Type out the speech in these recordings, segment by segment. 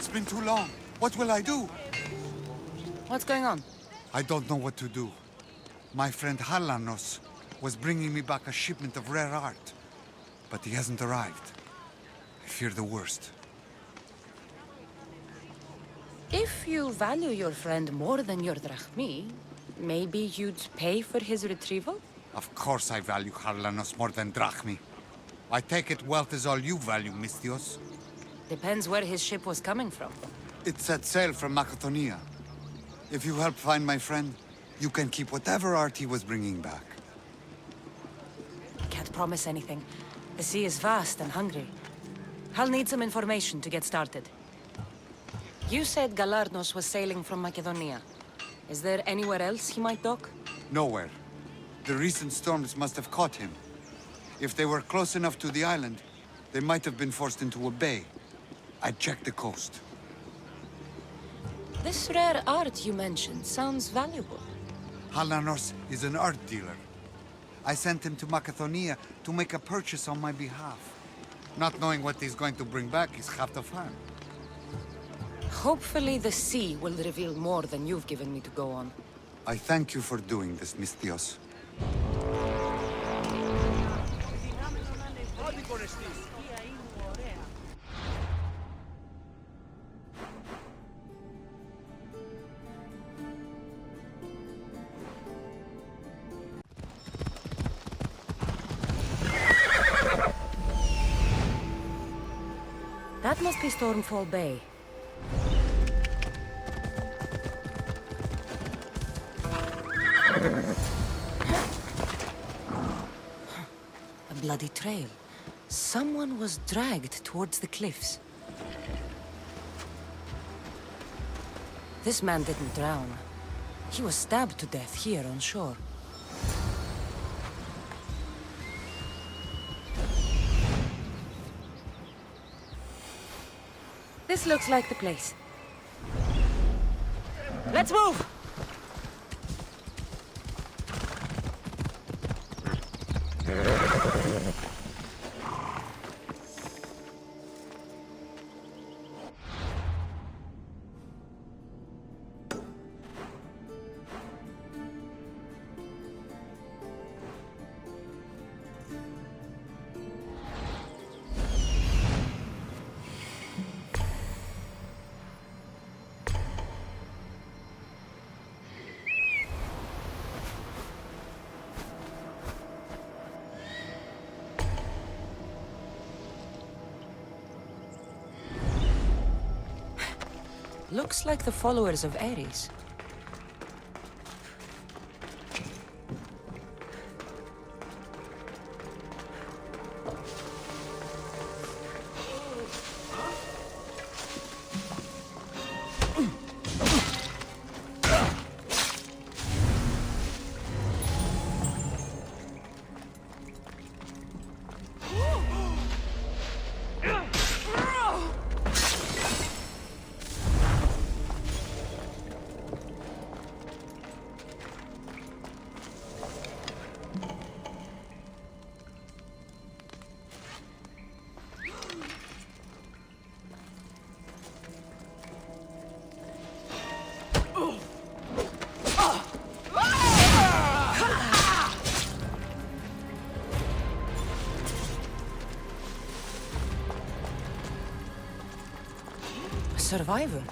It's been too long. What will I do? What's going on? I don't know what to do. My friend Galarnos was bringing me back a shipment of rare art, but he hasn't arrived. I fear the worst. If you value your friend more than your drachmi, maybe you'd pay for his retrieval? Of course I value Galarnos more than drachmi. I take it wealth is all you value, Misthios. Depends where his ship was coming from. It set sail from Macedonia. If you help find my friend, you can keep whatever art he was bringing back. Can't promise anything. The sea is vast and hungry. I'll need some information to get started. You said Galarnos was sailing from Macedonia. Is there anywhere else he might dock? Nowhere. The recent storms must have caught him. If they were close enough to the island, they might have been forced into a bay. I'd check the coast. This rare art you mentioned sounds valuable. Galarnos is an art dealer. I sent him to Macedonia to make a purchase on my behalf. Not knowing what he's going to bring back is half the fun. Hopefully the sea will reveal more than you've given me to go on. I thank you for doing this, Misthios. That must be Stormfall Bay. A bloody trail. Someone was dragged towards the cliffs. This man didn't drown. He was stabbed to death here on shore. This looks like the place. Let's move! Looks like the followers of Ares. Survivor.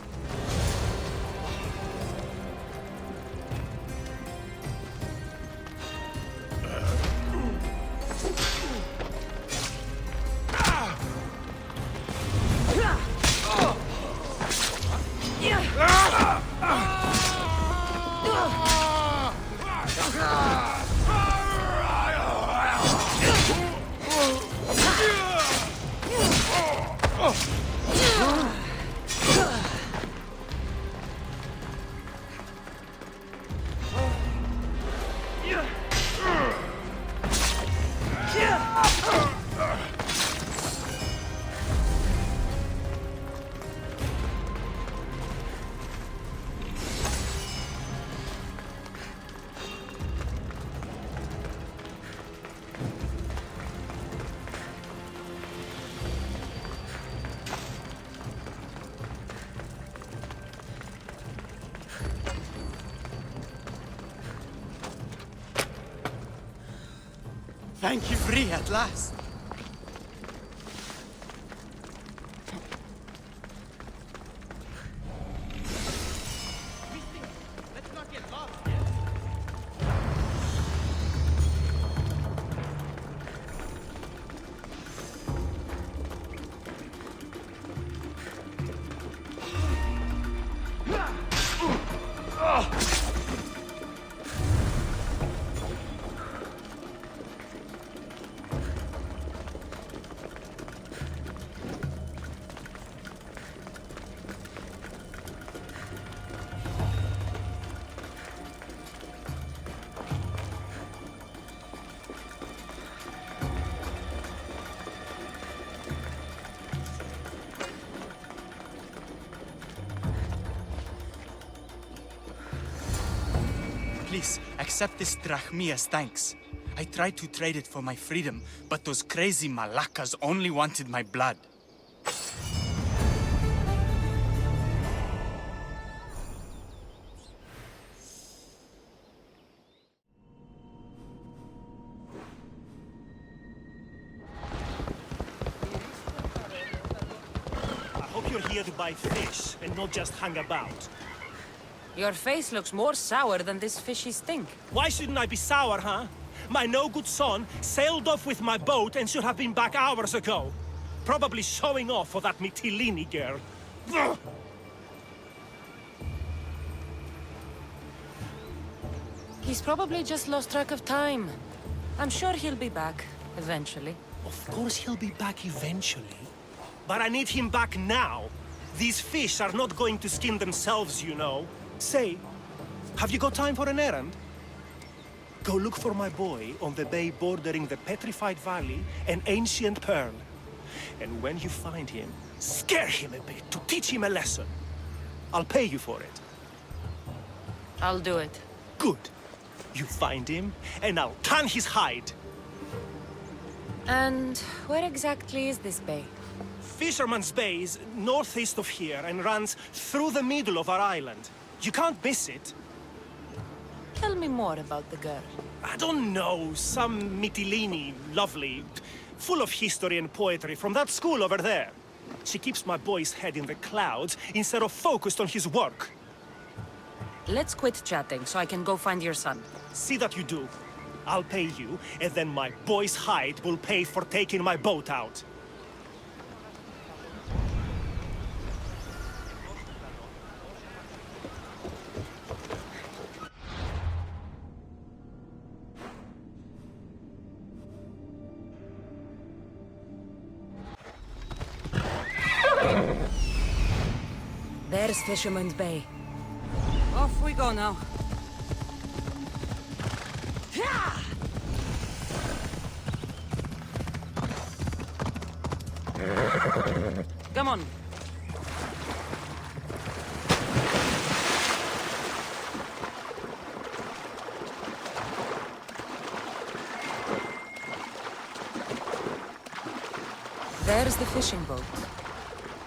Thank you. Free at last. Let's not get lost here. Please, accept this drachmi as thanks. I tried to trade it for my freedom, but those crazy malakas only wanted my blood. I hope you're here to buy fish and not just hang about. Your face looks more sour than this fishy stink. Why shouldn't I be sour, huh? My no-good son sailed off with my boat and should have been back hours ago. Probably showing off for that Mytilene girl. Ugh! He's probably just lost track of time. I'm sure he'll be back, eventually. Of course he'll be back eventually. But I need him back now. These fish are not going to skin themselves, you know. Say, have you got time for an errand? Go look for my boy on the bay bordering the Petrified Valley and Ancient Pearl. And when you find him, scare him a bit to teach him a lesson. I'll pay you for it. I'll do it. Good. You find him, and I'll tan his hide. And where exactly is this bay? Fisherman's Bay is northeast of here and runs through the middle of our island. You can't miss it. Tell me more about the girl. I don't know, some Mytilene, lovely, full of history and poetry from that school over there. She keeps my boy's head in the clouds instead of focused on his work. Let's quit chatting so I can go find your son. See that you do. I'll pay you, and then my boy's hide will pay for taking my boat out. There's Fisherman's Bay. Off we go now. Come on. There's the fishing boat.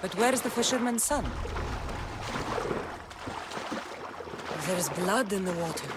But where's the fisherman's son? There's blood in the water.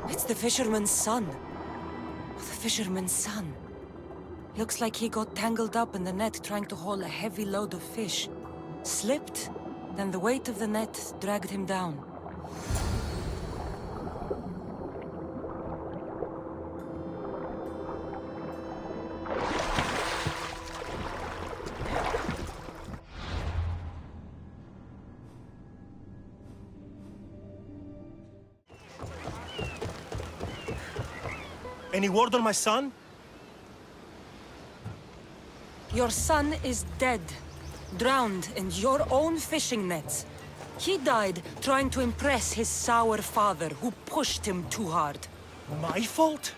It's the fisherman's son. The fisherman's son. Looks like he got tangled up in the net trying to haul a heavy load of fish. Slipped, then the weight of the net dragged him down. Any word on my son? Your son is dead. drowned in your own fishing nets. He died trying to impress his sour father, who pushed him too hard. My fault?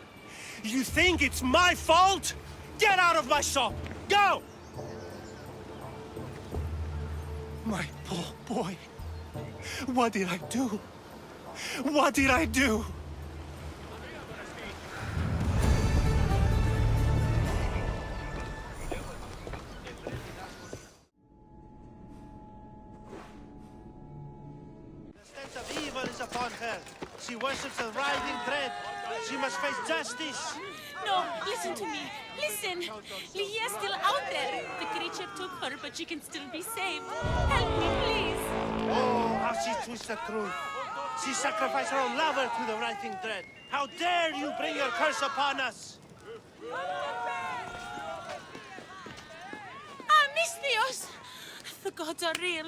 You think it's my fault? Get out of my shop! Go! My poor boy. What did I do? What did I do? The sense of evil is upon her. She worships the Writhing Dead. She must face justice. No, listen to me. Listen. Ligia's still out there. The creature took her, but she can still be saved. Help me, please. Oh, how she twists the truth. She sacrificed her own lover to the Writhing Dead. How dare you bring your curse upon us? Ah, Misthios! The gods are real.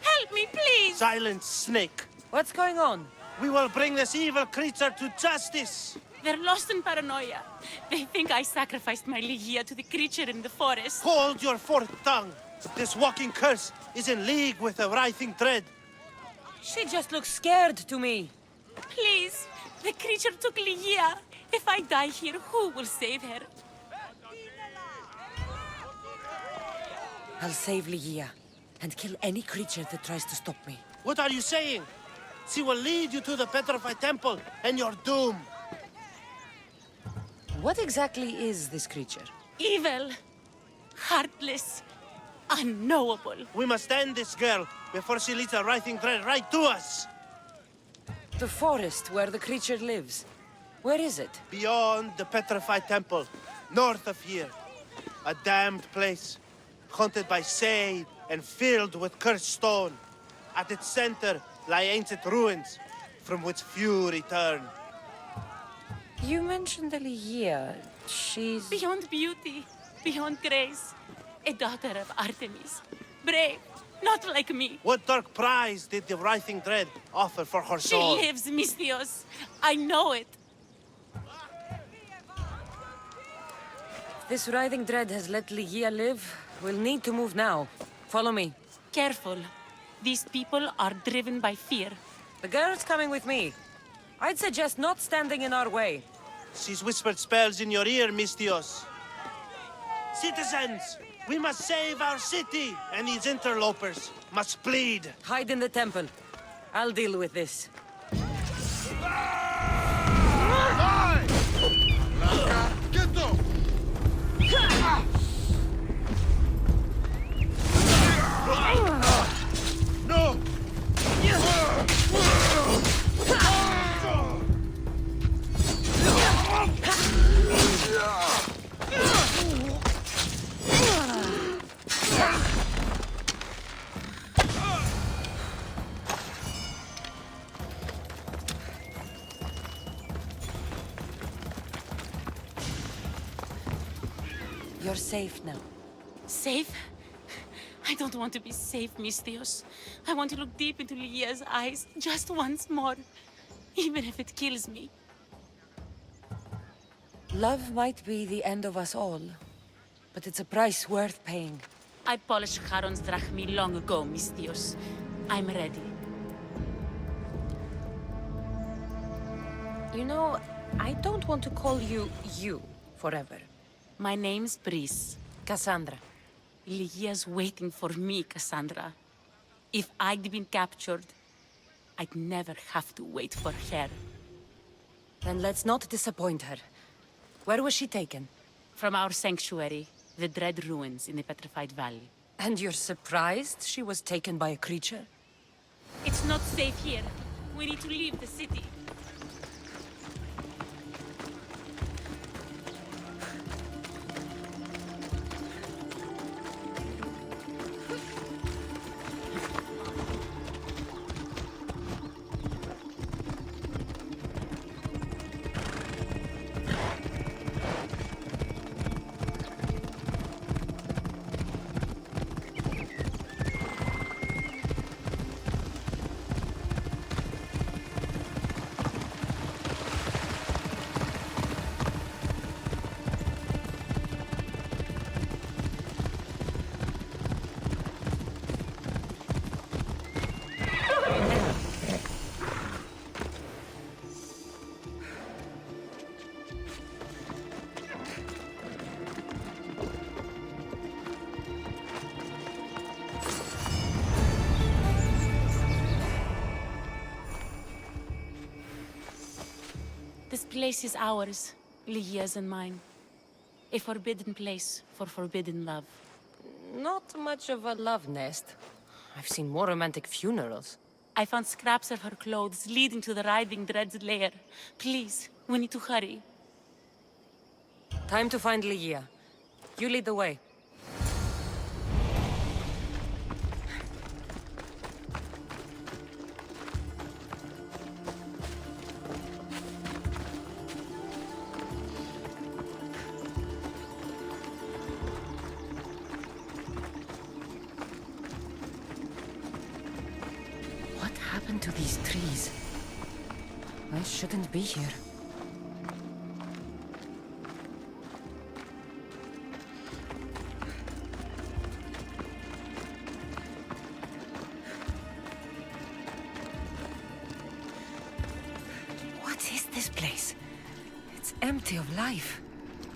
Help me, please. Silent snake. What's going on? We will bring this evil creature to justice. They're lost in paranoia. They think I sacrificed my Ligia to the creature in the forest. Hold your forked tongue. This walking curse is in league with the Writhing Dead. She just looks scared to me. Please, the creature took Ligia. If I die here, who will save her? I'll save Ligia and kill any creature that tries to stop me. What are you saying? She will lead you to the petrified temple and your doom. What exactly is this creature? Evil, heartless, unknowable. We must end this girl before she leads the Writhing Dead right to us. The forest where the creature lives. Where is it? Beyond the petrified temple, north of here. A damned place, haunted by Say and filled with cursed stone. At its center lie ancient ruins, from which few return. You mentioned Ligia. She's... Beyond beauty, beyond grace. A daughter of Artemis. Brave, not like me. What dark prize did the Writhing Dead offer for her She soul? lives, Misthios. I know it. This Writhing Dead has let Ligia live. We'll need to move now. Follow me. Careful. These people are driven by fear. The girl's coming with me. I'd suggest not standing in our way. She's whispered spells in your ear, Misthios. Citizens, we must save our city, and these interlopers must bleed. Hide in the temple. I'll deal with this. No! You're safe now. Safe? I don't want to be safe, Misthios. I want to look deep into Ligia's eyes just once more, even if it kills me. Love might be the end of us all, but it's a price worth paying. I polished Charon's drachmi long ago, Misthios. I'm ready. You know, I don't want to call you forever. My name's Brice. Cassandra. Ligia's waiting for me, Cassandra. If I'd been captured, I'd never have to wait for her. Then let's not disappoint her. Where was she taken? From our sanctuary, the Dread Ruins in the Petrified Valley. And you're surprised she was taken by a creature? It's not safe here. We need to leave the city. place is ours, Ligia's and mine. A forbidden place for forbidden love. Not much of a love nest. I've seen more romantic funerals. I found scraps of her clothes leading to the Writhing Dead's lair. Please, we need to hurry. Time to find Ligia. You lead the way. What happened to these trees? I shouldn't be here. This place. It's empty of life.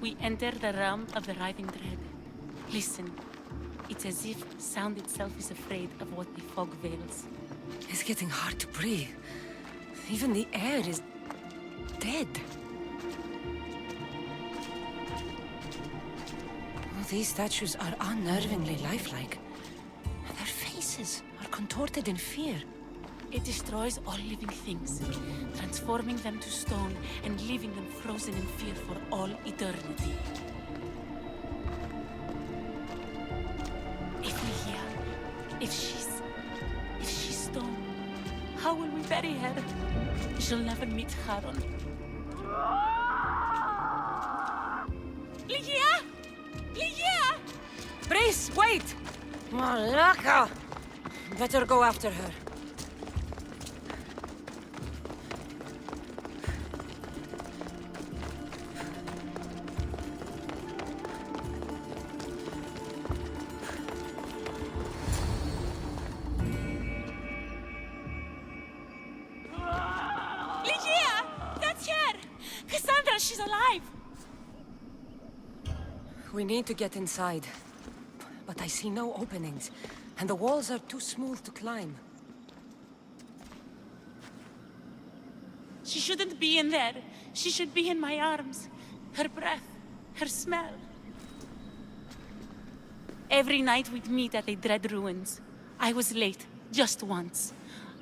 We enter the realm of the Writhing Dead. Listen. It's as if sound itself is afraid of what the fog veils. It's getting hard to breathe. Even the air is dead. Well, these statues are unnervingly lifelike. Their faces are contorted in fear. It destroys all living things, transforming them to stone and leaving them frozen in fear for all eternity. If Ligia, if she's stone, how will we bury her? She'll never meet Charon. Ligia! Ligia! Brice, wait! Malaka! Better go after her. She's alive! We need to get inside. But I see no openings, and the walls are too smooth to climb. She shouldn't be in there. She should be in my arms. Her breath, her smell. Every night we'd meet at the Dread Ruins. I was late, just once.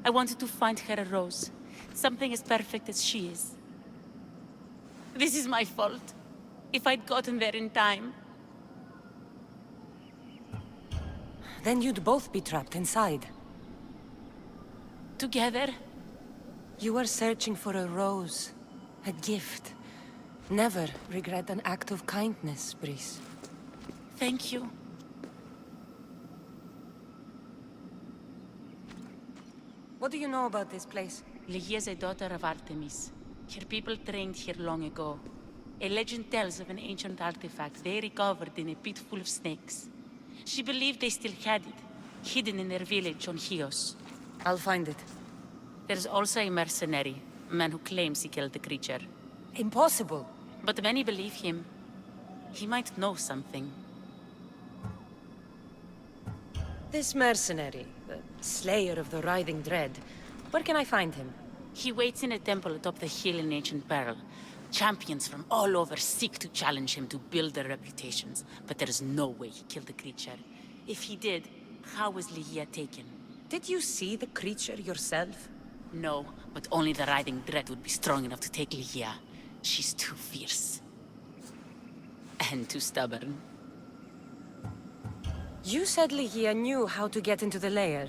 I wanted to find her a rose. Something as perfect as she is. This is my fault. If I'd gotten there in time. Then you'd both be trapped inside. Together? You were searching for a rose. A gift. Never regret an act of kindness, Brice. Thank you. What do you know about this place? Ligia is a daughter of Artemis. Her people trained here long ago. A legend tells of an ancient artifact they recovered in a pit full of snakes. She believed they still had it, hidden in their village on Chios. I'll find it. There's also a mercenary, a man who claims he killed the creature. Impossible. But many believe him. He might know something. This mercenary, the slayer of the Writhing Dread, where can I find him? He waits in a temple atop the hill in Ancient Peril. Champions from all over seek to challenge him to build their reputations, but there is no way he killed the creature. If he did, how was Ligia taken? Did you see the creature yourself? No, but only the Writhing Dread would be strong enough to take Ligia. She's too fierce. And too stubborn. You said Ligia knew how to get into the lair.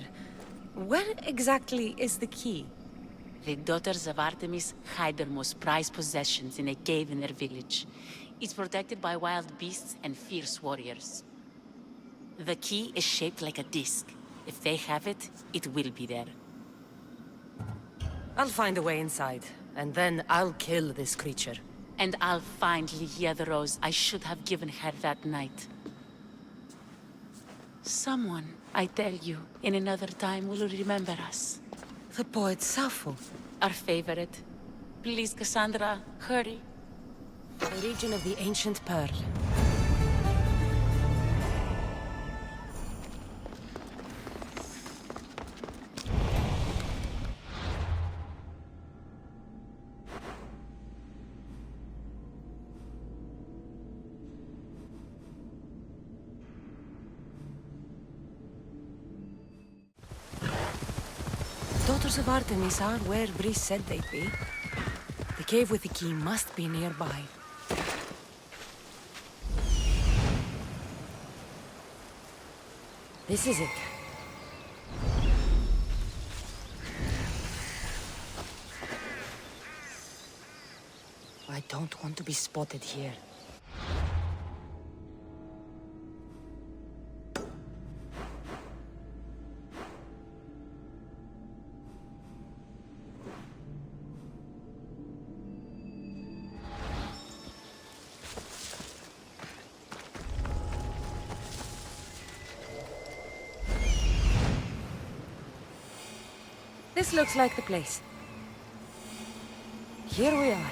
Where exactly is the key? The daughters of Artemis hide their most prized possessions in a cave in their village. It's protected by wild beasts and fierce warriors. The key is shaped like a disc. If they have it, it will be there. I'll find a way inside, and then I'll kill this creature. And I'll find Ligia the rose I should have given her that night. Someone, I tell you, in another time will remember us. The poet Sappho. Our favorite. Please, Cassandra, hurry. The region of the Ancient Pearl. waters of Artemis are where Brice said they'd be. The cave with the key must be nearby. This is it. I don't want to be spotted here. This looks like the place. Here we are.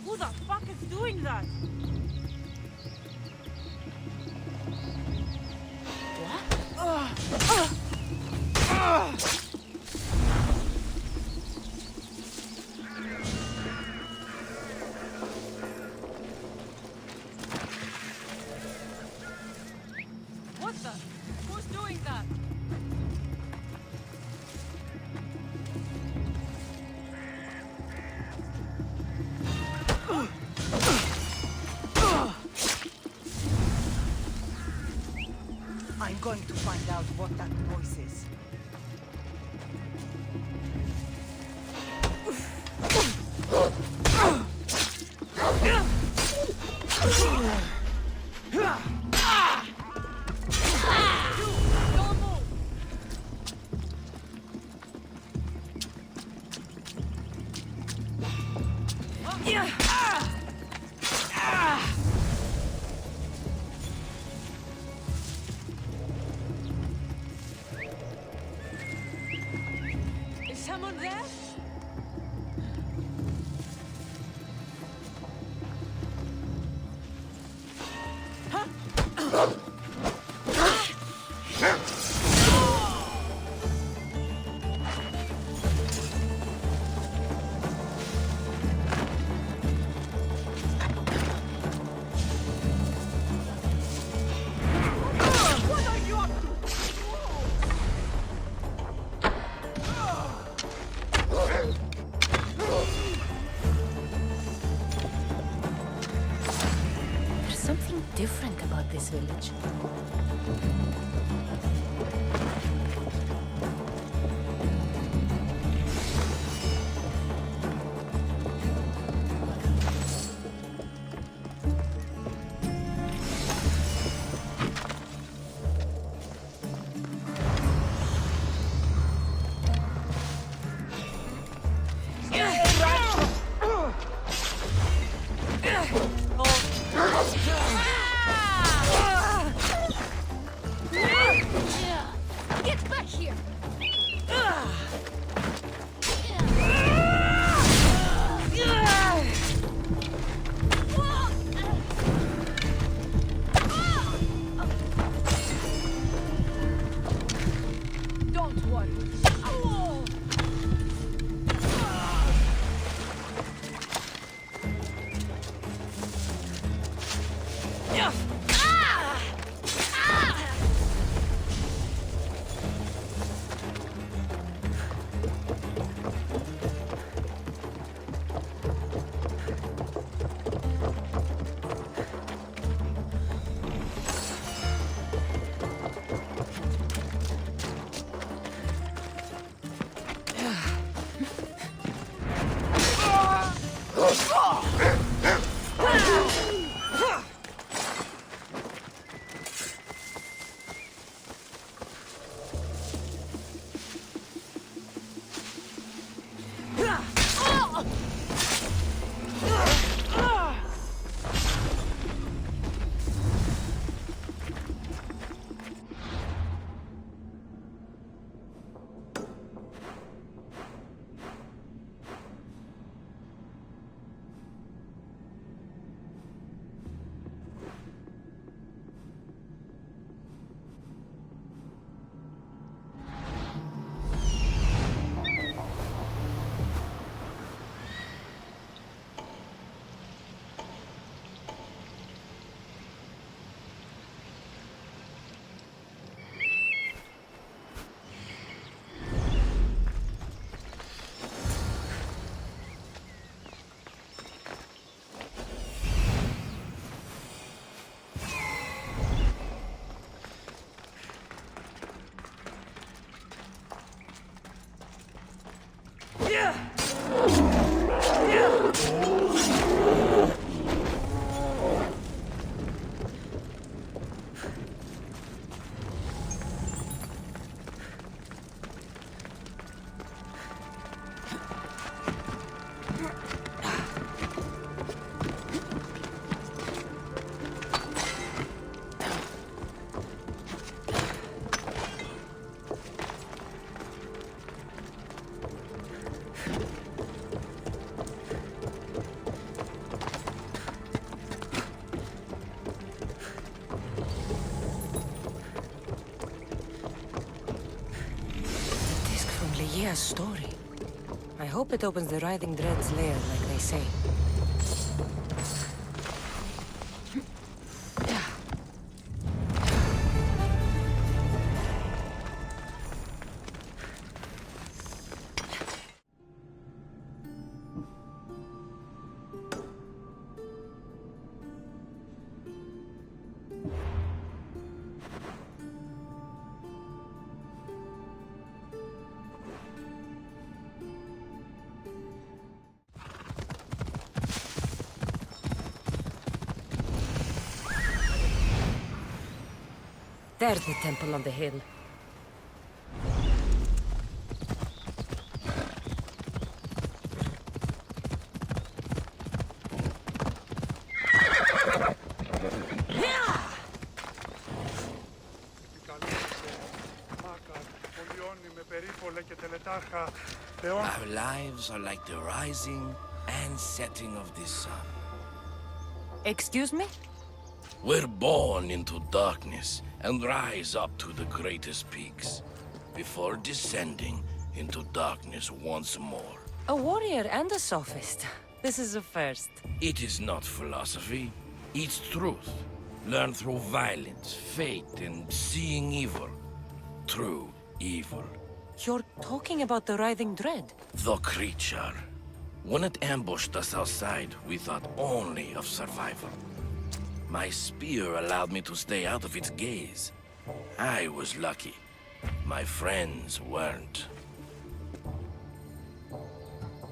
Who the fuck is doing that? What the? Who's doing that? I'm going to find out what that noise is. Is someone there? What are you up to? There's something different about this village. Tegea's story. I hope it opens the Writhing Dead's lair, like they say. There's the temple on the hill. Our lives are like the rising and setting of the sun. Excuse me? We're born into darkness and rise up to the greatest peaks, before descending into darkness once more. A warrior and a sophist. This is a first. It is not philosophy, it's truth. Learned through violence, fate, and seeing evil. True evil. You're talking about the Writhing Dread? The creature. When it ambushed us outside, we thought only of survival. My spear allowed me to stay out of its gaze. I was lucky. My friends weren't.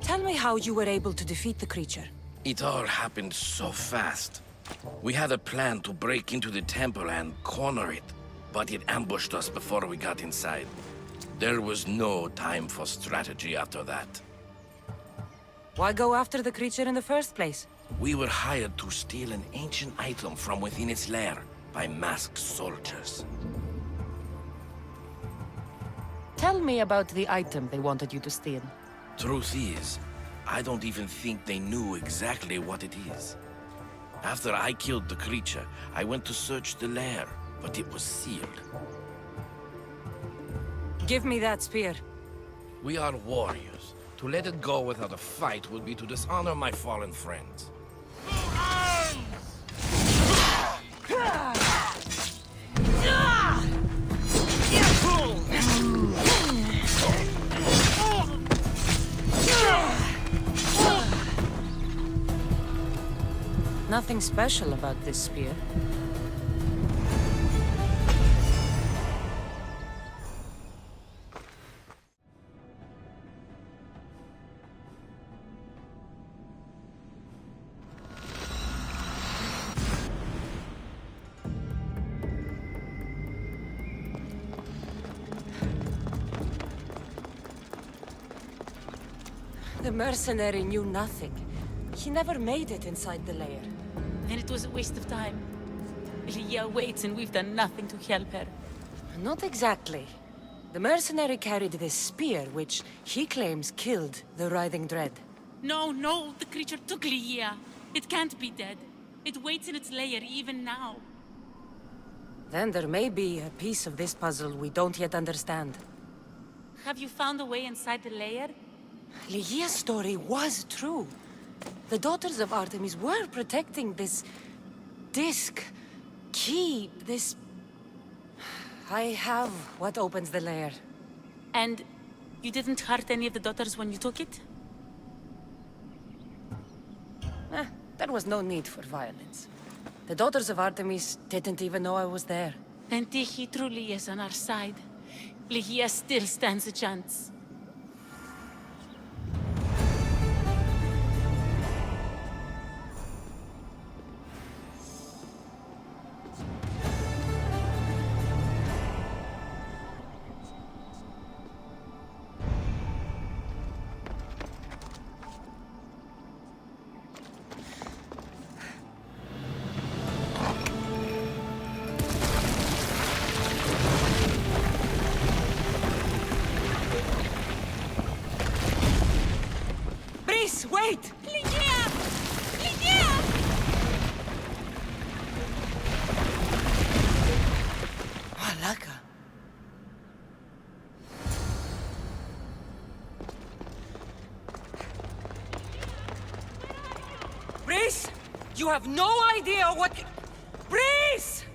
Tell me how you were able to defeat the creature. It all happened so fast. We had a plan to break into the temple and corner it, but it ambushed us before we got inside. There was no time for strategy after that. Why go after the creature in the first place? We were hired to steal an ancient item from within its lair by masked soldiers. Tell me about the item they wanted you to steal. Truth is, I don't even think they knew exactly what it is. After I killed the creature, I went to search the lair, but it was sealed. Give me that spear. We are warriors. To let it go without a fight would be to dishonor my fallen friends. Nothing special about this spear. The mercenary knew nothing. He never made it inside the lair. Then it was a waste of time. Tegea waits and we've done nothing to help her. Not exactly. The mercenary carried this spear, which he claims killed the Writhing Dead. No, the creature took Tegea. It can't be dead. It waits in its lair even now. Then there may be a piece of this puzzle we don't yet understand. Have you found a way inside the lair? Tegea's story was true. The daughters of Artemis were protecting this disc, key, this... I have what opens the lair. And you didn't hurt any of the daughters when you took it? There was no need for violence. The daughters of Artemis didn't even know I was there. Then Tegea truly is on our side. Tegea still stands a chance. Wait! Tegea! Tegea! Malaka. Breeze! You have no idea what... Breeze!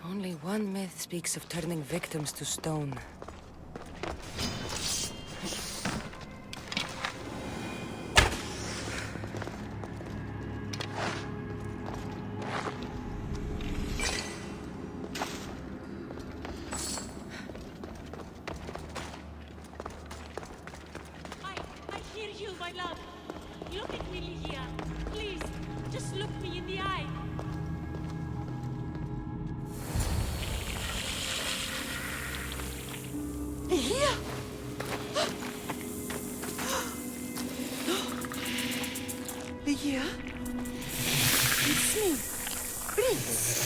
Only one myth speaks of turning victims to stone. I hear you, my love. Look at me, Tegea. Please, just look me in the eye. Here! Tegea? It's me. Breeze.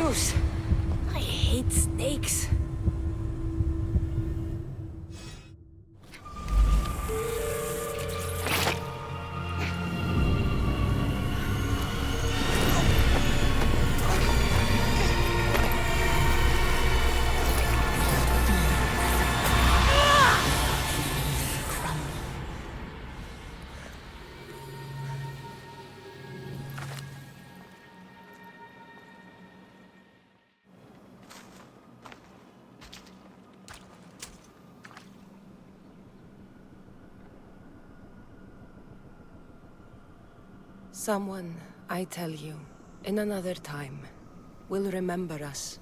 Gross. I hate snakes. Someone, I tell you, in another time, will remember us.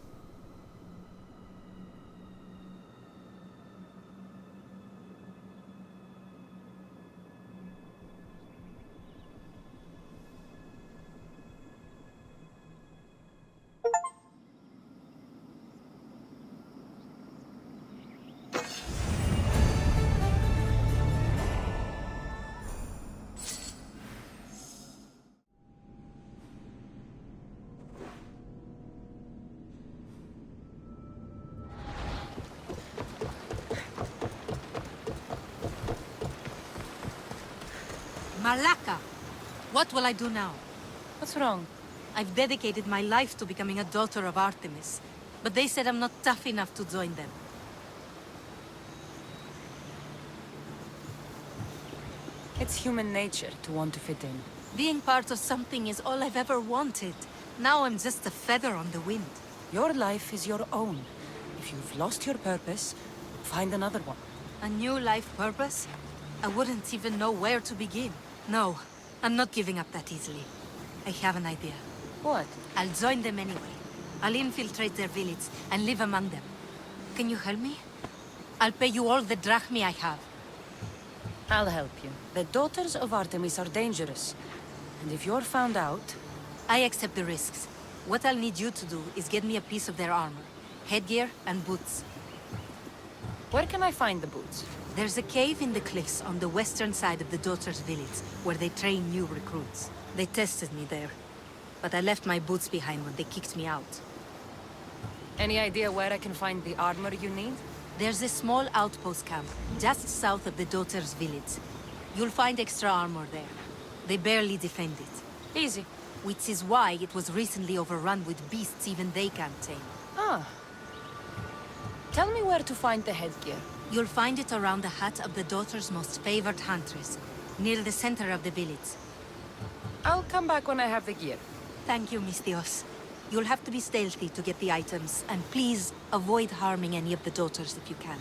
Malaka! What will I do now? What's wrong? I've dedicated my life to becoming a daughter of Artemis, but they said I'm not tough enough to join them. It's human nature to want to fit in. Being part of something is all I've ever wanted. Now I'm just a feather on the wind. Your life is your own. If you've lost your purpose, find another one. A new life purpose? I wouldn't even know where to begin. No, I'm not giving up that easily. I have an idea. What? I'll join them anyway. I'll infiltrate their village and live among them. Can you help me? I'll pay you all the drachmi I have. I'll help you. The daughters of Artemis are dangerous. And if you're found out... I accept the risks. What I'll need you to do is get me a piece of their armor, headgear, and boots. Where can I find the boots? There's a cave in the cliffs on the western side of the Daughters' village, where they train new recruits. They tested me there, but I left my boots behind when they kicked me out. Any idea where I can find the armor you need? There's a small outpost camp, just south of the Daughters' village. You'll find extra armor there. They barely defend it. Easy. Which is why it was recently overrun with beasts even they can't tame. Ah. Tell me where to find the headgear. You'll find it around the hut of the Daughter's most favored huntress, near the center of the village. I'll come back when I have the gear. Thank you, Miss Dios. You'll have to be stealthy to get the items, and please avoid harming any of the Daughters if you can.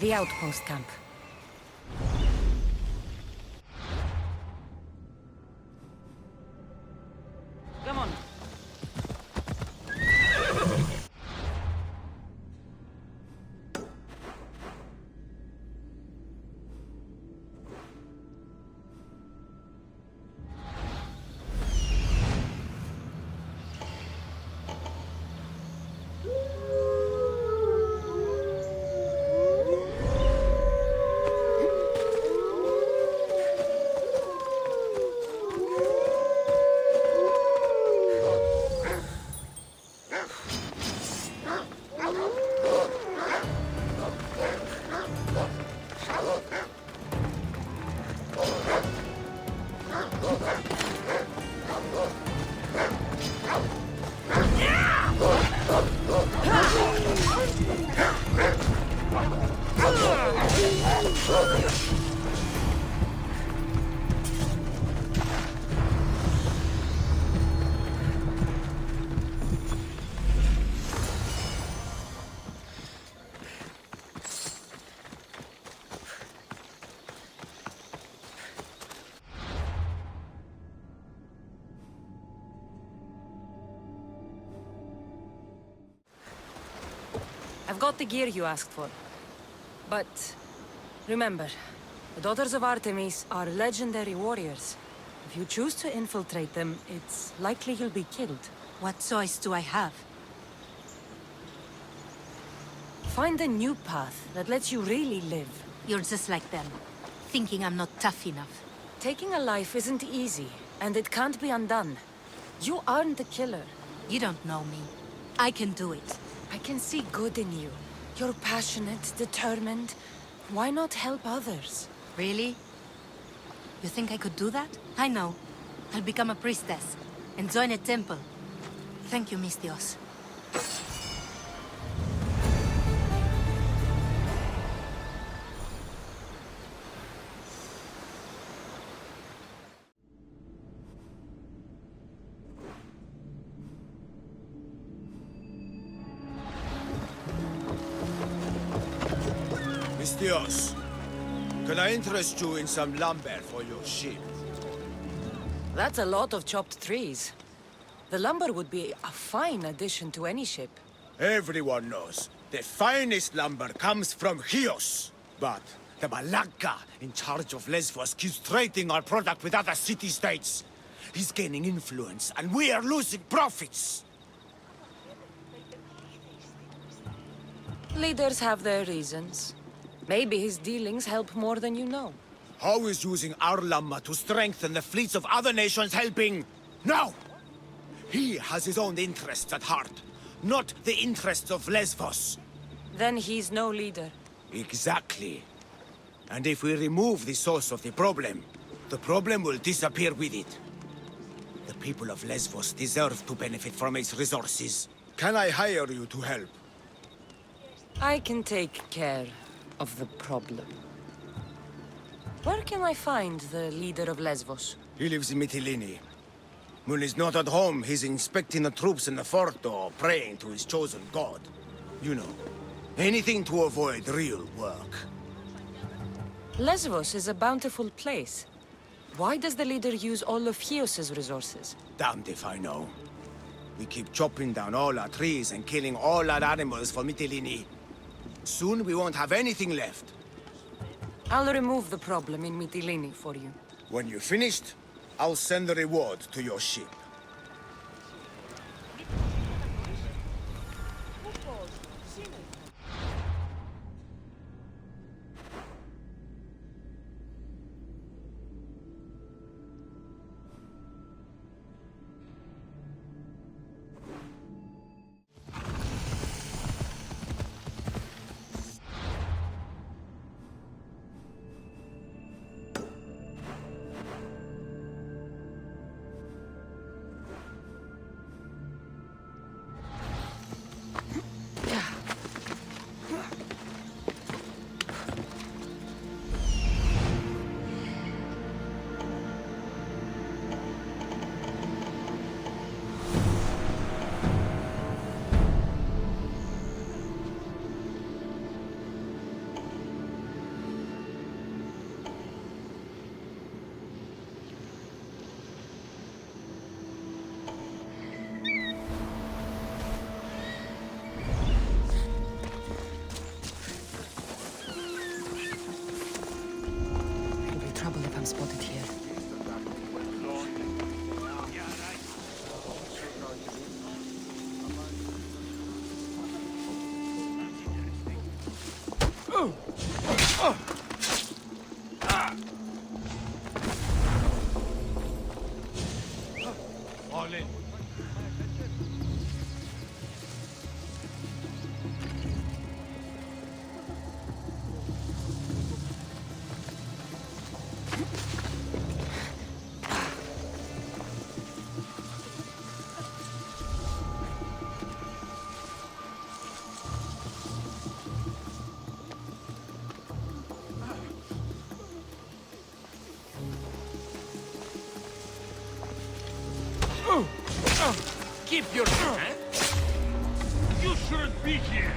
The outpost camp. Come on. I've got the gear you asked for. But remember, the Daughters of Artemis are legendary warriors. If you choose to infiltrate them, it's likely you'll be killed. What choice do I have? Find a new path that lets you really live. You're just like them, thinking I'm not tough enough. Taking a life isn't easy, and it can't be undone. You aren't the killer. You don't know me. I can do it. I can see good in you. You're passionate, determined. Why not help others? Really? You think I could do that? I know. I'll become a priestess and join a temple. Thank you, Mistios. Mistios, can I interest you in some lumber for your ship? That's a lot of chopped trees. The lumber would be a fine addition to any ship. Everyone knows the finest lumber comes from Chios. But the Malaka in charge of Lesbos keeps trading our product with other city-states. He's gaining influence, and we are losing profits. Leaders have their reasons. Maybe his dealings help more than you know. How is using our lumber to strengthen the fleets of other nations helping? No! He has his own interests at heart, not the interests of Lesbos. Then he's no leader. Exactly. And if we remove the source of the problem will disappear with it. The people of Lesbos deserve to benefit from its resources. Can I hire you to help? I can take care of the problem. Where can I find the leader of Lesbos? He lives in Mytilene. When he's not at home, he's inspecting the troops in the fort or praying to his chosen god. You know, anything to avoid real work. Lesbos is a bountiful place. Why does the leader use all of Chios's resources? Damned if I know. We keep chopping down all our trees and killing all our animals for Mytilene. Soon we won't have anything left. I'll remove the problem in Mytilene for you. When you're finished, I'll send the reward to your ship. I'm spotted here. All in. Keep your hand. You shouldn't be here.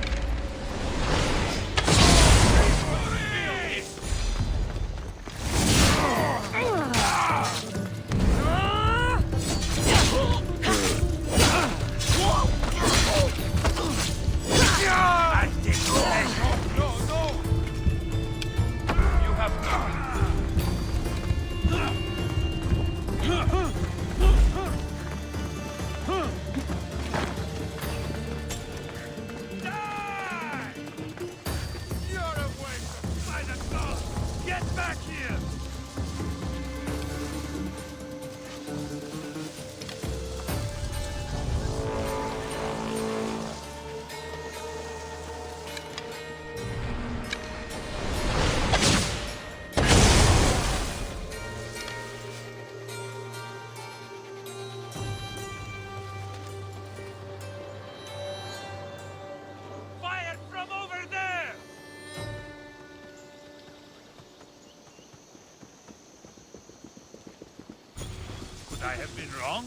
I have been wrong?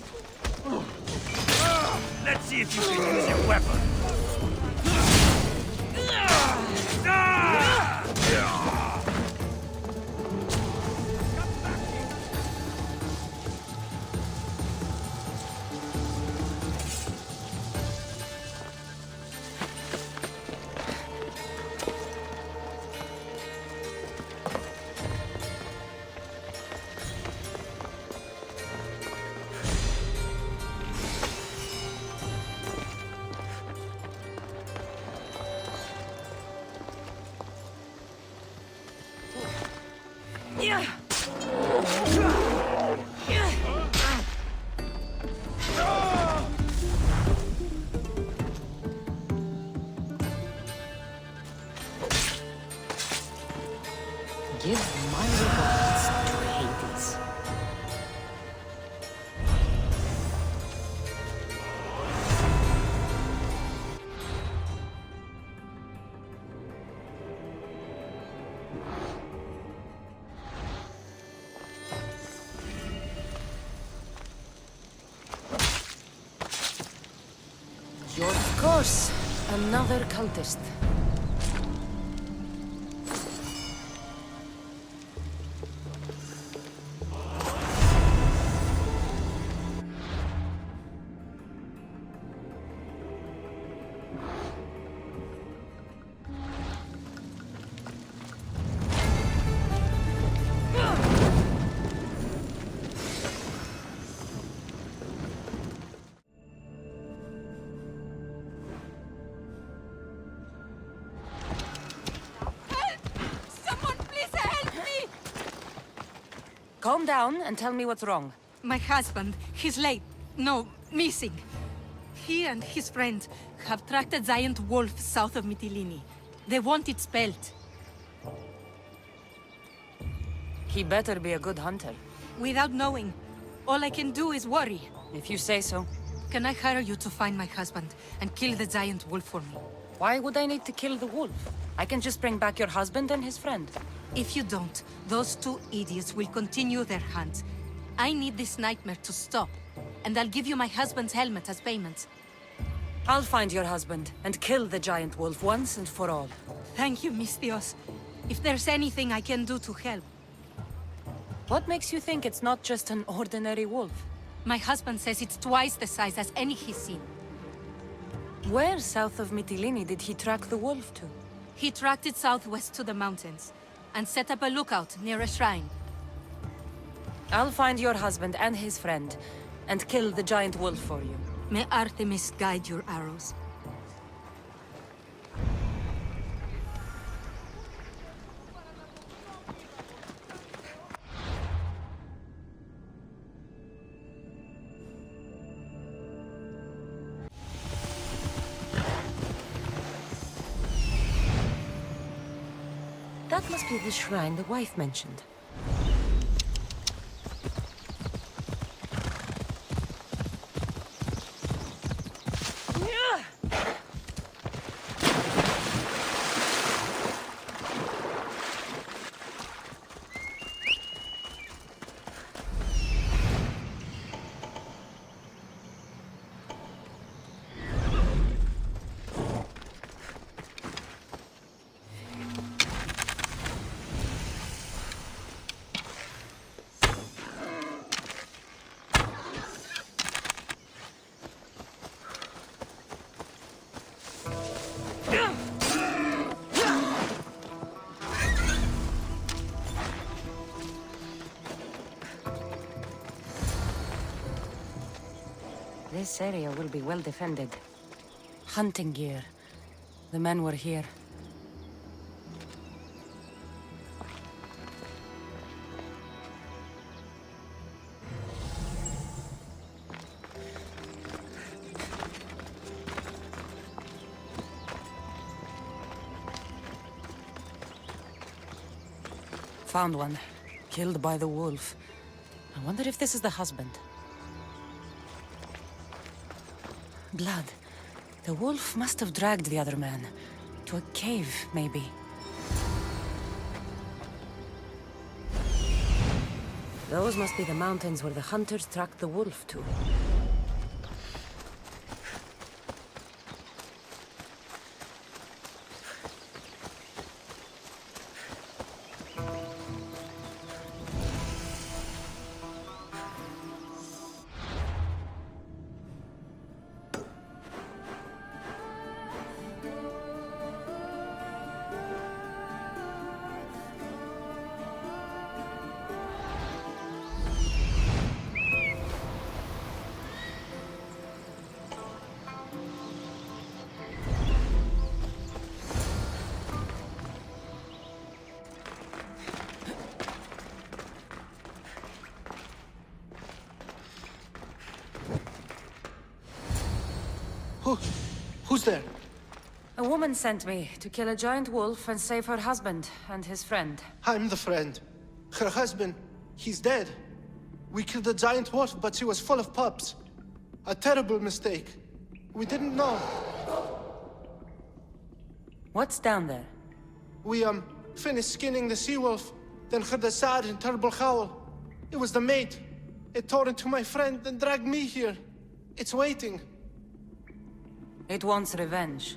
Let's see if you can use your weapon. Give my regards to Hades. Of course, another cultist. Calm down and tell me what's wrong. My husband, he's late. No, missing. He and his friend have tracked a giant wolf south of Mytilene. They want its pelt. He better be a good hunter. Without knowing, all I can do is worry. If you say so. Can I hire you to find my husband and kill the giant wolf for me? Why would I need to kill the wolf? I can just bring back your husband and his friend. If you don't, those two idiots will continue their hunt. I need this nightmare to stop, and I'll give you my husband's helmet as payment. I'll find your husband and kill the giant wolf once and for all. Thank you, Misthios. If there's anything I can do to help. What makes you think it's not just an ordinary wolf? My husband says it's twice the size as any he's seen. Where south of Mytilene did he track the wolf to? He tracked it southwest to the mountains, and set up a lookout near a shrine. I'll find your husband and his friend, and kill the giant wolf for you. May Artemis guide your arrows. That must be the shrine the wife mentioned. This area will be well defended. Hunting gear. The men were here. Found one. Killed by the wolf. I wonder if this is the husband. Blood. The wolf must have dragged the other man. To a cave, maybe. Those must be the mountains where the hunters tracked the wolf to. Who's there? A woman sent me to kill a giant wolf and save her husband and his friend. I'm the friend. Her husband, he's dead. We killed the giant wolf, but she was full of pups. A terrible mistake. We didn't know. What's down there? We, finished skinning the sea-wolf, then heard a sad and terrible howl. It was the mate. It tore into my friend and dragged me here. It's waiting. It wants revenge.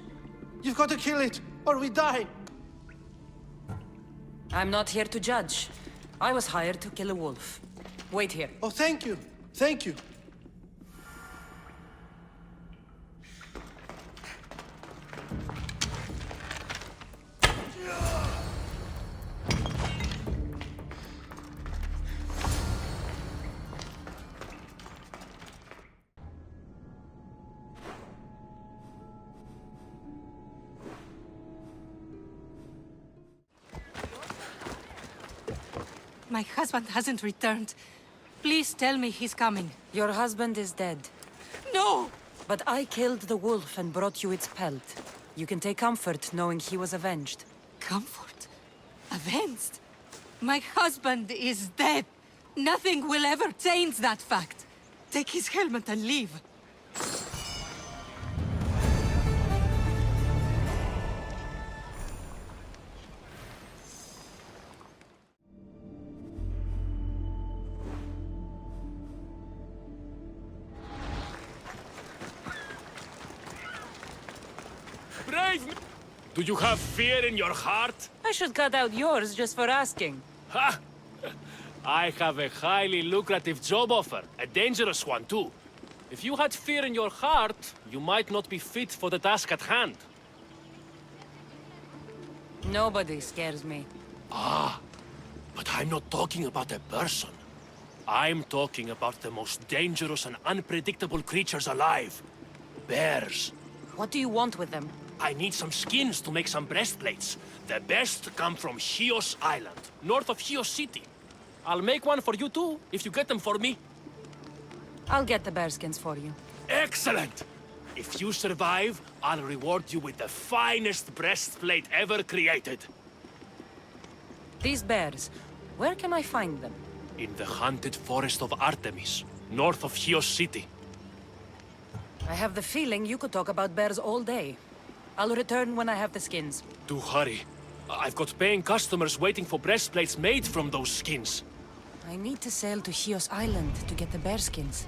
You've got to kill it, or we die. I'm not here to judge. I was hired to kill a wolf. Wait here. Oh, thank you. Thank you. My husband hasn't returned. Please tell me he's coming. Your husband is dead. No! But I killed the wolf and brought you its pelt. You can take comfort knowing he was avenged. Comfort? Avenged? My husband is dead. Nothing will ever change that fact. Take his helmet and leave. Do you have fear in your heart? I should cut out yours just for asking. Ha! I have a highly lucrative job offer, a dangerous one too. If you had fear in your heart, you might not be fit for the task at hand. Nobody scares me. Ah, but I'm not talking about a person. I'm talking about the most dangerous and unpredictable creatures alive. Bears. What do you want with them? I need some skins to make some breastplates. The best come from Chios Island, north of Chios City. I'll make one for you too, if you get them for me. I'll get the bearskins for you. Excellent! If you survive, I'll reward you with the finest breastplate ever created. These bears, where can I find them? In the haunted forest of Artemis, north of Chios City. I have the feeling you could talk about bears all day. I'll return when I have the skins. Do hurry. I've got paying customers waiting for breastplates made from those skins. I need to sail to Chios Island to get the bearskins.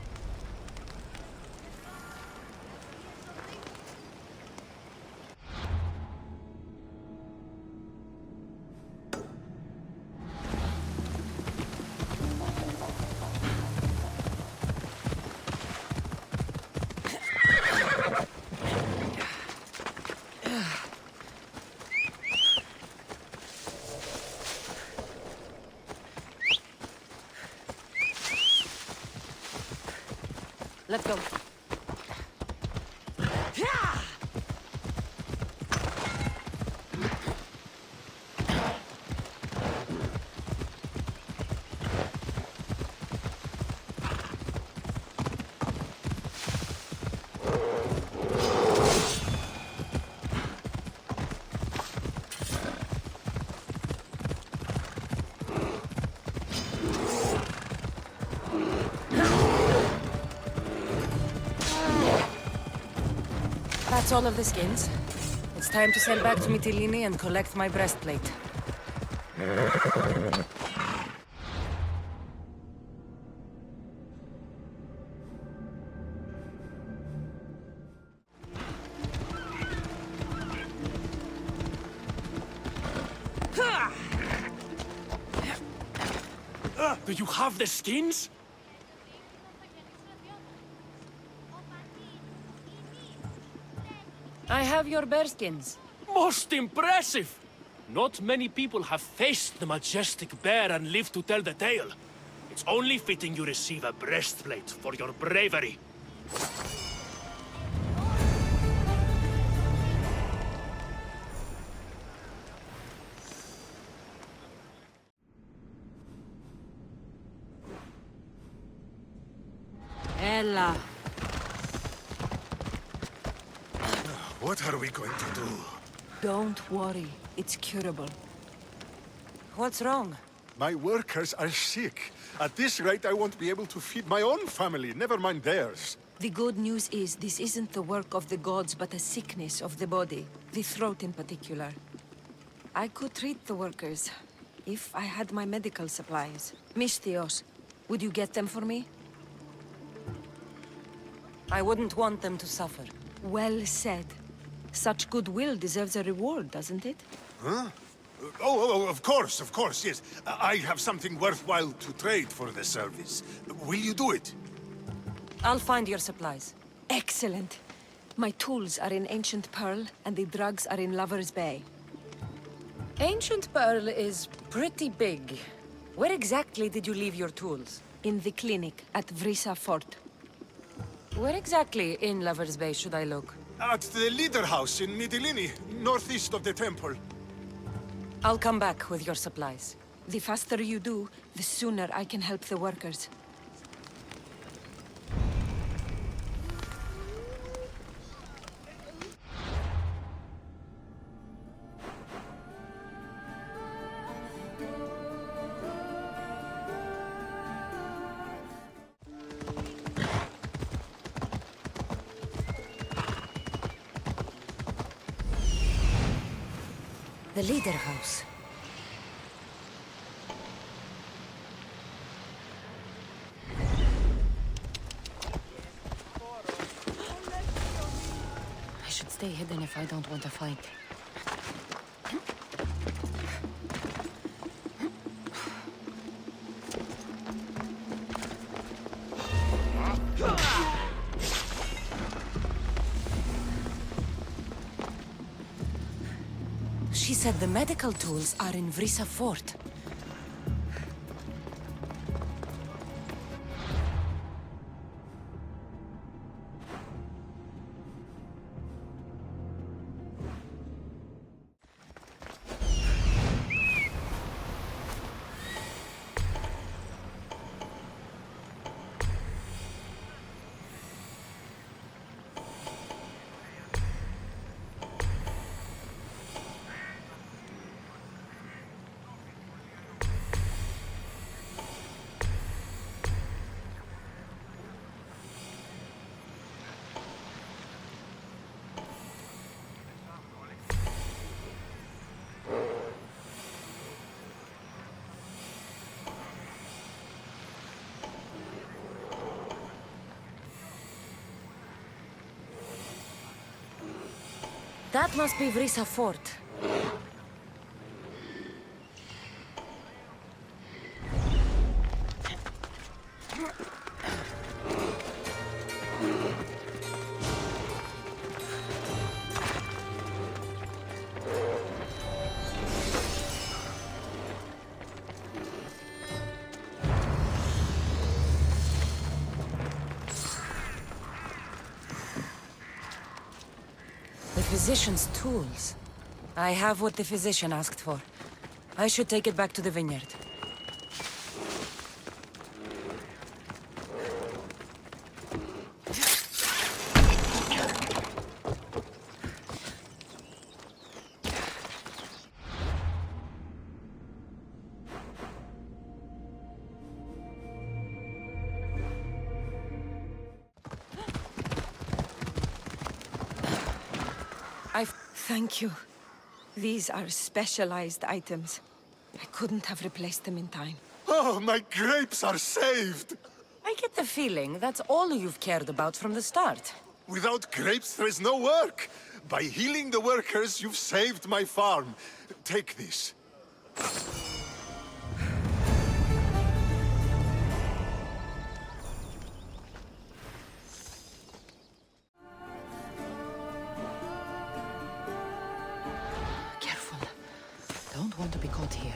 Let's go. That's all of the skins. It's time to sail back to Mytilene and collect my breastplate. Do you have the skins? I have your bearskins. Most impressive! Not many people have faced the majestic bear and lived to tell the tale. It's only fitting you receive a breastplate for your bravery. Ella. What are we going to do? Don't worry. It's curable. What's wrong? My workers are sick. At this rate, I won't be able to feed my own family, never mind theirs. The good news is this isn't the work of the gods, but a sickness of the body. The throat in particular. I could treat the workers, if I had my medical supplies. Misthios, would you get them for me? I wouldn't want them to suffer. Well said. Such goodwill deserves a reward, doesn't it? Huh? Of course, yes. I have something worthwhile to trade for the service. Will you do it? I'll find your supplies. Excellent. My tools are in Ancient Pearl, and the drugs are in Lover's Bay. Ancient Pearl is pretty big. Where exactly did you leave your tools? In the clinic at Vrisa Fort. Where exactly in Lover's Bay should I look? At the leader house in Mytilene, northeast of the temple. I'll come back with your supplies. The faster you do, the sooner I can help the workers. The leader house. I should stay hidden if I don't want to fight. She said the medical tools are in Vrisa Fort. That must be Vrisa Fort. Physician's tools. I have what the physician asked for. I should take it back to the vineyard. Thank you. These are specialized items. I couldn't have replaced them in time. Oh, my grapes are saved! I get the feeling that's all you've cared about from the start. Without grapes, there is no work. By healing the workers, you've saved my farm. Take this. Don't want to be caught here.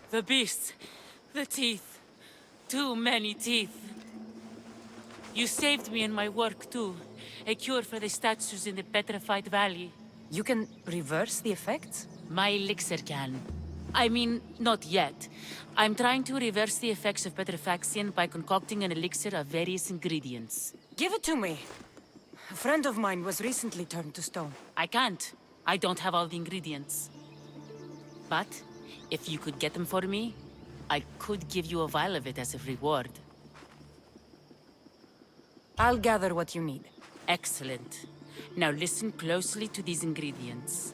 The beasts. The teeth. Too many teeth. You saved me in my work, too. A cure for the statues in the Petrified Valley. You can reverse the effects? My elixir can. I mean, not yet. I'm trying to reverse the effects of petrifaction by concocting an elixir of various ingredients. Give it to me. A friend of mine was recently turned to stone. I can't. I don't have all the ingredients. But if you could get them for me, I could give you a vial of it as a reward. I'll gather what you need. Excellent. Now listen closely to these ingredients.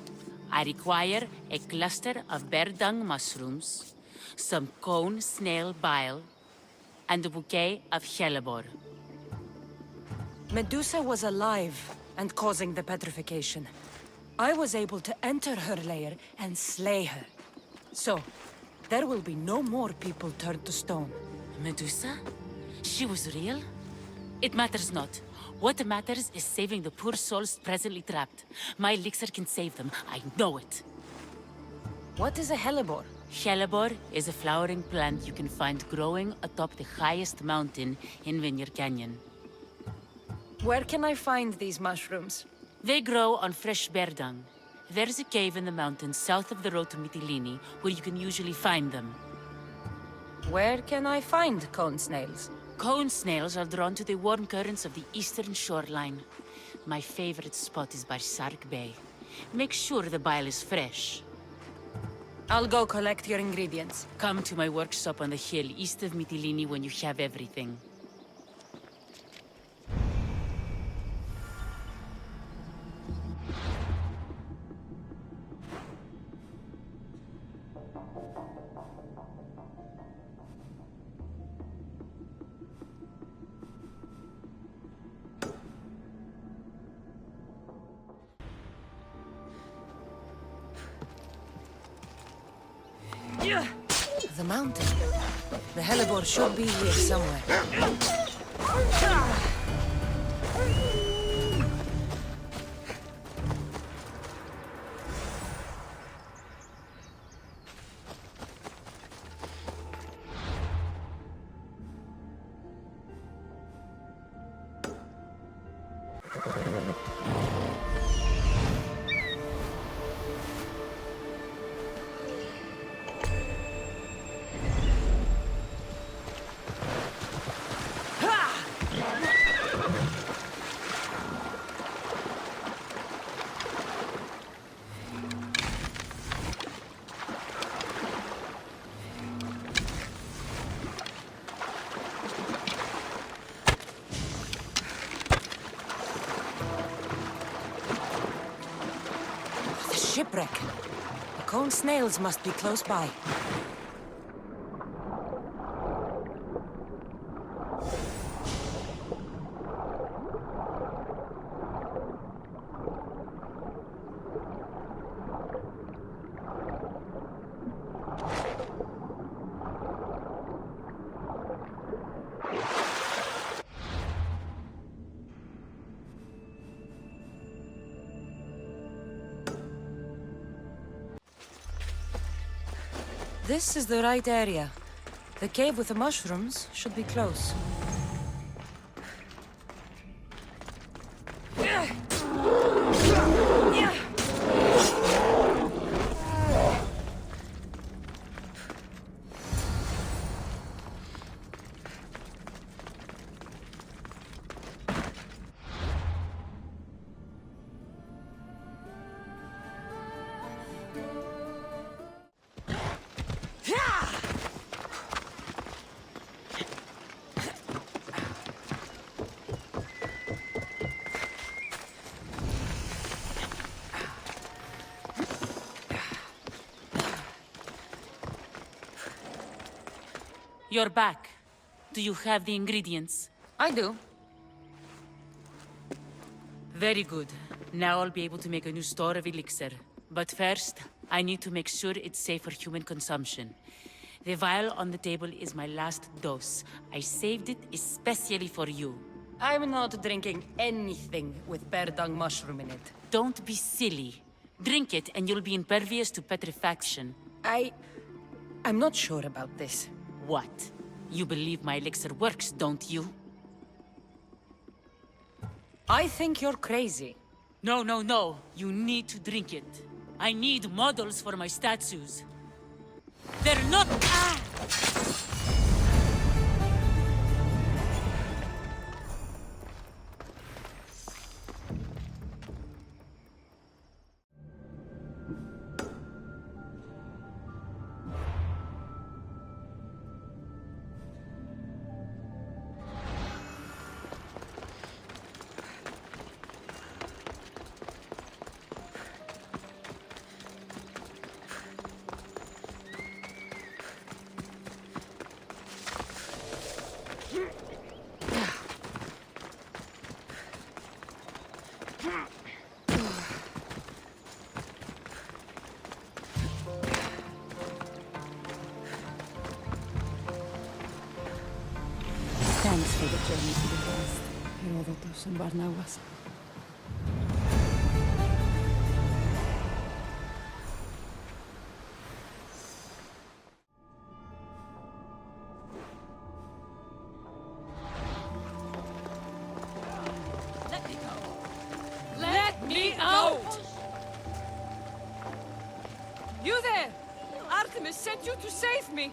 I require a cluster of bear dung mushrooms, some cone snail bile, and a bouquet of hellebore. Medusa was alive and causing the petrification. I was able to enter her lair and slay her. So, there will be no more people turned to stone. Medusa? She was real? It matters not. What matters is saving the poor souls presently trapped. My elixir can save them. I know it. What is a hellebore? Hellebore is a flowering plant you can find growing atop the highest mountain in Vineyard Canyon. Where can I find these mushrooms? They grow on fresh bear dung. There's a cave in the mountains south of the road to Mytilene where you can usually find them. Where can I find cone snails? Cone snails are drawn to the warm currents of the eastern shoreline. My favorite spot is by Sark Bay. Make sure the bile is fresh. I'll go collect your ingredients. Come to my workshop on the hill east of Mytilene when you have everything. The mountain. The hellebore should be here somewhere. shipwreck. The cone snails must be close by. This is the right area. The cave with the mushrooms should be close. You're back. Do you have the ingredients? I do. Very good. Now I'll be able to make a new store of Elixir. But first, I need to make sure it's safe for human consumption. The vial on the table is my last dose. I saved it especially for you. I'm not drinking anything with bear dung mushroom in it. Don't be silly. Drink it and you'll be impervious to petrifaction. I'm not sure about this. What? You believe my elixir works, don't you? I think you're crazy. No, no, no. You need to drink it. I need models for my statues. They're not... Ah! Thanks for the journey to the west, Herodotus and Barnabas. Let me go! Let me out! You there! Artemis sent you to save me!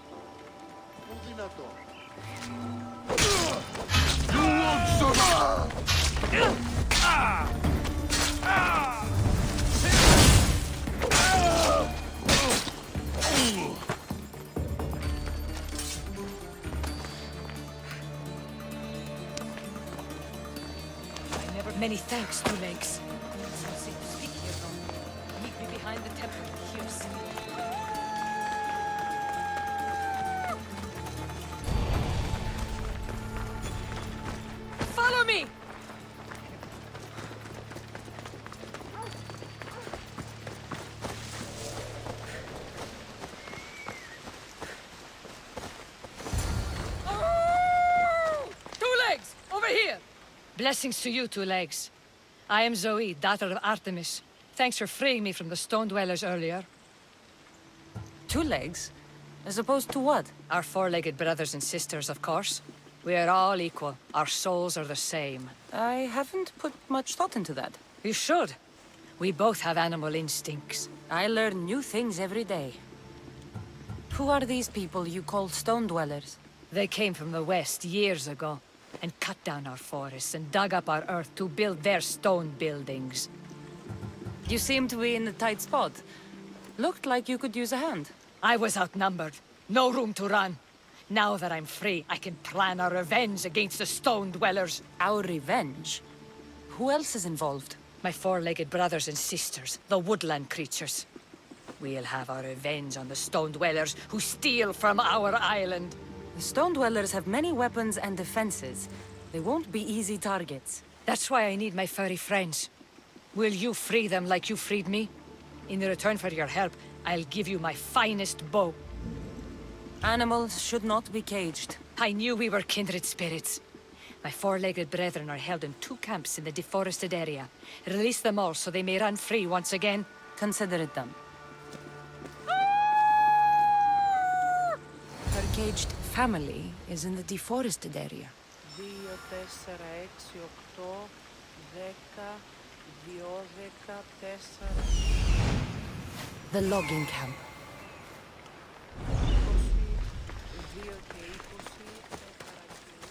Many thanks, Two Legs. So safe to speak here, though. Meet me behind the temple with Heus. Follow me! Two Legs! Over here! Blessings to you, Two Legs. I am Zoe, daughter of Artemis. Thanks for freeing me from the Stone Dwellers earlier. Two legs? As opposed to what? Our four-legged brothers and sisters, of course. We are all equal. Our souls are the same. I haven't put much thought into that. You should. We both have animal instincts. I learn new things every day. Who are these people you call Stone Dwellers? They came from the west years ago, and cut down our forests and dug up our earth to build their stone buildings. You seem to be in a tight spot. Looked like you could use a hand. I was outnumbered. No room to run. Now that I'm free, I can plan our revenge against the Stone Dwellers. Our revenge? Who else is involved? My four-legged brothers and sisters, the woodland creatures. We'll have our revenge on the stone dwellers who steal from our island. The stone dwellers have many weapons and defenses. They won't be easy targets. That's why I need my furry friends. Will you free them like you freed me? In return for your help, I'll give you my finest bow. Animals should not be caged. I knew we were kindred spirits. My four-legged brethren are held in 2 camps in the deforested area. Release them all so they may run free once again. Consider it done. Her caged family is in the deforested area. 2, 4, 6, 8, 10, 12, 4... The logging camp.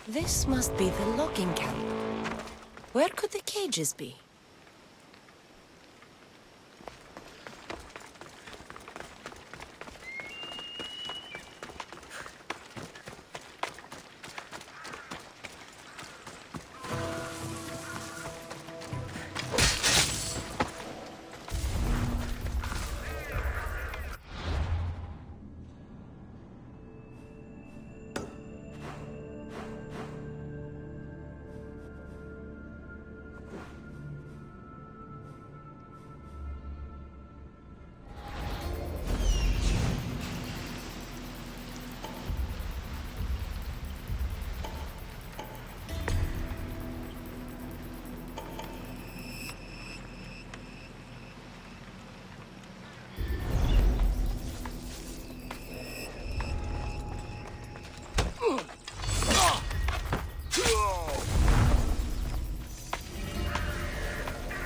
This must be the logging camp. Where could the cages be?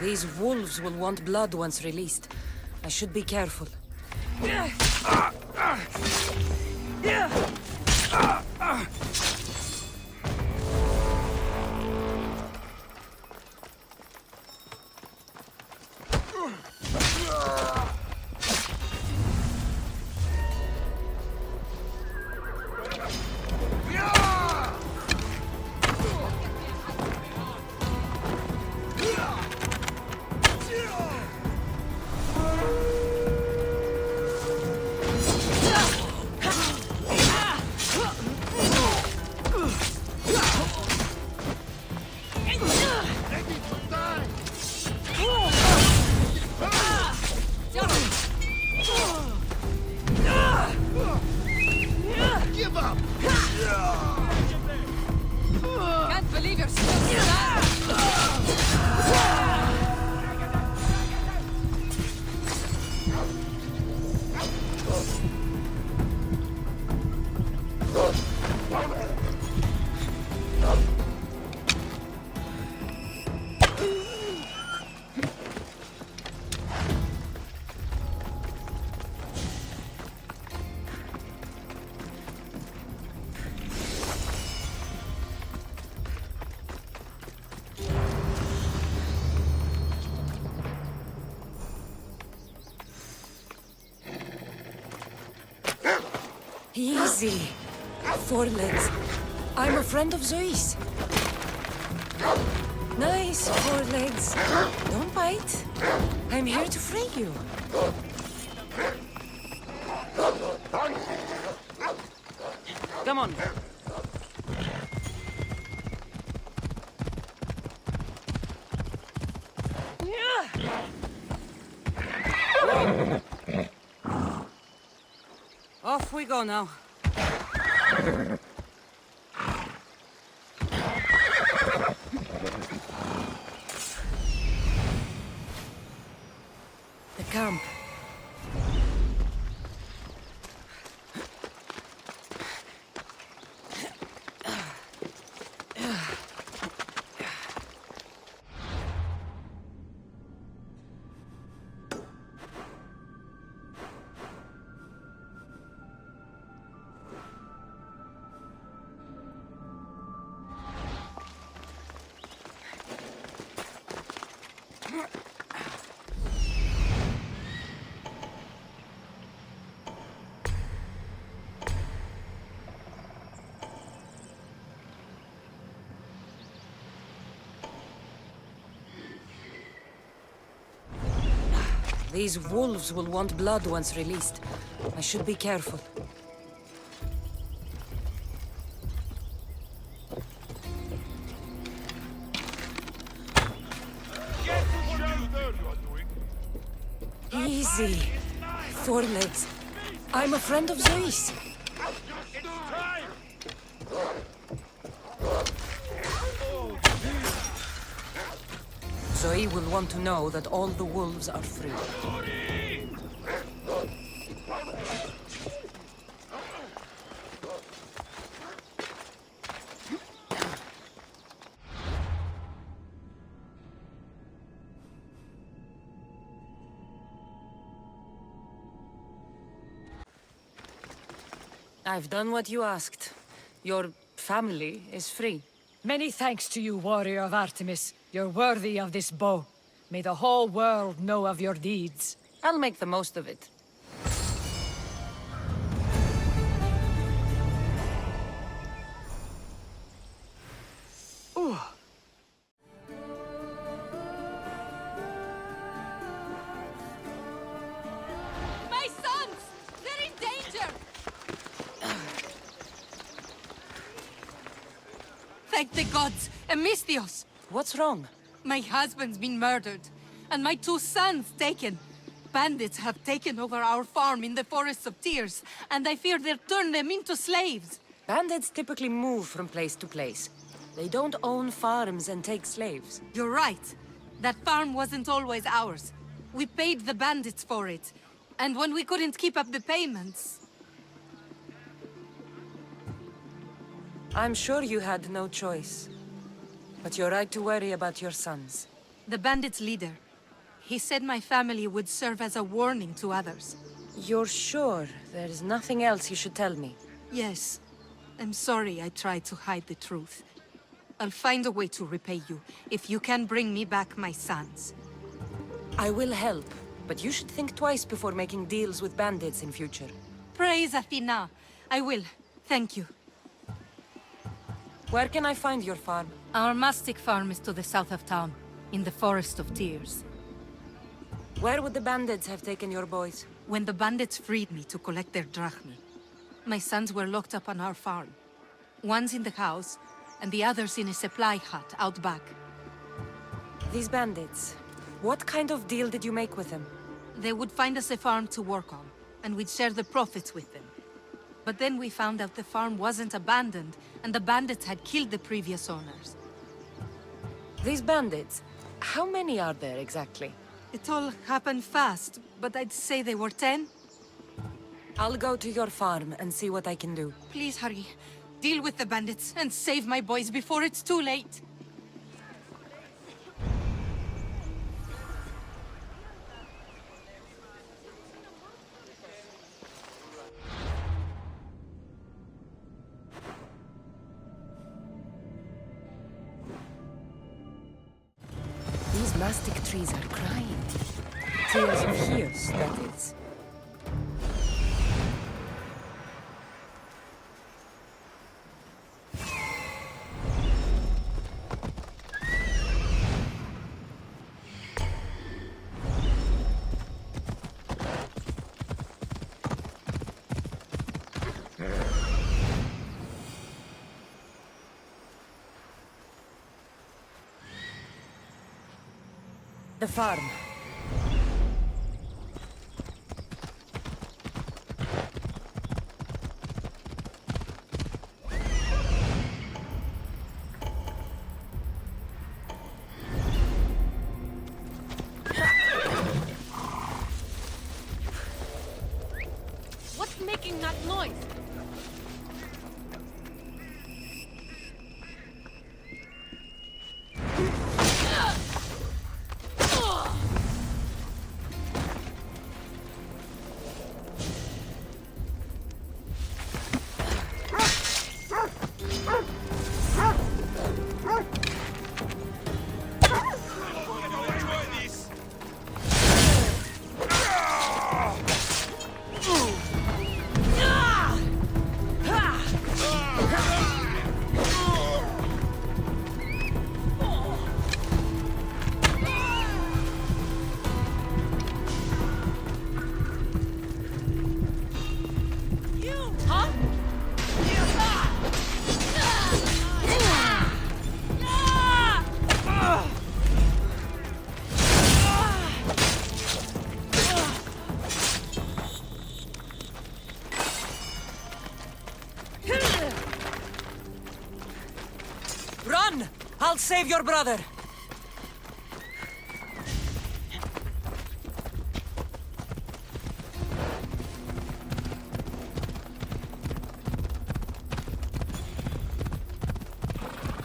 These wolves will want blood once released. I should be careful. Easy. 4 legs. I'm a friend of Zoe's. Nice 4 legs. Don't bite. I'm here to free you. Come on. Off we go now. The camp. These wolves will want blood once released. I should be careful. Easy. Thornlegs. I'm a friend of Zoe's. Zoe will want to know that all the wolves are free. I've done what you asked. Your family is free. Many thanks to you, warrior of Artemis. You're worthy of this bow. May the whole world know of your deeds. I'll make the most of it. Ooh. My sons! They're in danger! Thank the gods! Amistios! What's wrong? My husband's been murdered, and my 2 sons taken. Bandits have taken over our farm in the Forests of Tears, and I fear they'll turn them into slaves. Bandits typically move from place to place. They don't own farms and take slaves. You're right. That farm wasn't always ours. We paid the bandits for it. And when we couldn't keep up the payments... I'm sure you had no choice. But you're right to worry about your sons. The bandits' leader. He said my family would serve as a warning to others. You're sure there's nothing else you should tell me? Yes. I'm sorry I tried to hide the truth. I'll find a way to repay you, if you can bring me back my sons. I will help, but you should think twice before making deals with bandits in future. Praise Athena. I will. Thank you. Where can I find your farm? Our mastic farm is to the south of town, in the Forest of Tears. Where would the bandits have taken your boys? When the bandits freed me to collect their drachmi, my sons were locked up on our farm. One's in the house, and the other's in a supply hut out back. These bandits, what kind of deal did you make with them? They would find us a farm to work on, and we'd share the profits with them. But then we found out the farm wasn't abandoned, and the bandits had killed the previous owners. These bandits, how many are there exactly? It all happened fast, but I'd say they were 10. I'll go to your farm and see what I can do. Please hurry. Deal with the bandits and save my boys before it's too late. These mastic trees are crying. Tears of hears, that is. The farm. What's making that noise? save your brother!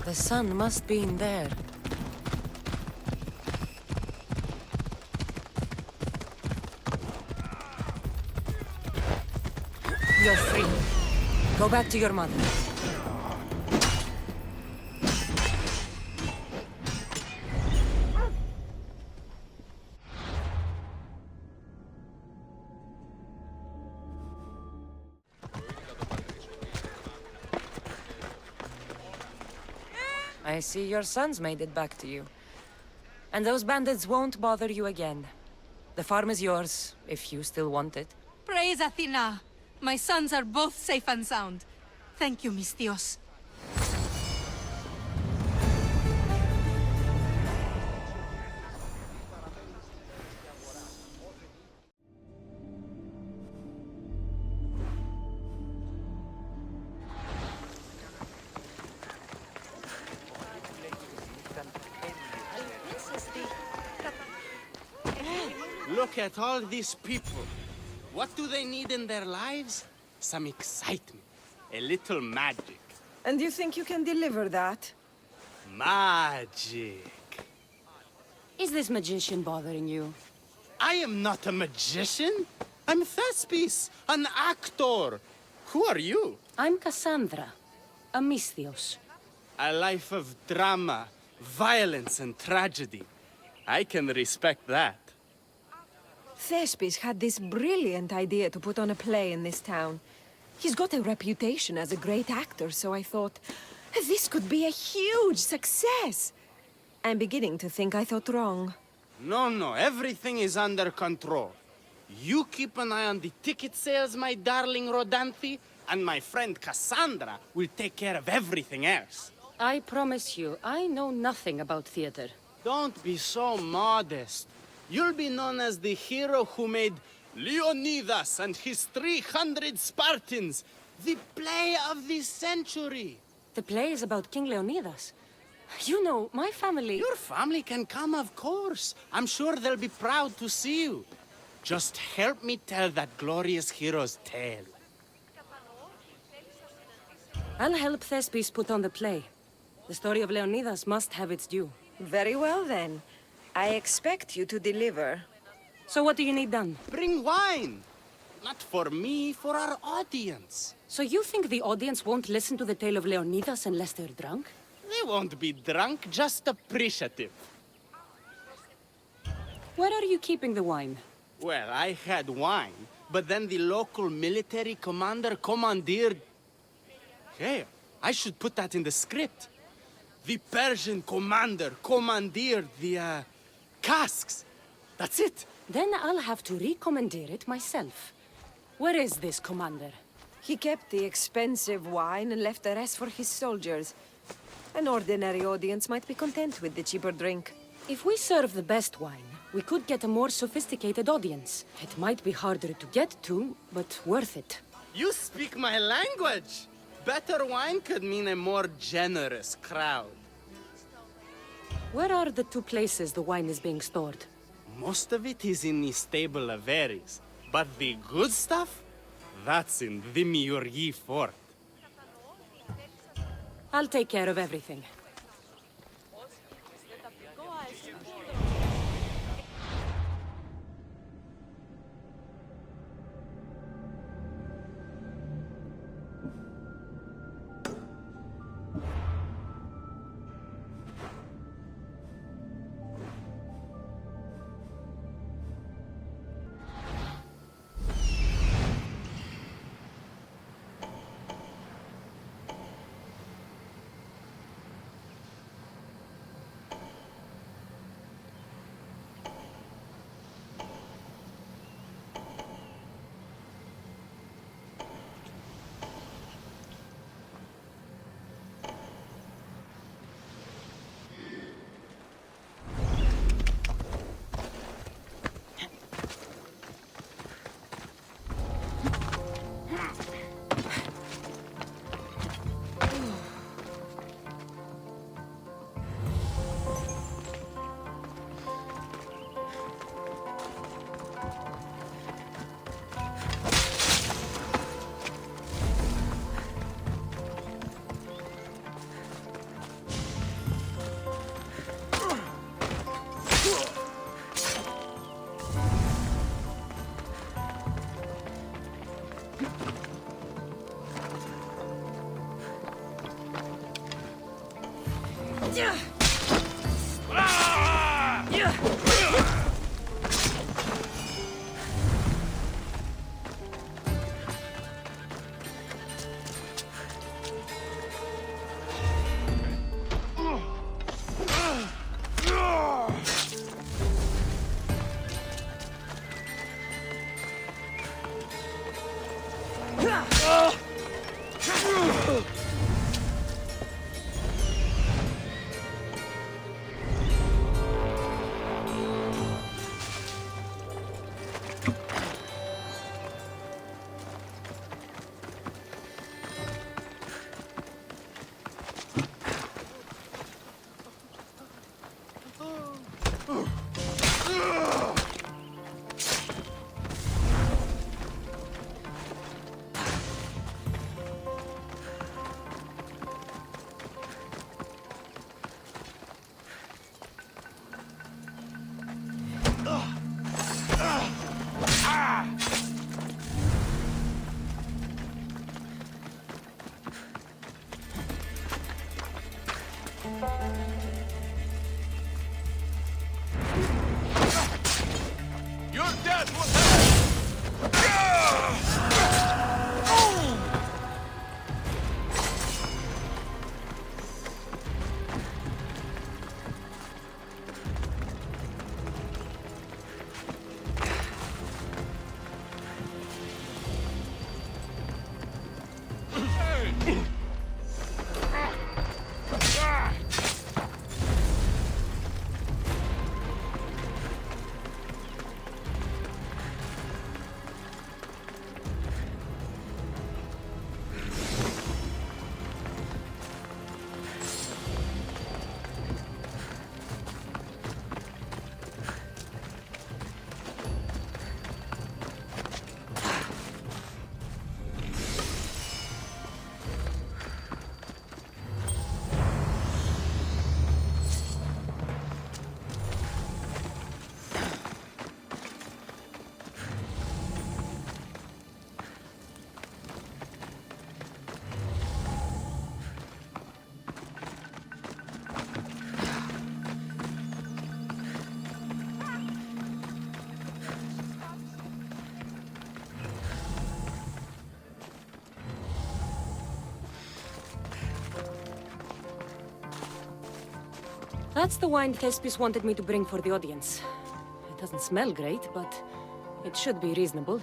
The sun must be in there. You're free. Go back to your mother. I see your sons made it back to you. And those bandits won't bother you again. The farm is yours, if you still want it. Praise Athena! My sons are both safe and sound. Thank you, mis Dios. Look at all these people. What do they need in their lives? Some excitement. A little magic. And you think you can deliver that? Magic. Is this magician bothering you? I am not a magician. I'm Thespis, an actor. Who are you? I'm Cassandra, a Misthios. A life of drama, violence, and tragedy. I can respect that. Thespis had this brilliant idea to put on a play in this town. He's got a reputation as a great actor, so I thought, this could be a huge success. I'm beginning to think I thought wrong. No, everything is under control. You keep an eye on the ticket sales, my darling Rodanthe, and my friend Cassandra will take care of everything else. I promise you, I know nothing about theater. Don't be so modest. You'll be known as the hero who made Leonidas and his 300 Spartans, the play of the century. The play is about King Leonidas. You know, my family... Your family can come, of course. I'm sure they'll be proud to see you. Just help me tell that glorious hero's tale. I'll help Thespis put on the play. The story of Leonidas must have its due. Very well, then. I expect you to deliver. So what do you need done? Bring wine. Not for me, for our audience. So you think the audience won't listen to the tale of Leonidas unless they're drunk? They won't be drunk, just appreciative. Where are you keeping the wine? Well, I had wine, but then the local military commander commandeered... Hey, I should put that in the script. The Persian commander commandeered the, casks. That's it. Then I'll have to recommandeer it myself. Where is this commander? He kept the expensive wine and left the rest for his soldiers. An ordinary audience might be content with the cheaper drink. If we serve the best wine, we could get a more sophisticated audience. It might be harder to get to, but worth it. You speak my language. Better wine could mean a more generous crowd. Where are the two places the wine is being stored? Most of it is in the stable of Ares, but the good stuff, that's in the Miurgi fort. I'll take care of everything. That's the wine Thespis wanted me to bring for the audience. It doesn't smell great, but it should be reasonable.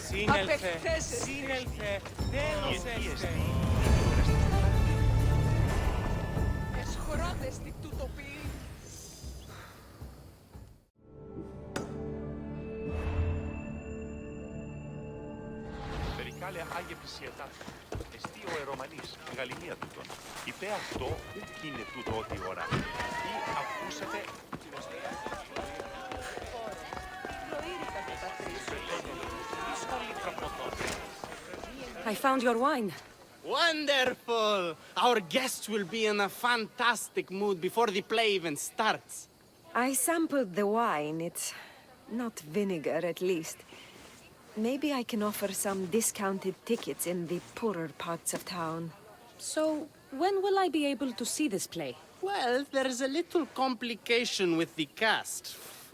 Σύνελθε, τέλος έστε. Εσχρότες τι τούτο πει. Περικάλε άγε πισιετά. Εστί ο Ερωμανής, Γαλλινία τούτον. Είπε αυτό, ουκ είναι τούτο ό,τι ώρα. Ή ακούσατε... I found your wine. Wonderful! Our guests will be in a fantastic mood before the play even starts. I sampled the wine. It's not vinegar, at least. Maybe I can offer some discounted tickets in the poorer parts of town. So, when will I be able to see this play? Well, there's a little complication with the cast.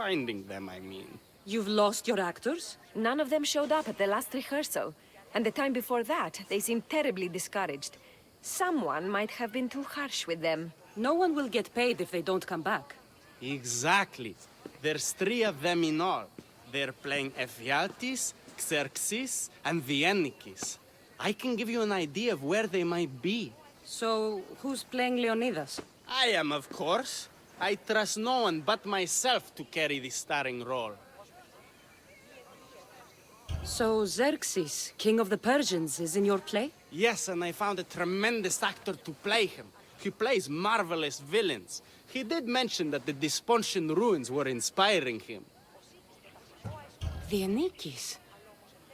Finding them, I mean. You've lost your actors? None of them showed up at the last rehearsal. And the time before that, they seemed terribly discouraged. Someone might have been too harsh with them. No one will get paid if they don't come back. Exactly. There's 3 of them in all. They're playing Ephialtes, Xerxes, and the Ennikis. I can give you an idea of where they might be. So, who's playing Leonidas? I am, of course. I trust no one but myself to carry the starring role. So Xerxes, king of the Persians, is in your play? Yes, and I found a tremendous actor to play him. He plays marvelous villains. He did mention that the Despontian ruins were inspiring him. The Anikis.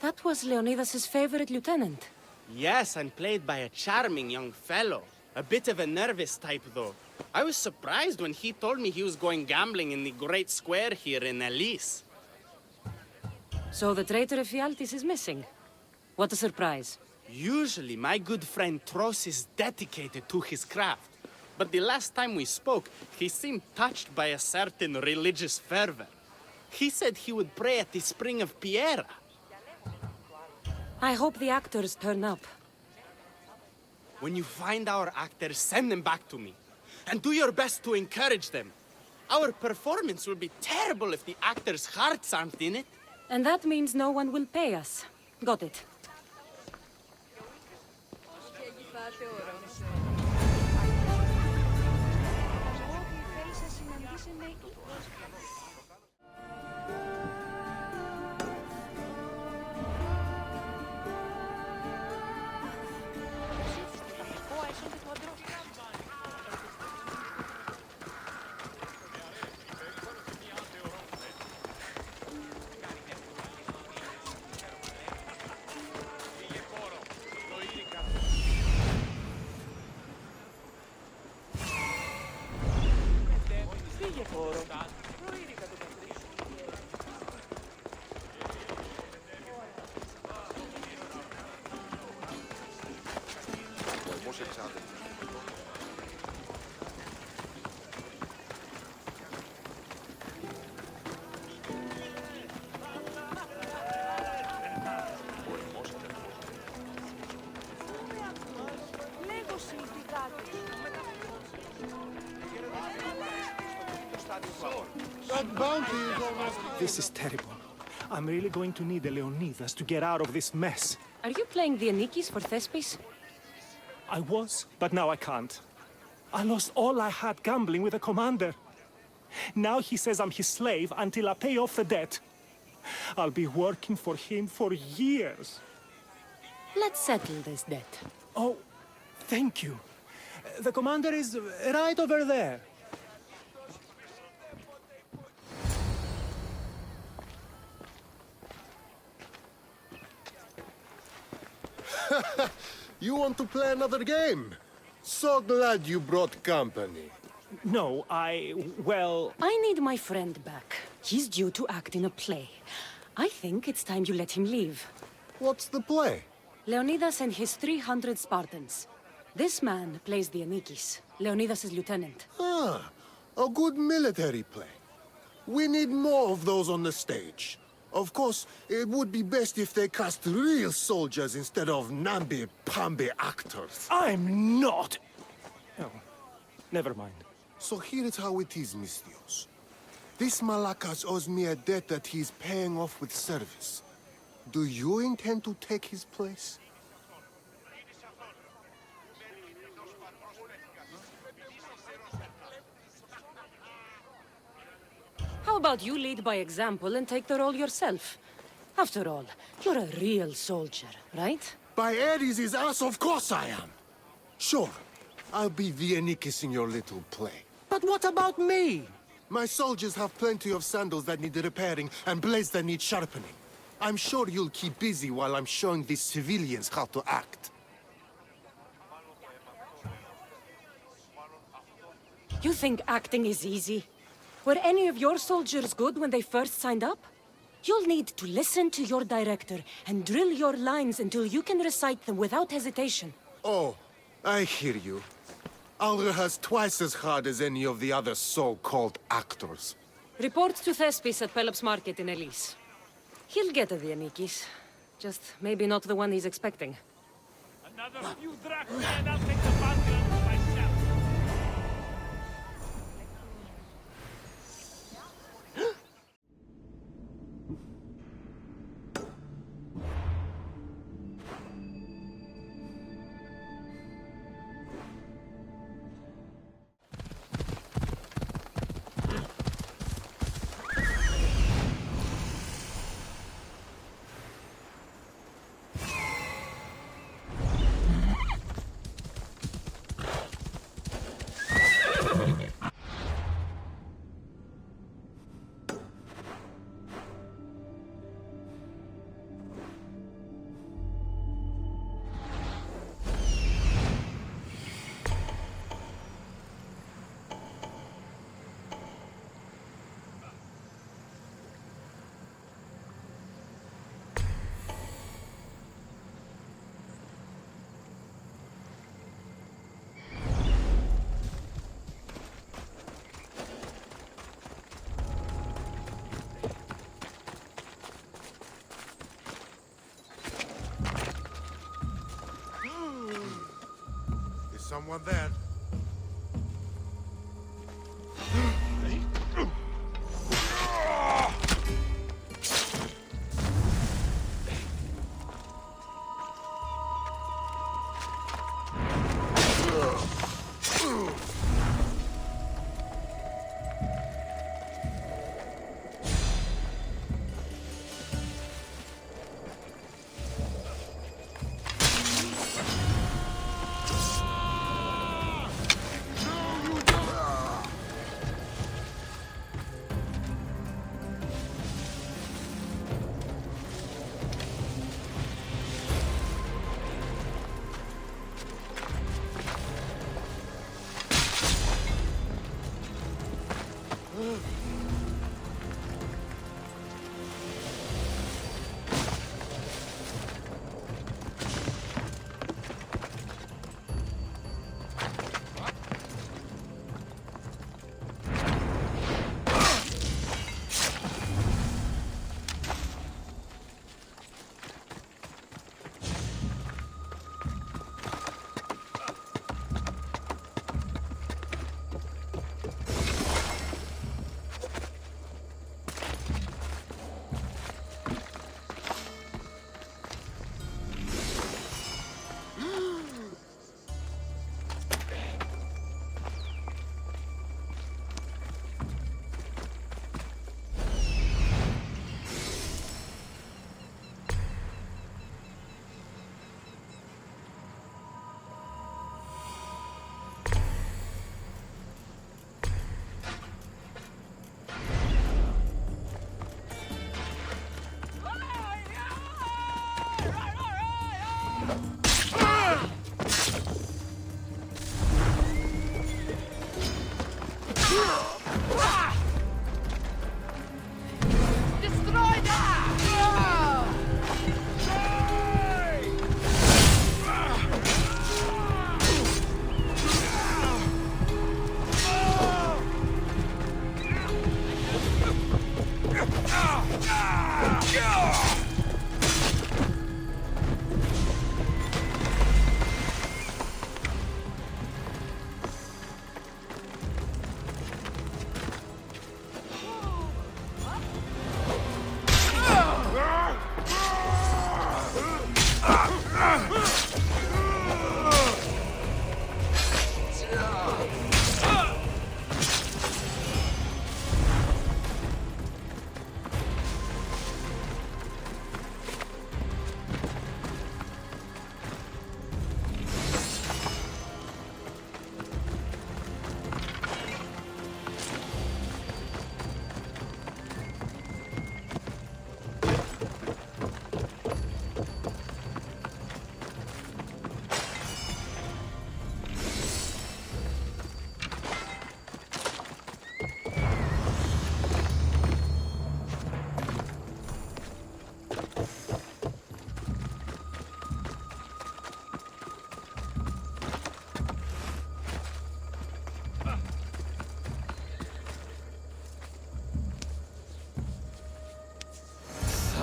That was Leonidas's favorite lieutenant. Yes, and played by a charming young fellow. A bit of a nervous type, though. I was surprised when he told me he was going gambling in the Great Square here in Elise. So the traitor Ephialtes is missing. What a surprise. Usually, my good friend Tros is dedicated to his craft. But the last time we spoke, he seemed touched by a certain religious fervor. He said he would pray at the spring of Piera. I hope the actors turn up. When you find our actors, send them back to me. And do your best to encourage them. Our performance will be terrible if the actors' hearts aren't in it. And that means no one will pay us. Got it. This is terrible. I'm really going to need a Leonidas to get out of this mess. Are you playing the Anikis for Thespis? I was, but now I can't. I lost all I had gambling with the commander. Now he says I'm his slave until I pay off the debt. I'll be working for him for years. Let's settle this debt. Oh, thank you. The commander is right over there. You want to play another game? So glad you brought company. No, well... I need my friend back. He's due to act in a play. I think it's time you let him leave. What's the play? Leonidas and his 300 Spartans. This man plays the Anikis, Leonidas' lieutenant. Ah, a good military play. We need more of those on the stage. Of course, it would be best if they cast real soldiers instead of namby-pamby actors. I'm not! Oh, never mind. So here is how it is, Mistios. This Malakas owes me a debt that he's paying off with service. Do you intend to take his place? How about you lead by example and take the role yourself? After all, you're a real soldier, right? By Ares' ass, of course I am! Sure, I'll be the Anikis in your little play. But what about me? My soldiers have plenty of sandals that need repairing and blades that need sharpening. I'm sure you'll keep busy while I'm showing these civilians how to act. You think acting is easy? Were any of your soldiers good when they first signed up? You'll need to listen to your director and drill your lines until you can recite them without hesitation. Oh, I hear you. I'll rehearse twice as hard as any of the other so-called actors. Report to Thespis at Pelops Market in Elise. He'll get the Anikis. Just maybe not the one he's expecting. Another few drachma and I'll take the Vandal myself. Someone there.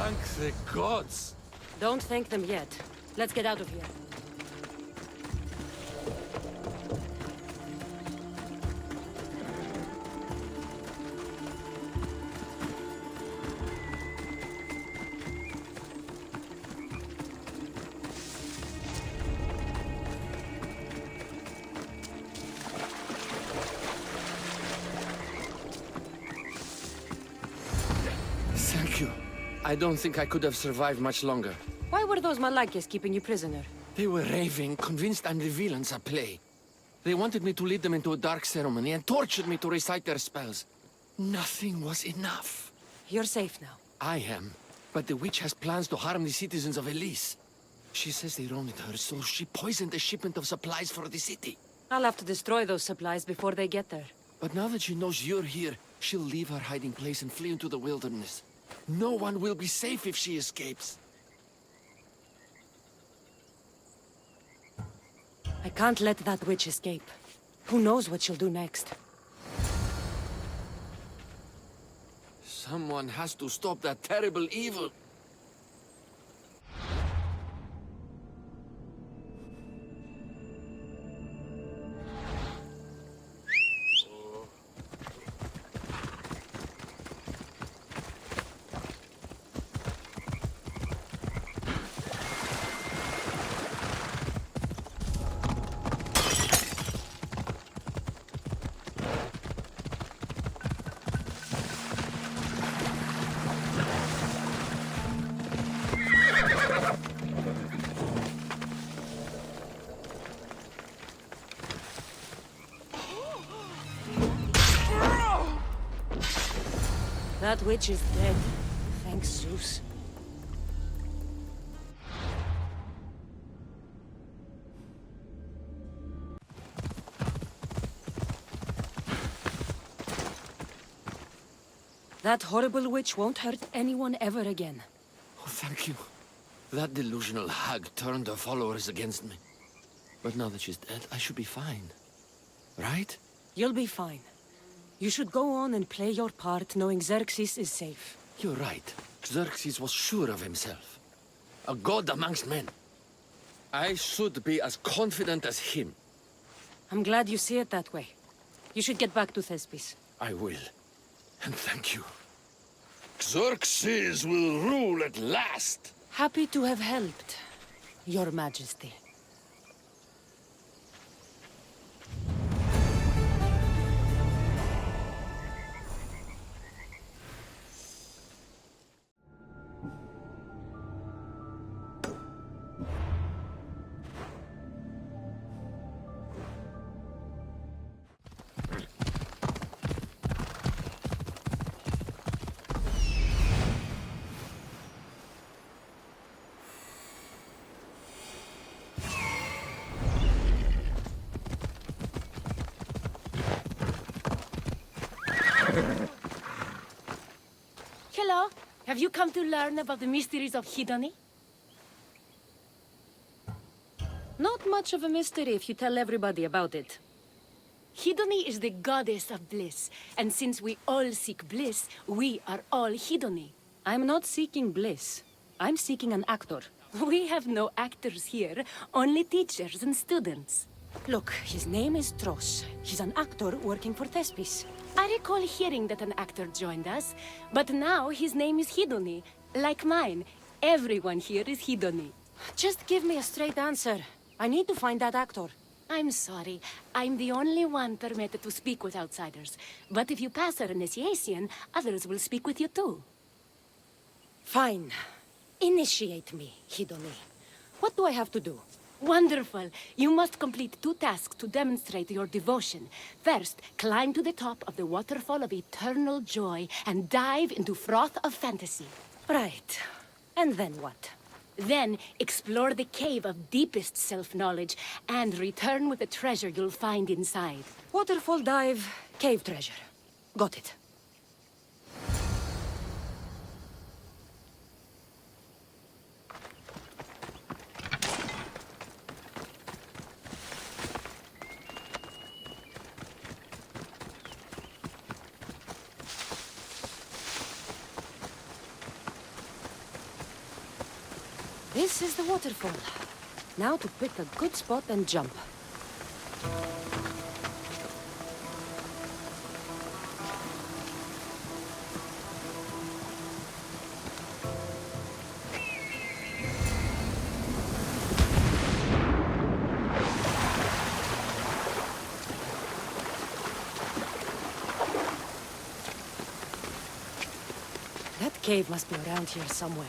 Thank the gods! Don't thank them yet. Let's get out of here. Thank you. I don't think I could have survived much longer. Why were those Malakis keeping you prisoner? They were raving, convinced I'm the villains at play. They wanted me to lead them into a dark ceremony and tortured me to recite their spells. Nothing was enough. You're safe now. I am, but the witch has plans to harm the citizens of Elise. She says they wronged her, so she poisoned the shipment of supplies for the city. I'll have to destroy those supplies before they get there. But now that she knows you're here, she'll leave her hiding place and flee into the wilderness. No one will be safe if she escapes. I can't let that witch escape. Who knows what she'll do next? Someone has to stop that terrible evil. That witch is dead. Thanks, Zeus. That horrible witch won't hurt anyone ever again. Oh, thank you. That delusional hag turned her followers against me. But now that she's dead, I should be fine. Right? You'll be fine. You should go on and play your part knowing Xerxes is safe. You're right. Xerxes was sure of himself. A god amongst men. I should be as confident as him. I'm glad you see it that way. You should get back to Thespis. I will. And thank you. Xerxes will rule at last! Happy to have helped, Your Majesty. Hello. Have you come to learn about the mysteries of Hedony? Not much of a mystery if you tell everybody about it. Hedony is the goddess of bliss, and since we all seek bliss, we are all Hedony. I'm not seeking bliss. I'm seeking an actor. We have no actors here, only teachers and students. Look, his name is Tros. He's an actor working for Thespis. I recall hearing that an actor joined us, but now his name is Hedony. Like mine, everyone here is Hedony. Just give me a straight answer. I need to find that actor. I'm sorry. I'm the only one permitted to speak with outsiders. But if you pass our initiation, others will speak with you too. Fine. Initiate me, Hedony. What do I have to do? Wonderful. You must complete 2 tasks to demonstrate your devotion. First, climb to the top of the waterfall of eternal joy and dive into froth of fantasy. Right. And then what? Then, explore the cave of deepest self-knowledge and return with the treasure you'll find inside. Waterfall dive, cave treasure. Got it. This is the waterfall. Now to pick a good spot and jump. That cave must be around here somewhere.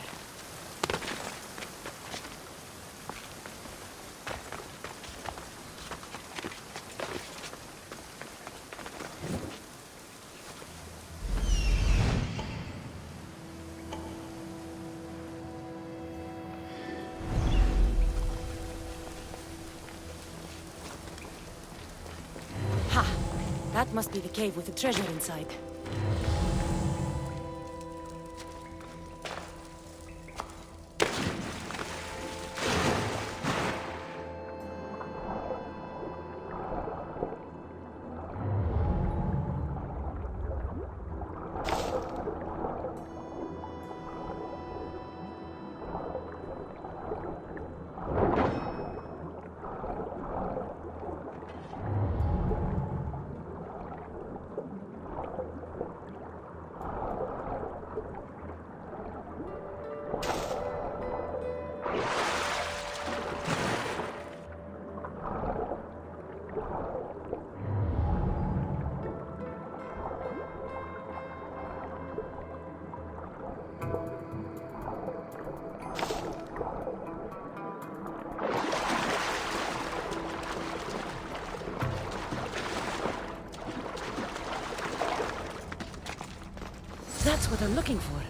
That must be the cave with the treasure inside. That's what I'm looking for.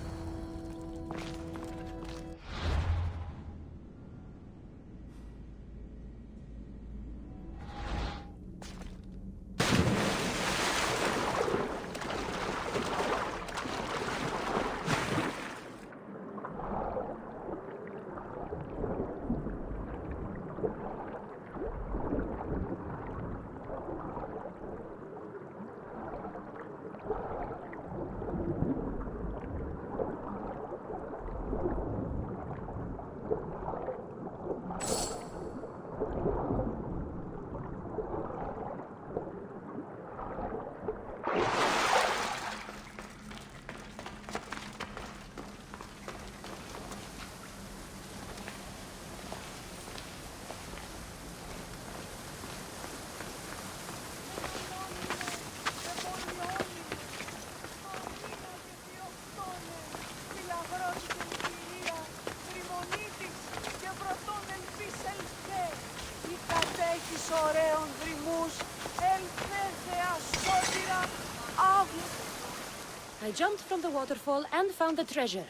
I jumped from the waterfall and found the treasure.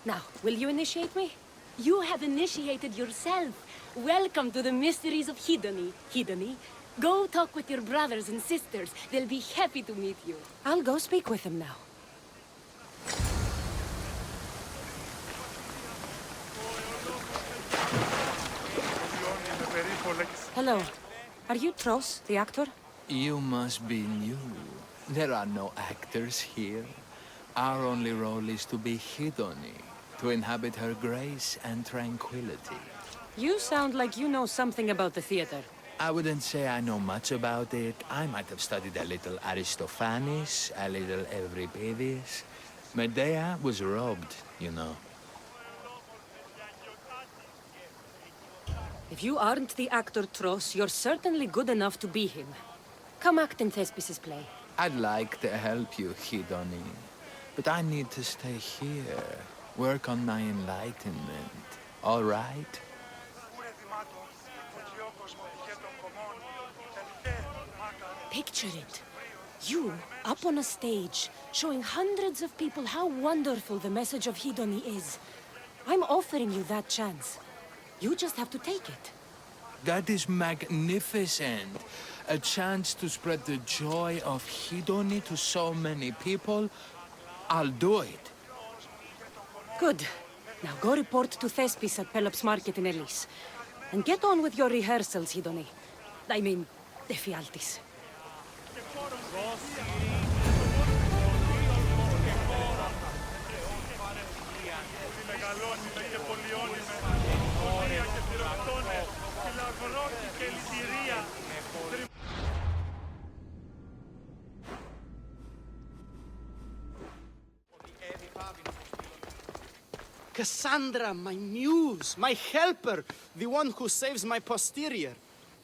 Now, will you initiate me? You have initiated yourself. Welcome to the mysteries of Hedony. Hedony, go talk with your brothers and sisters. They'll be happy to meet you. I'll go speak with them now. Hello. Are you Tros, the actor? You must be new. There are no actors here. Our only role is to be Hedony, to inhabit her grace and tranquility. You sound like you know something about the theater. I wouldn't say I know much about it. I might have studied a little Aristophanes, a little Euripides. Medea was robbed, you know. If you aren't the actor Tros, you're certainly good enough to be him. Come act in Thespis' play. I'd like to help you, Hedony. But I need to stay here, work on my enlightenment. All right? Picture it. You, up on a stage, showing hundreds of people how wonderful the message of Hedony is. I'm offering you that chance. You just have to take it. That is magnificent. A chance to spread the joy of Hedony to so many people. I'll do it. Good. Now go report to Thespis at Pelops Market in Elis. And get on with your rehearsals, Hedony. I mean, Ephialtis. Cassandra, my muse, my helper, the one who saves my posterior.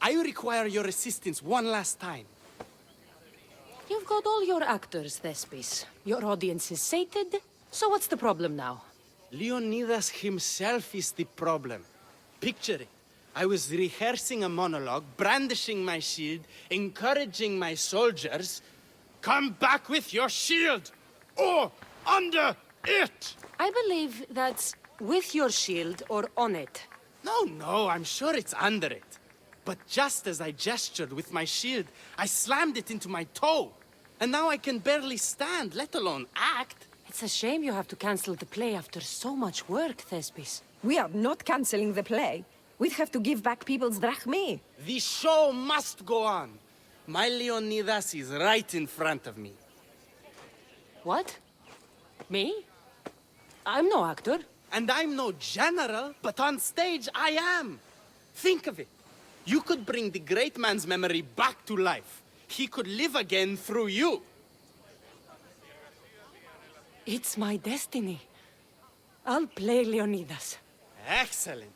I require your assistance one last time. You've got all your actors, Thespis. Your audience is sated, so what's the problem now? Leonidas himself is the problem. Picture it. I was rehearsing a monologue, brandishing my shield, encouraging my soldiers. Come back with your shield! Or under it! I believe that's with your shield or on it. No, I'm sure it's under it. But just as I gestured with my shield, I slammed it into my toe. And now I can barely stand, let alone act. It's a shame you have to cancel the play after so much work, Thespis. We are not canceling the play. We'd have to give back people's drachmae. The show must go on. My Leonidas is right in front of me. What? Me? I'm no actor. And I'm no general, but on stage I am. Think of it. You could bring the great man's memory back to life. He could live again through you. It's my destiny. I'll play Leonidas. Excellent.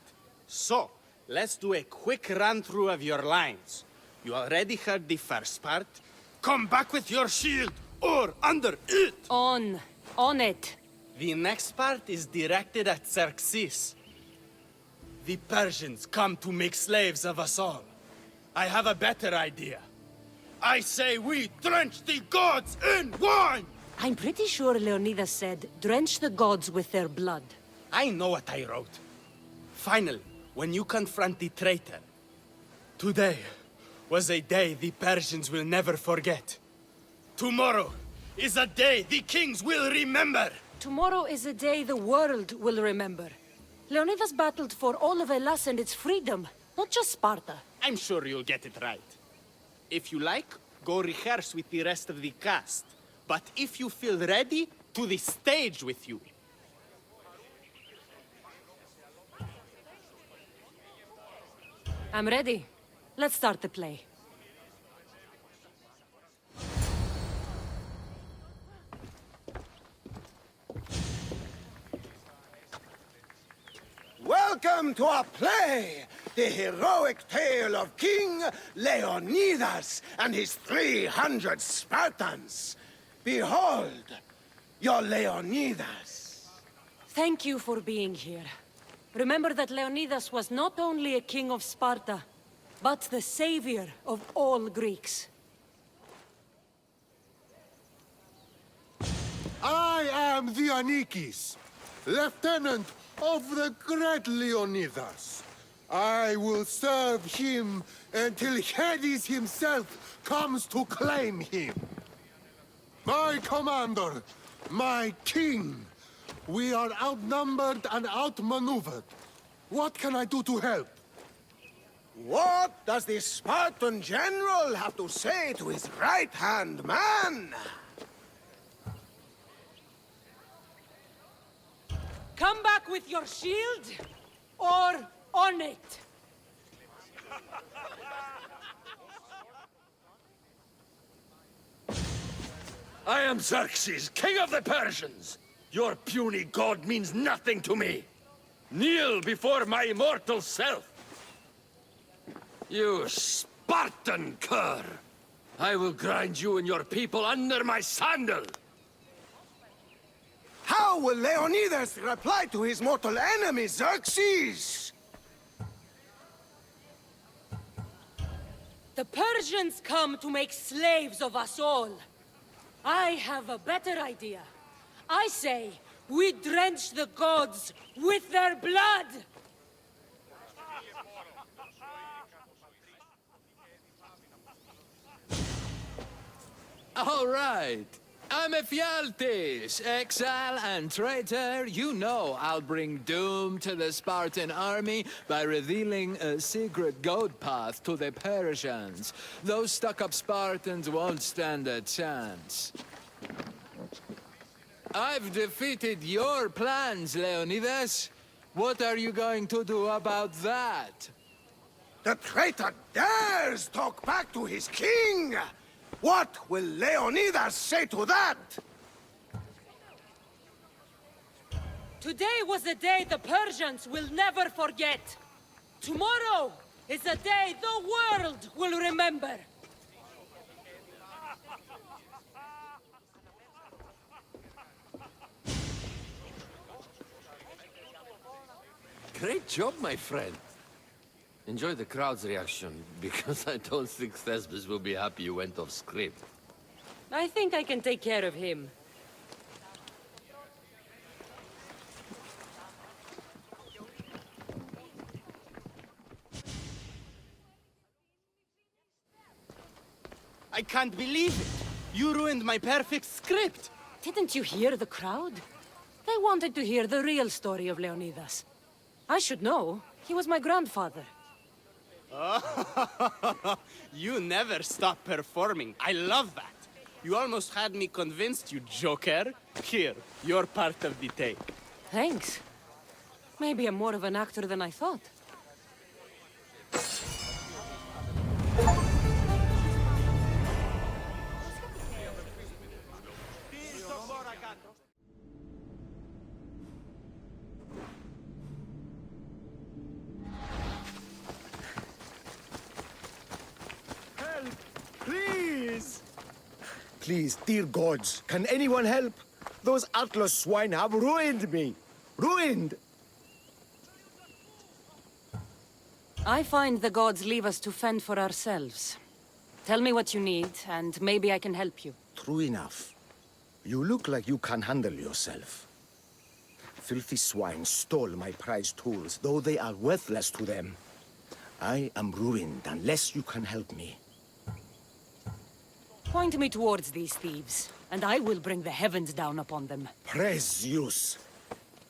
So, let's do a quick run-through of your lines. You already heard the first part. Come back with your shield, or under it! On it. The next part is directed at Xerxes. The Persians come to make slaves of us all. I have a better idea. I say we drench the gods in wine! I'm pretty sure Leonidas said, drench the gods with their blood. I know what I wrote. Finally, when you confront the traitor, today was a day the Persians will never forget. Tomorrow is a day the kings will remember. Tomorrow is a day the world will remember. Leonidas battled for all of Hellas and its freedom, not just Sparta. I'm sure you'll get it right. If you like, go rehearse with the rest of the cast. But if you feel ready, to the stage with you. I'm ready. Let's start the play. Welcome to our play, the heroic tale of King Leonidas and his 300 Spartans. Behold, your Leonidas. Thank you for being here. Remember that Leonidas was not only a king of Sparta, but the savior of all Greeks. I am Dionysus, lieutenant of the great Leonidas. I will serve him until Hades himself comes to claim him. My commander, my king, we are outnumbered and outmaneuvered. What can I do to help? What does the Spartan general have to say to his right-hand man? Come back with your shield, or on it. I am Xerxes, king of the Persians. Your puny god means nothing to me. Kneel before my immortal self. You Spartan cur! I will grind you and your people under my sandal! How will Leonidas reply to his mortal enemy, Xerxes? The Persians come to make slaves of us all. I have a better idea. I say, we drench the gods with their blood! All right. I'm Ephialtes, exile and traitor. You know I'll bring doom to the Spartan army by revealing a secret goat path to the Persians. Those stuck-up Spartans won't stand a chance. I've defeated your plans, Leonidas. What are you going to do about that? The traitor dares talk back to his king! What will Leonidas say to that? Today was a day the Persians will never forget. Tomorrow is a day the world will remember. Great job, my friend. Enjoy the crowd's reaction, because I don't think Thesbis will be happy you went off script. I think I can take care of him. I can't believe it! You ruined my perfect script! Didn't you hear the crowd? They wanted to hear the real story of Leonidas. I should know. He was my grandfather. You never stop performing. I love that. You almost had me convinced, you joker. Here, you're part of the take. Thanks. Maybe I'm more of an actor than I thought. Please! Please, dear gods, can anyone help? Those Atlas swine have ruined me. Ruined! I find the gods leave us to fend for ourselves. Tell me what you need, and maybe I can help you. True enough. You look like you can handle yourself. Filthy swine stole my prized tools, though they are worthless to them. I am ruined unless you can help me. Point me towards these thieves, and I will bring the heavens down upon them. Praise Zeus!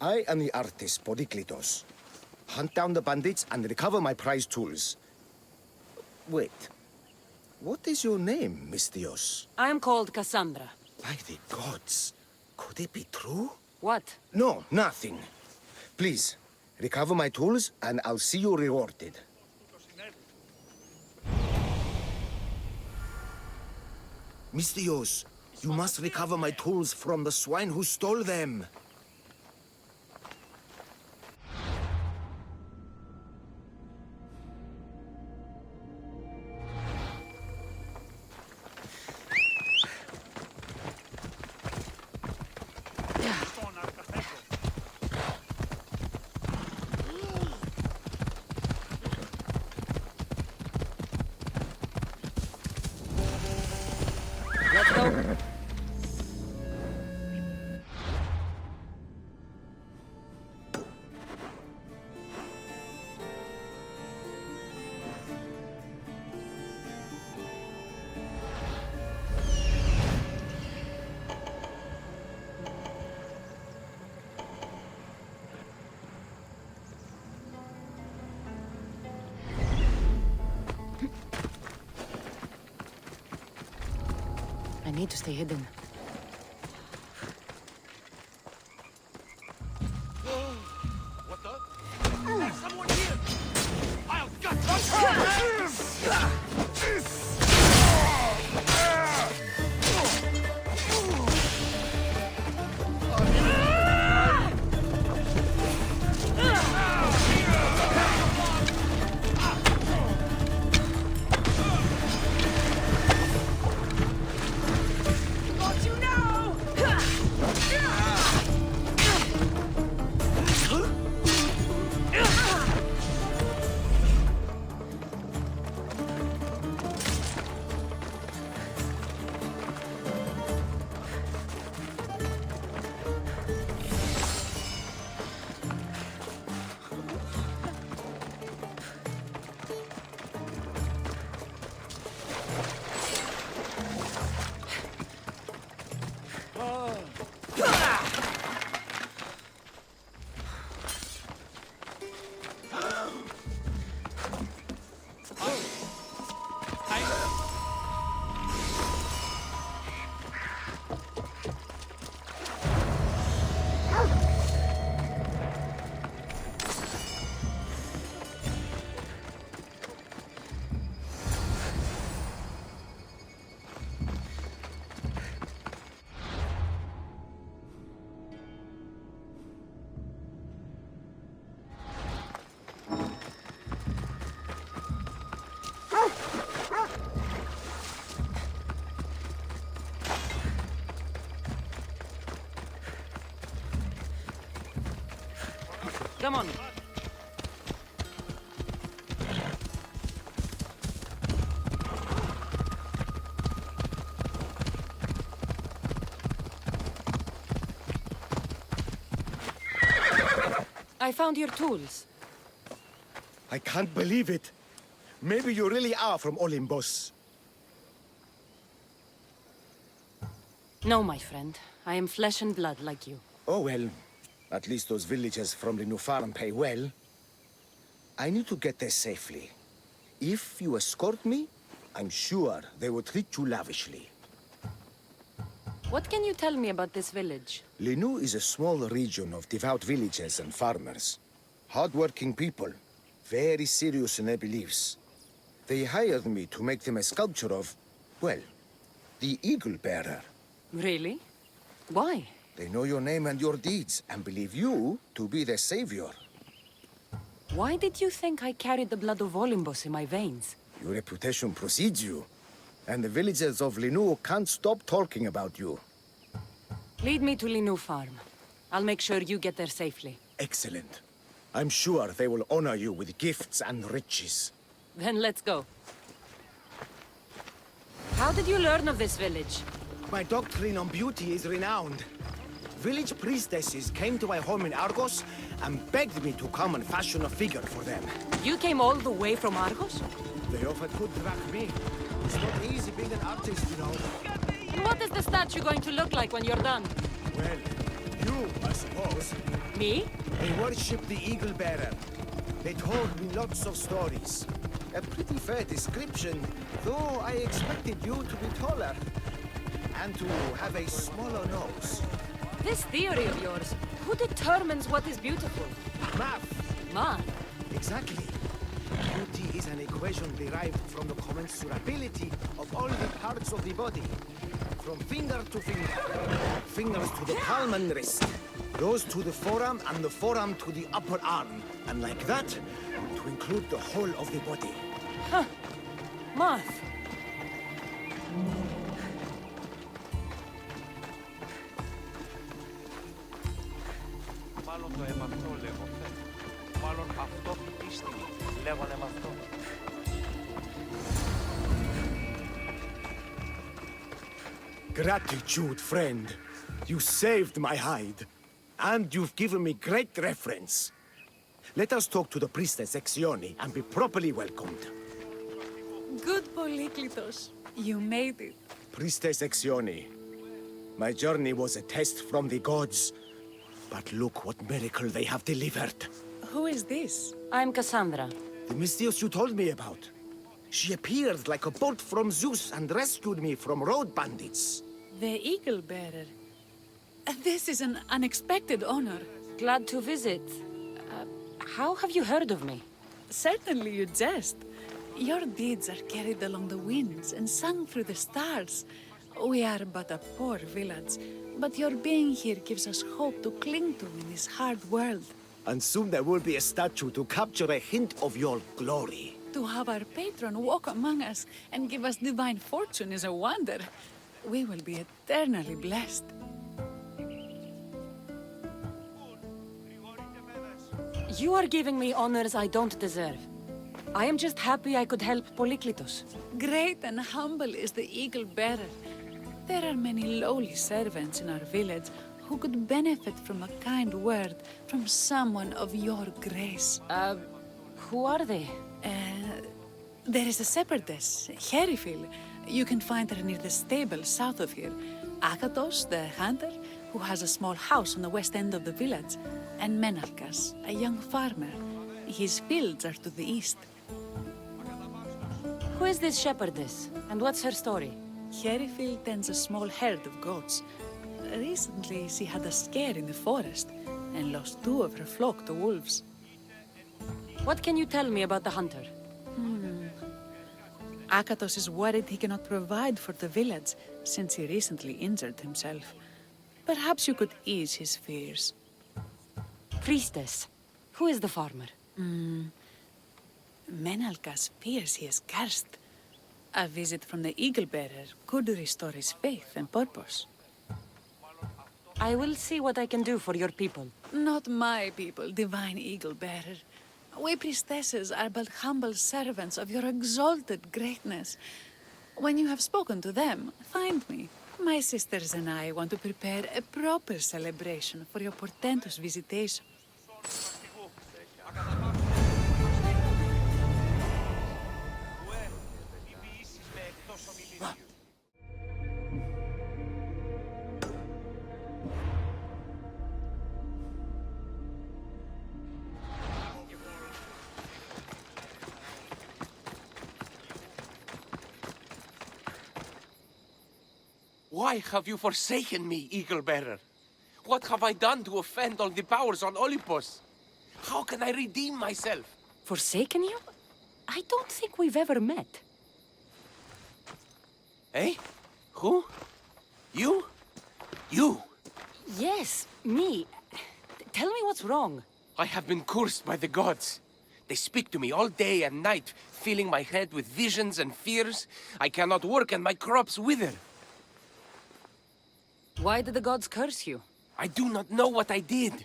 I am the artist Podiklitos. Hunt down the bandits and recover my prized tools. Wait. What is your name, Miss Theos? I am called Cassandra. By the gods. Could it be true? What? No, nothing. Please, recover my tools and I'll see you rewarded. Miss Theos, you must recover my tools from the swine who stole them. Let's go. I need to stay hidden. What the? There's someone here! I'll gut Come on. I found your tools. I can't believe it. Maybe you really are from Olympus. No, my friend. I am flesh and blood like you. Oh, well. At least those villagers from the new farm pay well. I need to get there safely. If you escort me, I'm sure they will treat you lavishly. What can you tell me about this village? Linu is a small region of devout villagers and farmers. Hard-working people, very serious in their beliefs. They hired me to make them a sculpture of, well, the Eagle Bearer. Really? Why? They know your name and your deeds, and believe you to be their savior. Why did you think I carried the blood of Olympus in my veins? Your reputation precedes you, and the villagers of Linu can't stop talking about you. Lead me to Linu Farm. I'll make sure you get there safely. Excellent. I'm sure they will honor you with gifts and riches. Then let's go. How did you learn of this village? My doctrine on beauty is renowned. Village priestesses came to my home in Argos and begged me to come and fashion a figure for them. You came all the way from Argos? They offered good drachmae. It's not easy being an artist, you know. And what is the statue going to look like when you're done? Well, you, I suppose. Me? They worship the Eagle Bearer. They told me lots of stories. A pretty fair description, though I expected you to be taller. And to have a smaller nose. This theory of yours, who determines what is beautiful? Math. Math? Exactly. Beauty is an equation derived from the commensurability of all the parts of the body. From finger to finger. Fingers to the palm and wrist. Those to the forearm and the forearm to the upper arm. And like that, to include the whole of the body. Huh. Math. Μάλλον το αίμα αυτό λέγω φε. Μάλλον αυτό του πίστη λέγονε με αυτό. Gratitude, friend. You saved my hide. And you've given me great reference. Let us talk to the priestess Exioni and be properly welcomed. Good Polyklitos. You made it. Priestess Exioni, my journey was a test from the gods. But look what miracle they have delivered. Who is this? I'm Cassandra. The Mystios you told me about. She appeared like a bolt from Zeus and rescued me from road bandits. The Eagle Bearer. This is an unexpected honor. Glad to visit. How have you heard of me? Certainly you jest. Your deeds are carried along the winds and sung through the stars. We are but a poor village, but your being here gives us hope to cling to in this hard world. And soon there will be a statue to capture a hint of your glory. To have our patron walk among us and give us divine fortune is a wonder. We will be eternally blessed. You are giving me honors I don't deserve. I am just happy I could help Polyklitos. Great and humble is the Eagle Bearer. There are many lowly servants in our village who could benefit from a kind word from someone of your grace. Who are they? There is a shepherdess, Herifil. You can find her near the stable south of here. Akatos, the hunter, who has a small house on the west end of the village. And Menalkas, a young farmer. His fields are to the east. Who is this shepherdess? And what's her story? Herifil tends a small herd of goats. Recently, she had a scare in the forest and lost 2 of her flock to wolves. What can you tell me about the hunter? Akatos is worried he cannot provide for the village since he recently injured himself. Perhaps you could ease his fears. Priestess, who is the farmer? Menalkas fears he is cursed. A visit from the Eagle Bearer could restore his faith and purpose. I will see what I can do for your people. Not my people, divine Eagle Bearer. We priestesses are but humble servants of your exalted greatness. When you have spoken to them, find me. My sisters and I want to prepare a proper celebration for your portentous visitation. Why have you forsaken me, Eagle Bearer? What have I done to offend all the powers on Olympus? How can I redeem myself? Forsaken you? I don't think we've ever met. Eh? Who? You? You? Yes, me. Tell me what's wrong. I have been cursed by the gods. They speak to me all day and night, filling my head with visions and fears. I cannot work and my crops wither. Why did the gods curse you? I do not know what I did.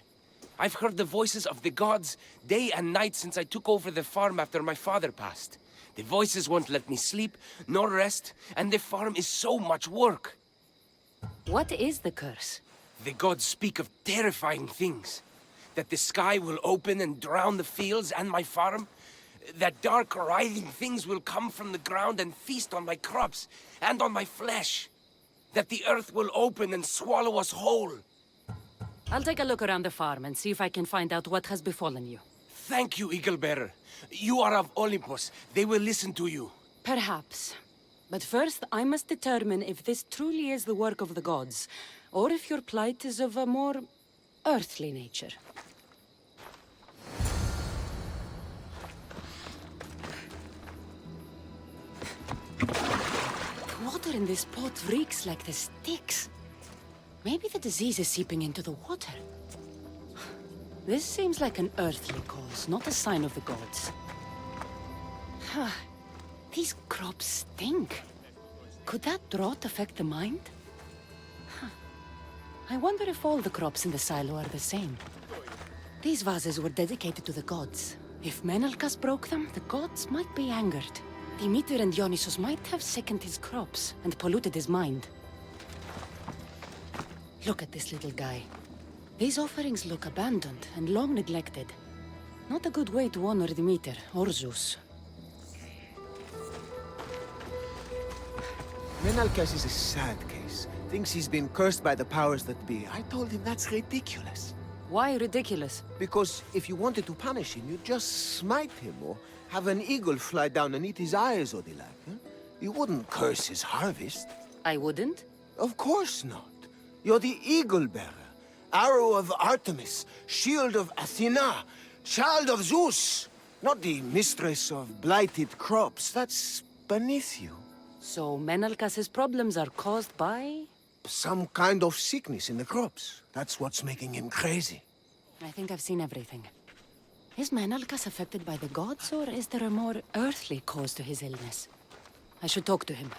I've heard the voices of the gods day and night since I took over the farm after my father passed. The voices won't let me sleep, nor rest, and the farm is so much work. What is the curse? The gods speak of terrifying things. That the sky will open and drown the fields and my farm. That dark, writhing things will come from the ground and feast on my crops and on my flesh. That the earth will open and swallow us whole. I'll take a look around the farm and see if I can find out what has befallen you. Thank you, Eagle Bearer. You are of Olympus. They will listen to you. Perhaps. But first, I must determine if this truly is the work of the gods, or if your plight is of a more earthly nature. The water in this pot reeks like the Styx. Maybe the disease is seeping into the water. This seems like an earthly cause, not a sign of the gods. These crops stink. Could that drought affect the mind? I wonder if all the crops in the silo are the same. These vases were dedicated to the gods. If Menalcas broke them, the gods might be angered. Demeter and Dionysus might have sickened his crops and polluted his mind. Look at this little guy. These offerings look abandoned and long neglected. Not a good way to honor Demeter or Zeus. Menalcas is a sad case. Thinks he's been cursed by the powers that be. I told him that's ridiculous. Why ridiculous? Because if you wanted to punish him, you'd just smite him or have an eagle fly down and eat his eyes or the like. Huh? You wouldn't curse his harvest. I wouldn't? Of course not. You're the eagle bearer. Arrow of Artemis, shield of Athena, child of Zeus. Not the mistress of blighted crops. That's beneath you. So Menalcas's problems are caused by? Some kind of sickness in the crops. That's what's making him crazy. I think I've seen everything. Is Menalcas affected by the gods, or is there a more earthly cause to his illness? I should talk to him.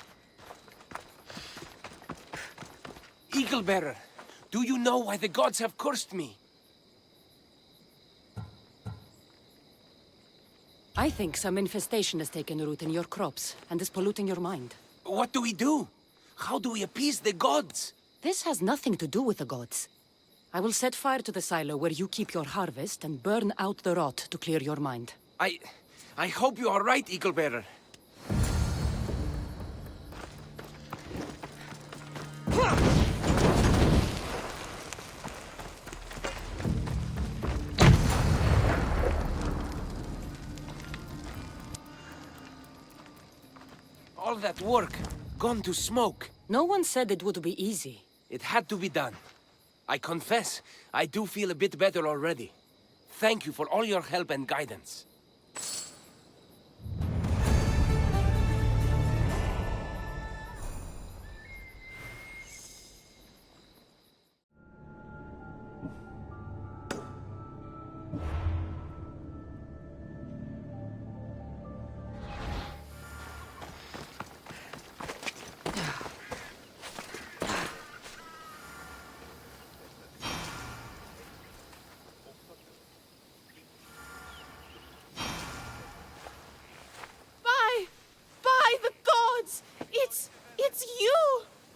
Eagle Bearer, do you know why the gods have cursed me? I think some infestation has taken root in your crops and is polluting your mind. What do we do? How do we appease the gods? This has nothing to do with the gods. I will set fire to the silo where you keep your harvest and burn out the rot to clear your mind. I hope you are right, Eagle Bearer. All that work, gone to smoke. No one said it would be easy. It had to be done. I confess, I do feel a bit better already. Thank you for all your help and guidance.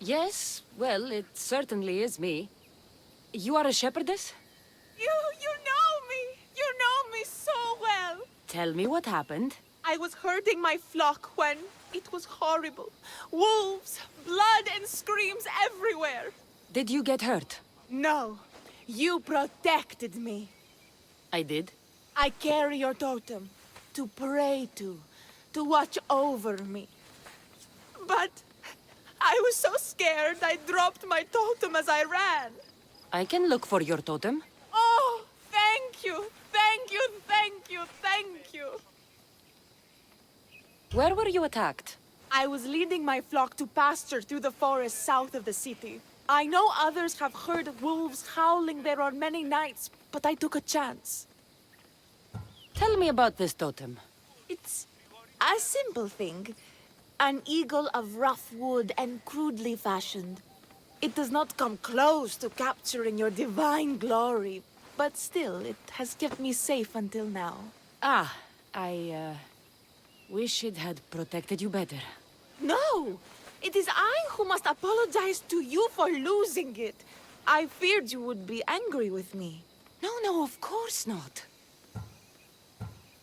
Yes, well, it certainly is me. You are a shepherdess? You know me! You know me so well! Tell me what happened. I was herding my flock when it was horrible. Wolves, blood and screams everywhere. Did you get hurt? No, you protected me. I did? I carry your totem to pray to watch over me. But I was so scared I dropped my totem as I ran. I can look for your totem. Oh, thank you, thank you, thank you, thank you. Where were you attacked? I was leading my flock to pasture through the forest south of the city. I know others have heard wolves howling there on many nights, but I took a chance. Tell me about this totem. It's a simple thing. An eagle of rough wood and crudely fashioned. It does not come close to capturing your divine glory, but still, it has kept me safe until now. I wish it had protected you better. No! It is I who must apologize to you for losing it. I feared you would be angry with me. No, of course not.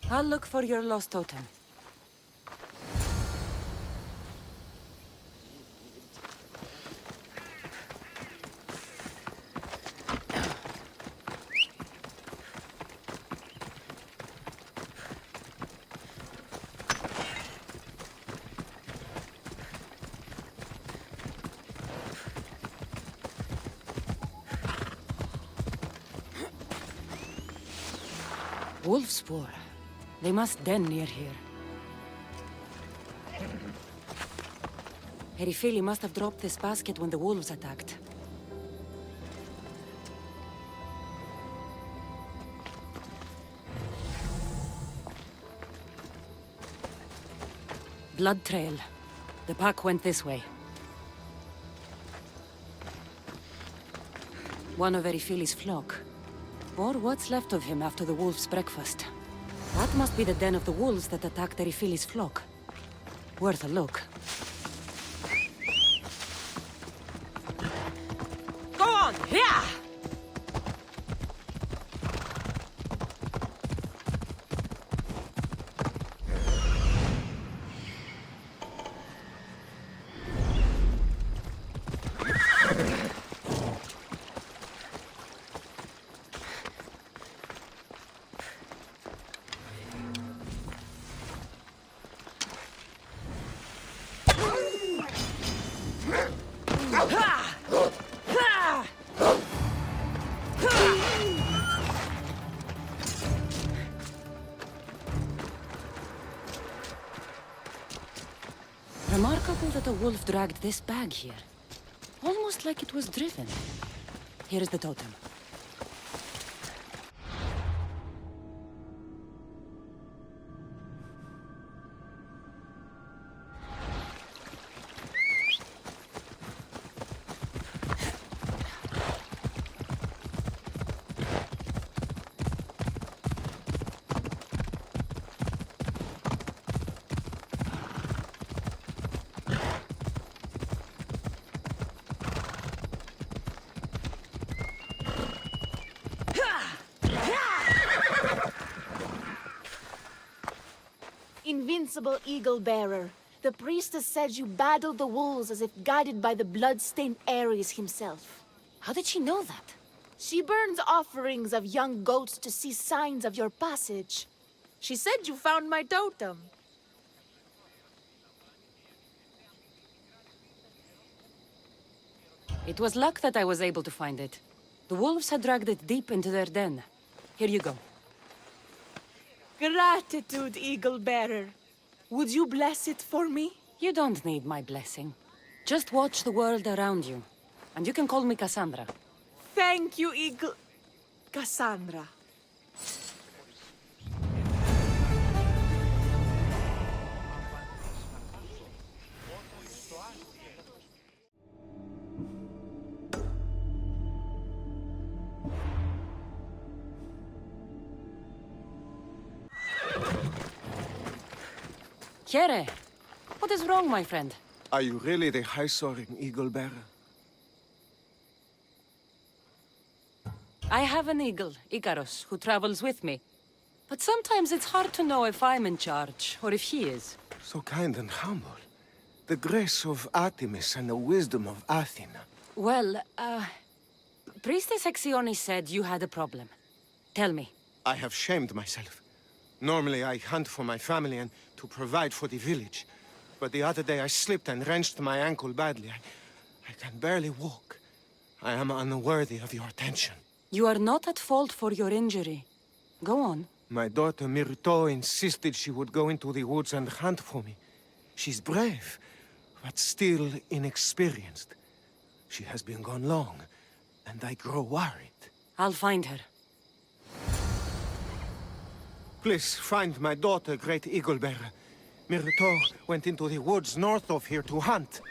I'll look for your lost totem. Wolf spoor. They must den near here. Herifili must have dropped this basket when the wolves attacked. Blood trail. The pack went this way. One of Erifili's flock. Or what's left of him after the wolf's breakfast. That must be the den of the wolves that attacked Erifili's flock. Worth a look. Go on! Yeah! Remarkable that a wolf dragged this bag here. Almost like it was driven. Here is the totem. Invincible Eagle Bearer, the priestess said you battled the wolves as if guided by the blood-stained Ares himself. How did she know that? She burns offerings of young goats to see signs of your passage. She said you found my totem. It was luck that I was able to find it. The wolves had dragged it deep into their den. Here you go. Gratitude, Eagle Bearer. Would you bless it for me? You don't need my blessing. Just watch the world around you. And you can call me Cassandra. Thank you, Eagle... Cassandra. Kere, what is wrong, my friend? Are you really the high-soaring eagle bearer? I have an eagle, Icarus, who travels with me. But sometimes it's hard to know if I'm in charge, or if he is. So kind and humble. The grace of Artemis and the wisdom of Athena. Well, Priestess Exione said you had a problem. Tell me. I have shamed myself. Normally I hunt for my family and to provide for the village. But the other day I slipped and wrenched my ankle badly. I can barely walk. I am unworthy of your attention. You are not at fault for your injury. Go on. My daughter Myrto insisted she would go into the woods and hunt for me. She's brave, but still inexperienced. She has been gone long, and I grow worried. I'll find her. Please find my daughter, Great Eagle Bearer. Myrto went into the woods north of here to hunt.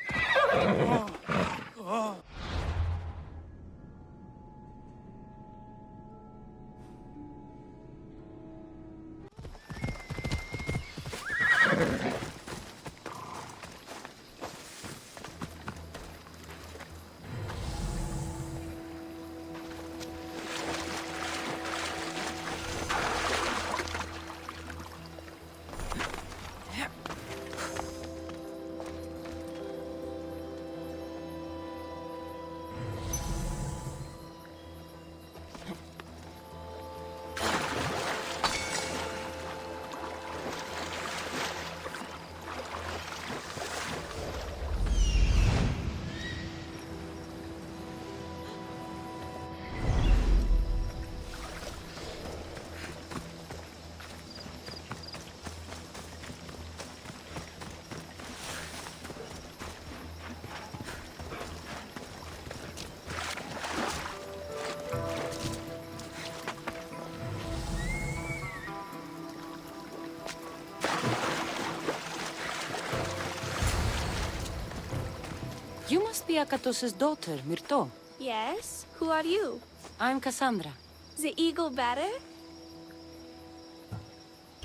You must be Akatos's daughter, Myrto. Yes? Who are you? I'm Cassandra. The Eagle Bearer?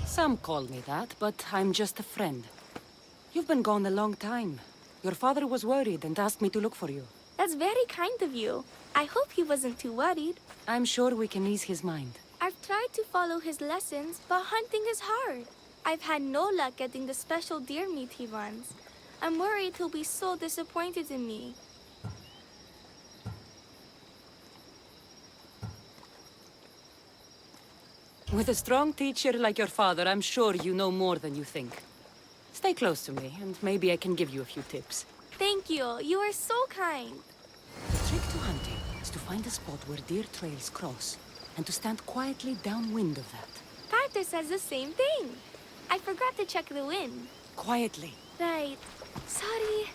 Some call me that, but I'm just a friend. You've been gone a long time. Your father was worried and asked me to look for you. That's very kind of you. I hope he wasn't too worried. I'm sure we can ease his mind. I've tried to follow his lessons, but hunting is hard. I've had no luck getting the special deer meat he wants. I'm worried he'll be so disappointed in me. With a strong teacher like your father, I'm sure you know more than you think. Stay close to me, and maybe I can give you a few tips. Thank you. You are so kind. The trick to hunting is to find a spot where deer trails cross, and to stand quietly downwind of that. Carter says the same thing. I forgot to check the wind. Quietly. Right. Sorry.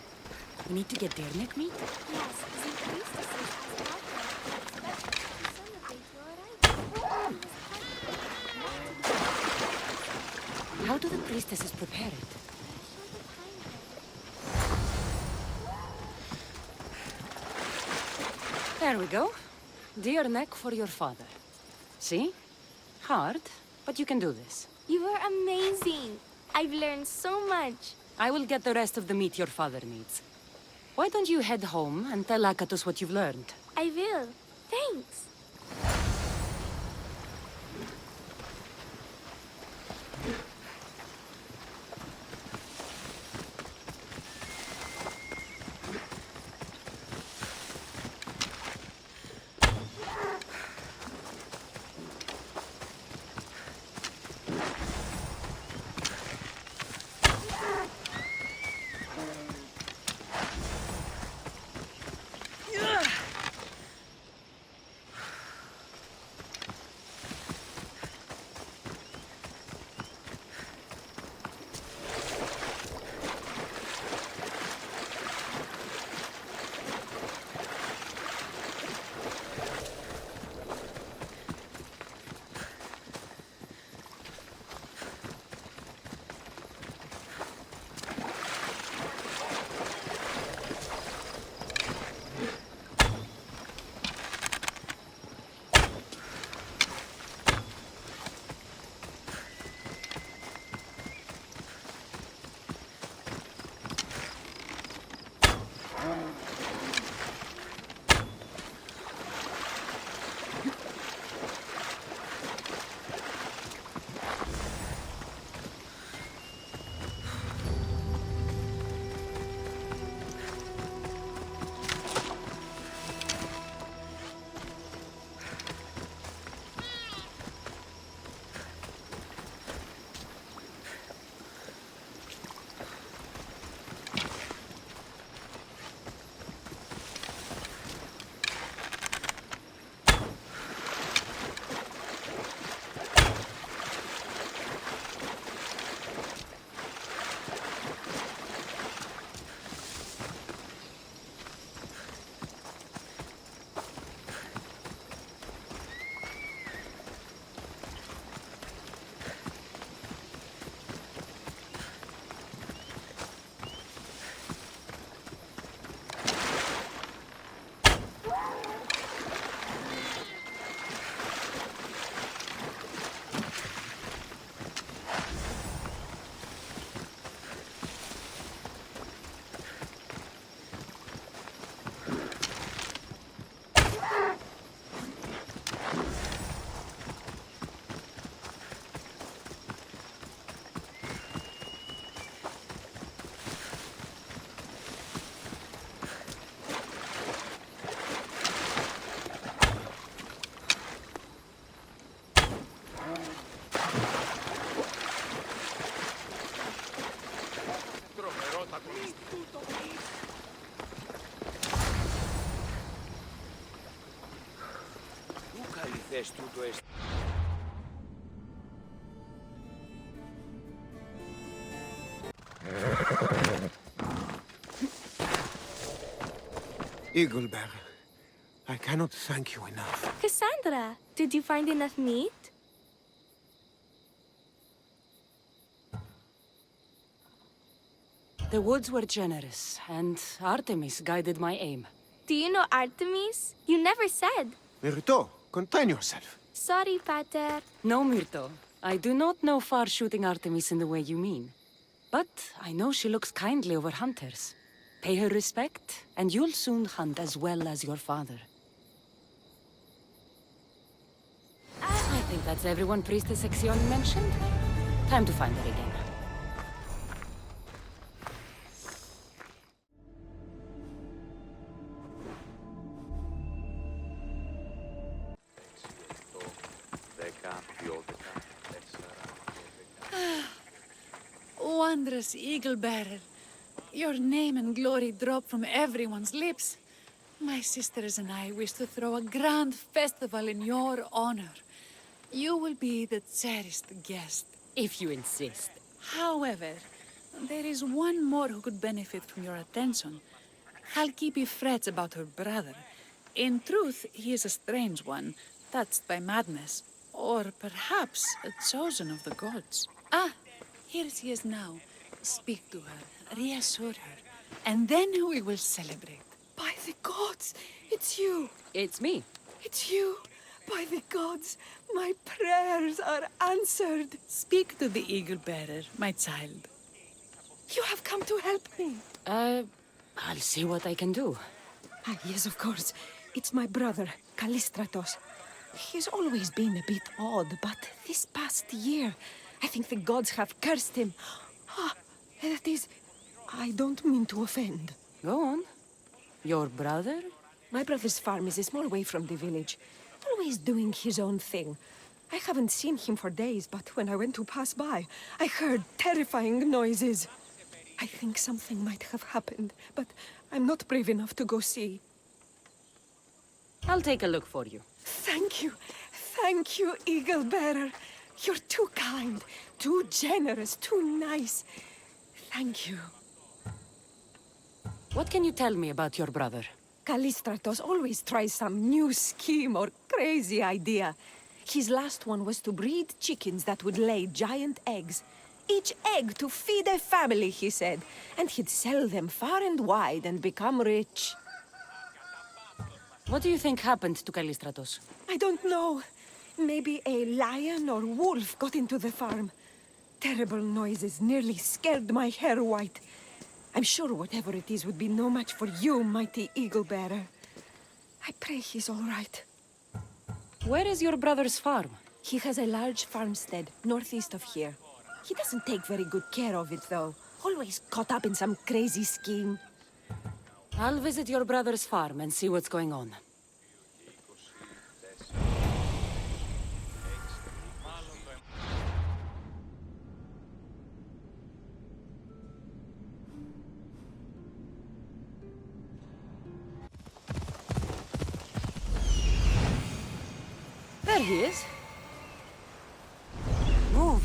We need to get deer neck meat? Yes, the priestesses asked Carter to celebrate your arrival. How do the priestesses prepare it? There we go. Deer neck for your father. See? Hard, but you can do this. You are amazing. I've learned so much. I will get the rest of the meat your father needs. Why don't you head home and tell Akatos what you've learned? I will. Thanks. θες τούτο εστί. Eagle Bearer, I cannot thank you enough. Cassandra, did you find enough meat? The woods were generous, and Artemis guided my aim. Do you know Artemis? You never said. Myrto, contain yourself. Sorry, Pater. No, Myrto. I do not know far-shooting Artemis in the way you mean. But I know she looks kindly over hunters. Pay her respect, and you'll soon hunt as well as your father. I think that's everyone Priestess Sexion mentioned. Time to find her again. Wondrous Eagle Bearer. Your name and glory drop from everyone's lips. My sisters and I wish to throw a grand festival in your honor. You will be the cherished guest. If you insist. However, there is one more who could benefit from your attention. Halkipi frets about her brother. In truth, he is a strange one, touched by madness. Or perhaps a chosen of the gods. Ah, here she is now. Speak to her, reassure her, and then we will celebrate. By the gods, it's you. It's me. It's you. By the gods, my prayers are answered. Speak to the Eagle Bearer, my child. You have come to help me. I'll see what I can do. Ah, yes, of course. It's my brother, Callistratos. He's always been a bit odd, but this past year, I think the gods have cursed him. Ah, that is... I don't mean to offend. Go on. Your brother? My brother's farm is a small way from the village. Always doing his own thing. I haven't seen him for days, but when I went to pass by, I heard terrifying noises. I think something might have happened, but I'm not brave enough to go see. I'll take a look for you. Thank you. Thank you, Eagle Bearer. You're too kind, too generous, too nice. Thank you. What can you tell me about your brother? Callistratos always tries some new scheme or crazy idea. His last one was to breed chickens that would lay giant eggs. Each egg to feed a family, he said. And he'd sell them far and wide and become rich. What do you think happened to Callistratos? I don't know. Maybe a lion or wolf got into the farm. Terrible noises nearly scared my hair white. I'm sure whatever it is would be no match for you, mighty Eagle Bearer. I pray he's all right. Where is your brother's farm? He has a large farmstead northeast of here. He doesn't take very good care of it, though. Always caught up in some crazy scheme. I'll visit your brother's farm and see what's going on. There he is. Move.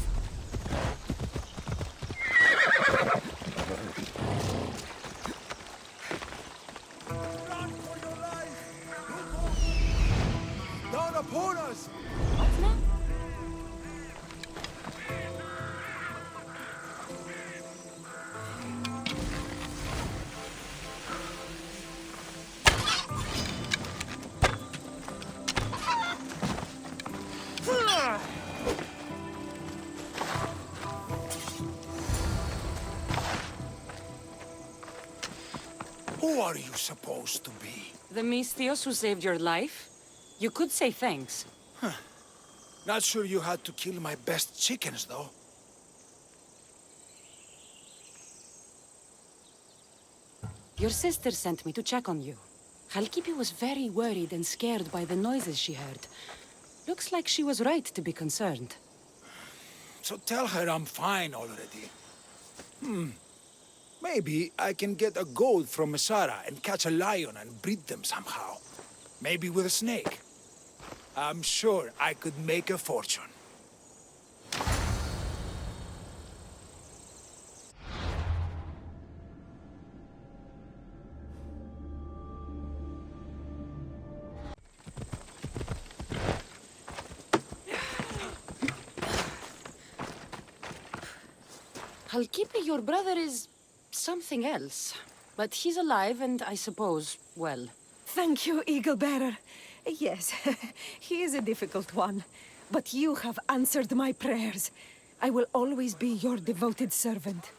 Down upon us! What now? Who are you supposed to be? The Mystios who saved your life? You could say thanks. Not sure you had to kill my best chickens, though. Your sister sent me to check on you. Halkipi was very worried and scared by the noises she heard. Looks like she was right to be concerned. So tell her I'm fine already. Maybe I can get a goat from Masara and catch a lion and breed them somehow. Maybe with a snake. I'm sure I could make a fortune. Halkipi, your brother is something else. But he's alive and I suppose, well... Thank you, Eagle Bearer. Yes, he is a difficult one. But you have answered my prayers. I will always be your devoted servant.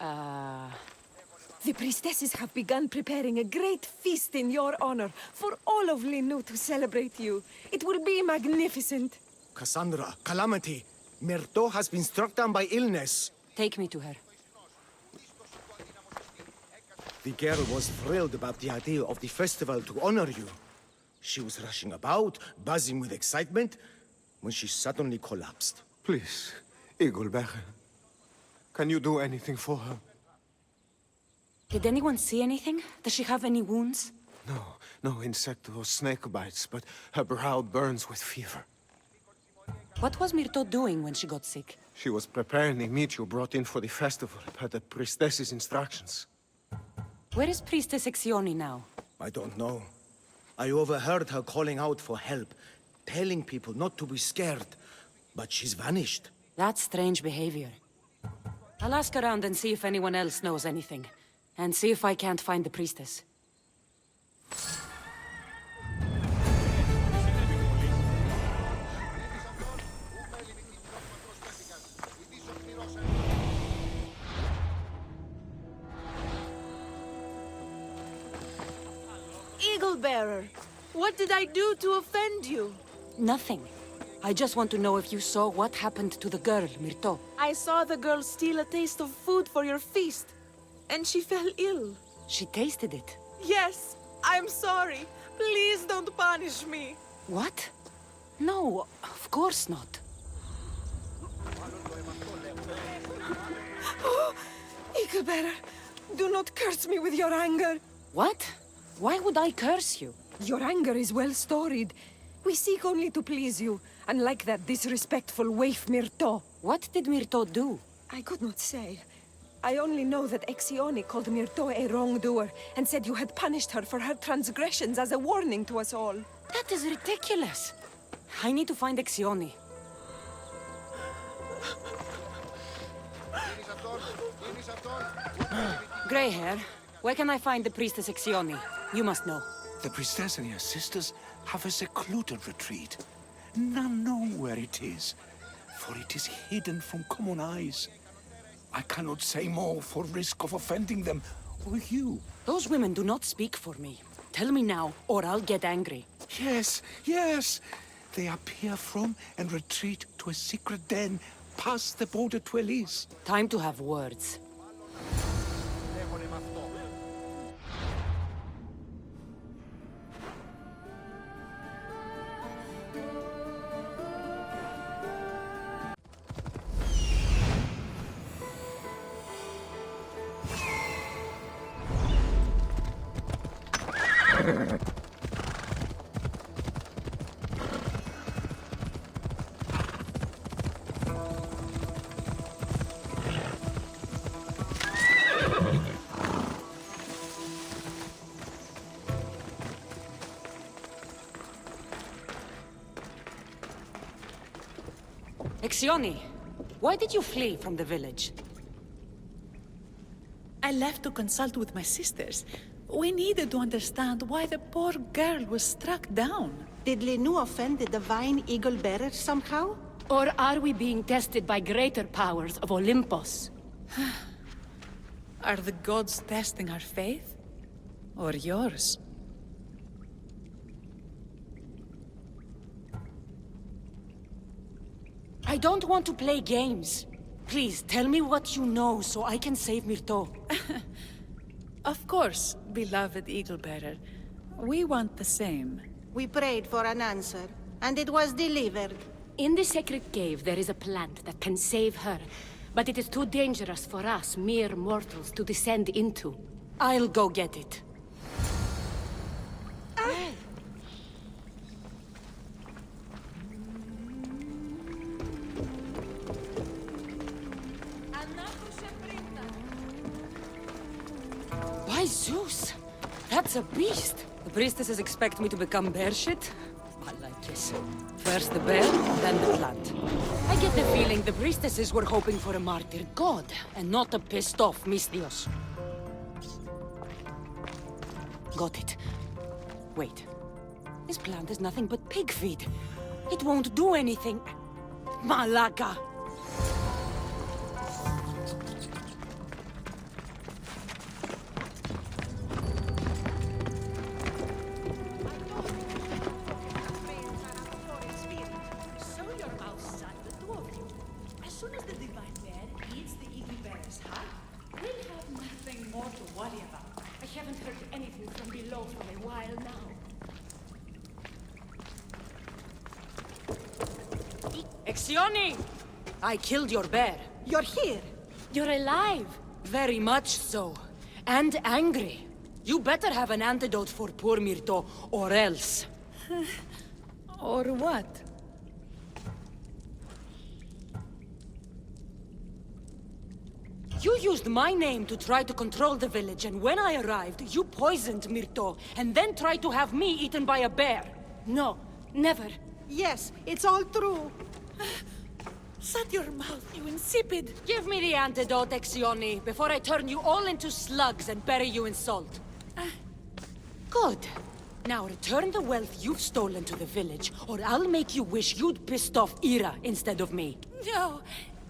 The priestesses have begun preparing a great feast in your honor for all of Linu to celebrate you. It will be magnificent. Cassandra, Calamity, Myrto has been struck down by illness. Take me to her. The girl was thrilled about the idea of the festival to honor you. She was rushing about, buzzing with excitement, when she suddenly collapsed. Please, Eagle Bearer. Can you do anything for her? Did anyone see anything? Does she have any wounds? No insect or snake bites, but her brow burns with fever. What was Myrto doing when she got sick? She was preparing the meat you brought in for the festival, per the priestess's instructions. Where is Priestess Exioni now? I don't know. I overheard her calling out for help, telling people not to be scared, but she's vanished. That's strange behavior. I'll ask around and see if anyone else knows anything. And see if I can't find the priestess. Eagle Bearer, what did I do to offend you? Nothing. I just want to know if you saw what happened to the girl, Myrto. I saw the girl steal a taste of food for your feast, and she fell ill. She tasted it. Yes, I'm sorry. Please don't punish me. What? No, of course not. Oh, Eagle Bearer, do not curse me with your anger. What? Why would I curse you? Your anger is well storied. We seek only to please you, unlike that disrespectful waif Myrto. What did Myrto do? I could not say. I only know that Exioni called Myrto a wrongdoer and said you had punished her for her transgressions as a warning to us all. That is ridiculous. I need to find Exioni. Grey hair, where can I find the priestess Exioni? You must know. The priestess and her sisters have a secluded retreat. None know where it is, for it is hidden from common eyes. I cannot say more for risk of offending them, or you. Those women do not speak for me. Tell me now, or I'll get angry. Yes, yes. They appear from and retreat to a secret den past the border to Elise. Time to have words. Exioni, why did you flee from the village? I left to consult with my sisters. We needed to understand why the poor girl was struck down. Did Linu offend the divine Eagle Bearer somehow? Or are we being tested by greater powers of Olympus? Are the gods testing our faith? Or yours? I don't want to play games. Please, tell me what you know so I can save Myrto. Of course, beloved Eagle Bearer. We want the same. We prayed for an answer, and it was delivered. In the sacred cave, there is a plant that can save her, but it is too dangerous for us, mere mortals, to descend into. I'll go get it. By Zeus! That's a beast! The priestesses expect me to become bear shit? I like this. First the bear, then the plant. I get the feeling the priestesses were hoping for a martyred god, and not a pissed-off Mystios. Got it. Wait. This plant is nothing but pig feed. It won't do anything. Malaka! Show your mouth, son, the two of you. As soon as the divine bear eats the eagle bear's heart, we'll have nothing more to worry about. I haven't heard anything from below for a while now. Exioni! I killed your bear. You're here. You're alive. Very much so. And angry. You better have an antidote for poor Myrto, or else. Or what? You used my name to try to control the village, and when I arrived, you poisoned Myrto, and then tried to have me eaten by a bear. No, never. Yes, it's all true. Shut your mouth, you insipid! Give me the antidote, Exioni, before I turn you all into slugs and bury you in salt. Good. Now return the wealth you've stolen to the village, or I'll make you wish you'd pissed off Ira instead of me. No,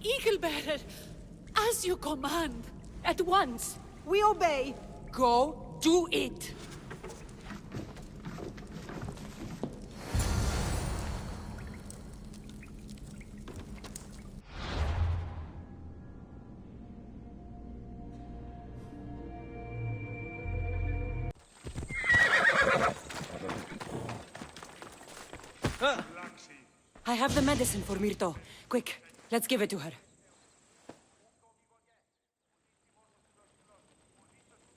Eagle Bearer, as you command. At once. We obey. Go do it. I have the medicine for Myrto. Quick, let's give it to her.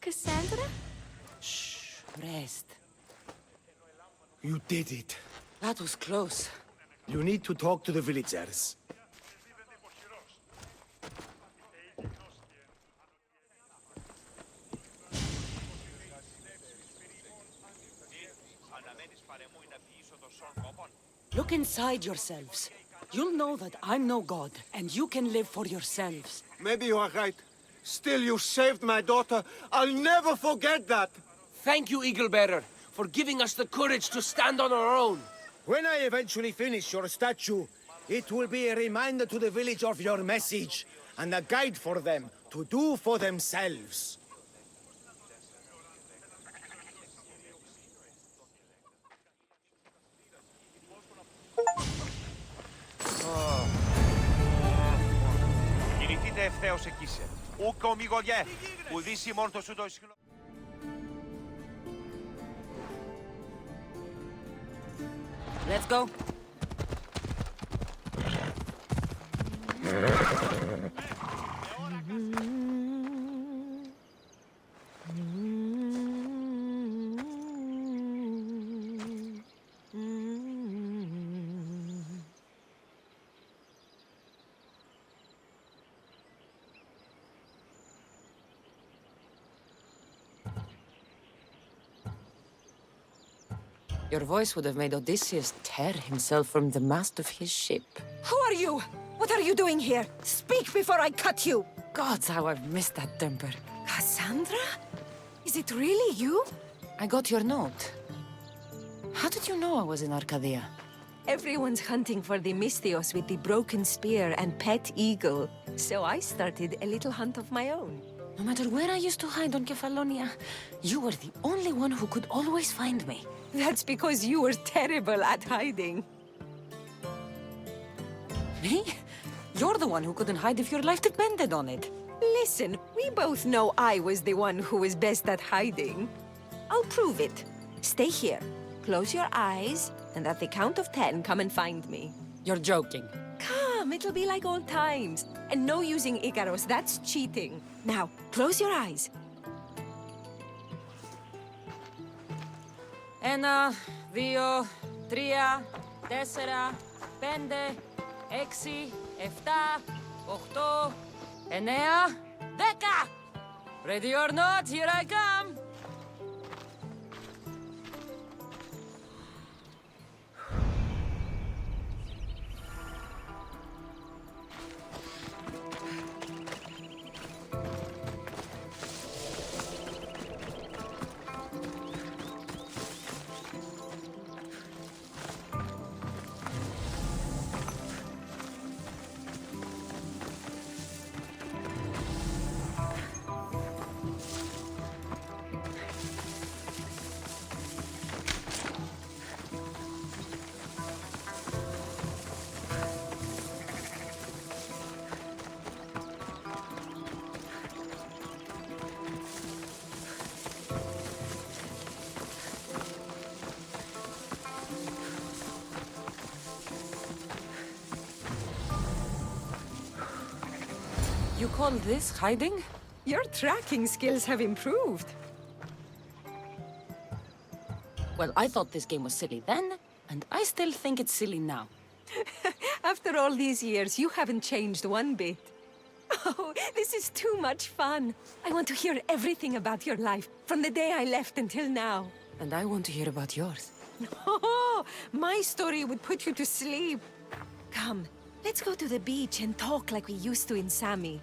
Cassandra? Shh, rest. You did it. That was close. You need to talk to the villagers. Look inside yourselves. You'll know that I'm no god, and you can live for yourselves. Maybe you are right. Still, you saved my daughter. I'll never forget that. Thank you, Eagle Bearer, for giving us the courage to stand on our own. When I eventually finish your statue, it will be a reminder to the village of your message, and a guide for them to do for themselves. Κινηθείτε ευθέως εκεί σε. Ούκο ομιγωγέ, που δύσει μόρτο σου το ισχυρό. Let's go. Your voice would have made Odysseus tear himself from the mast of his ship. Who are you? What are you doing here? Speak before I cut you! Gods, how I've missed that temper. Cassandra? Is it really you? I got your note. How did you know I was in Arcadia? Everyone's hunting for the Misthios with the broken spear and pet eagle. So I started a little hunt of my own. No matter where I used to hide on Kefalonia, you were the only one who could always find me. That's because you were terrible at hiding. Me? You're the one who couldn't hide if your life depended on it. Listen, we both know I was the one who was best at hiding. I'll prove it. Stay here. Close your eyes, and at the count of 10, come and find me. You're joking. Come, it'll be like old times. And no using Icaros, that's cheating. Now, close your eyes. 1, 2, 3, 4, 5, 6, 7, 8, 9, 10! Ready or not, here I come! call this hiding? Your tracking skills have improved. Well, I thought this game was silly then, and I still think it's silly now. After all these years, you haven't changed one bit. Oh, this is too much fun. I want to hear everything about your life, from the day I left until now. And I want to hear about yours. Oh, my story would put you to sleep. Come, let's go to the beach and talk like we used to in Sami.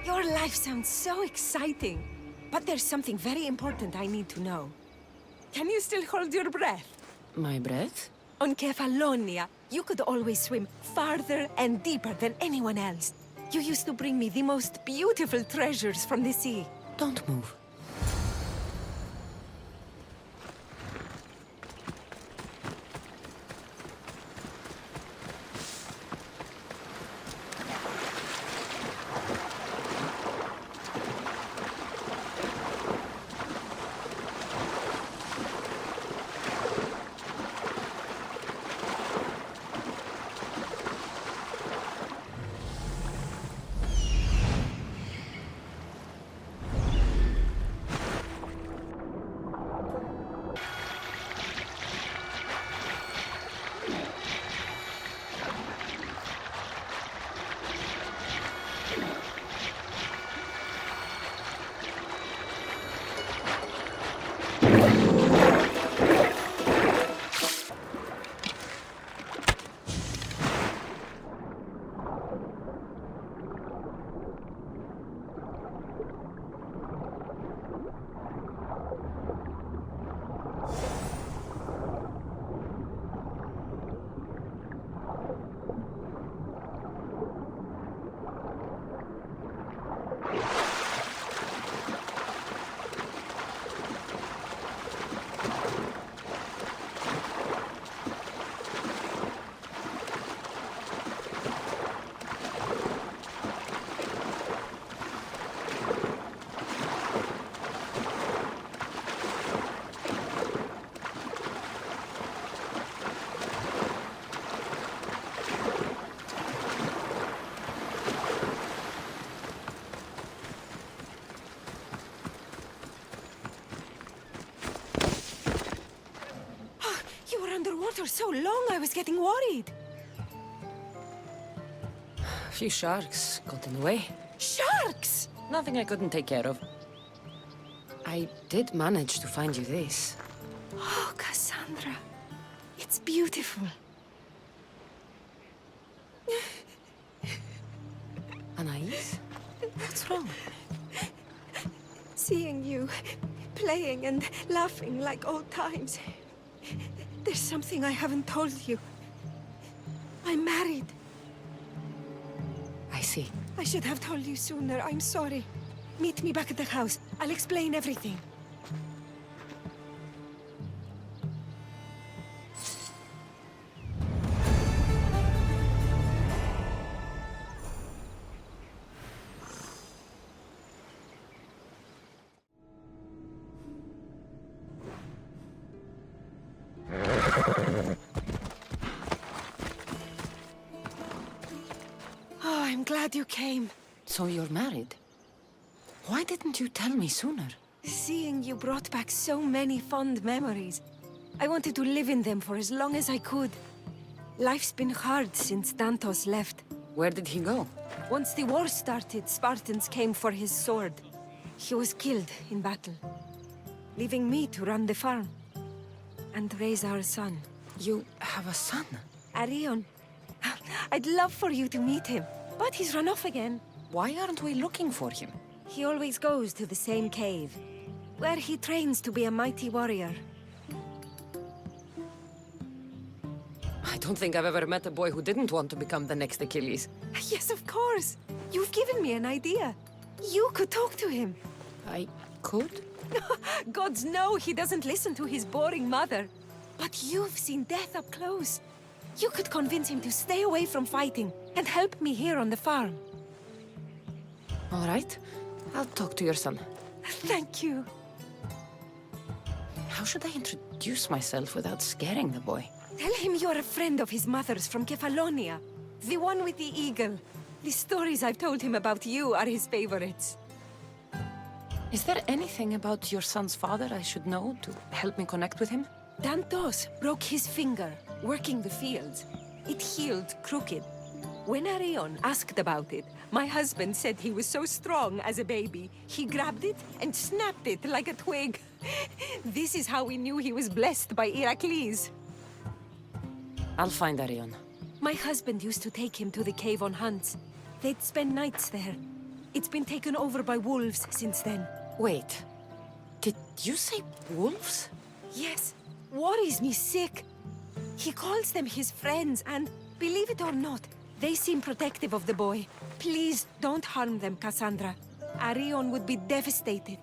Your life sounds so exciting. But there's something very important I need to know. Can you still hold your breath? My breath? On Kefalonia, you could always swim farther and deeper than anyone else. You used to bring me the most beautiful treasures from the sea. Don't move. Underwater so long, I was getting worried. A few sharks got in the way. Sharks? Nothing I couldn't take care of. I did manage to find you this. Oh, Cassandra. It's beautiful. Anais? What's wrong? Seeing you, playing and laughing like old times. There's something I haven't told you. I'm married. I see. I should have told you sooner. I'm sorry. Meet me back at the house. I'll explain everything. Oh, I'm glad you came. So you're married? Why didn't you tell me sooner? Seeing you brought back so many fond memories. I wanted to live in them for as long as I could. Life's been hard since Dantos left. Where did he go? Once the war started, Spartans came for his sword. He was killed in battle, leaving me to run the farm and raise our son. You have a son? Arion. I'd love for you to meet him, but he's run off again. Why aren't we looking for him? He always goes to the same cave, where he trains to be a mighty warrior. I don't think I've ever met a boy who didn't want to become the next Achilles. Yes, of course. You've given me an idea. You could talk to him. I could? Gods know he doesn't listen to his boring mother. But you've seen death up close. You could convince him to stay away from fighting and help me here on the farm. All right. I'll talk to your son. Thank you. How should I introduce myself without scaring the boy? Tell him you're a friend of his mother's from Kefalonia. The one with the eagle. The stories I've told him about you are his favorites. Is there anything about your son's father I should know to help me connect with him? Dantos broke his finger, working the fields. It healed crooked. When Arion asked about it, my husband said he was so strong as a baby, he grabbed it and snapped it like a twig. This is how we knew he was blessed by Heracles. I'll find Arion. My husband used to take him to the cave on hunts. They'd spend nights there. It's been taken over by wolves since then. Wait. Did you say wolves? Yes. Worries me sick. He calls them his friends, and believe it or not, they seem protective of the boy. Please don't harm them, Cassandra. Arion would be devastated.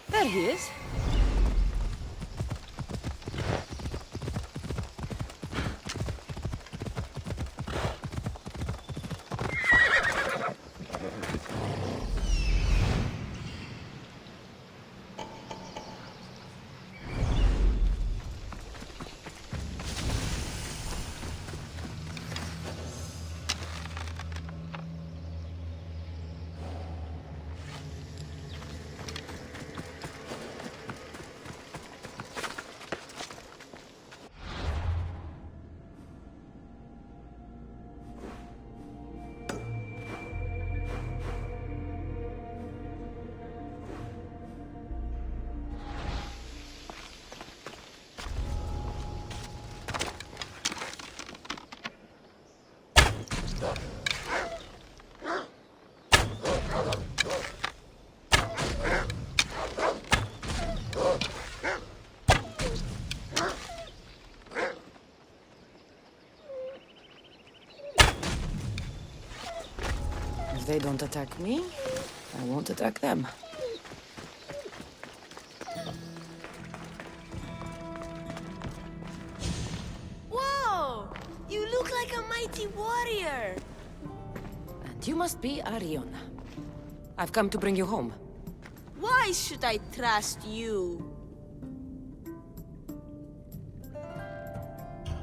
There he is. If they don't attack me, I won't attack them. Whoa! You look like a mighty warrior! And you must be Arion. I've come to bring you home. Why should I trust you?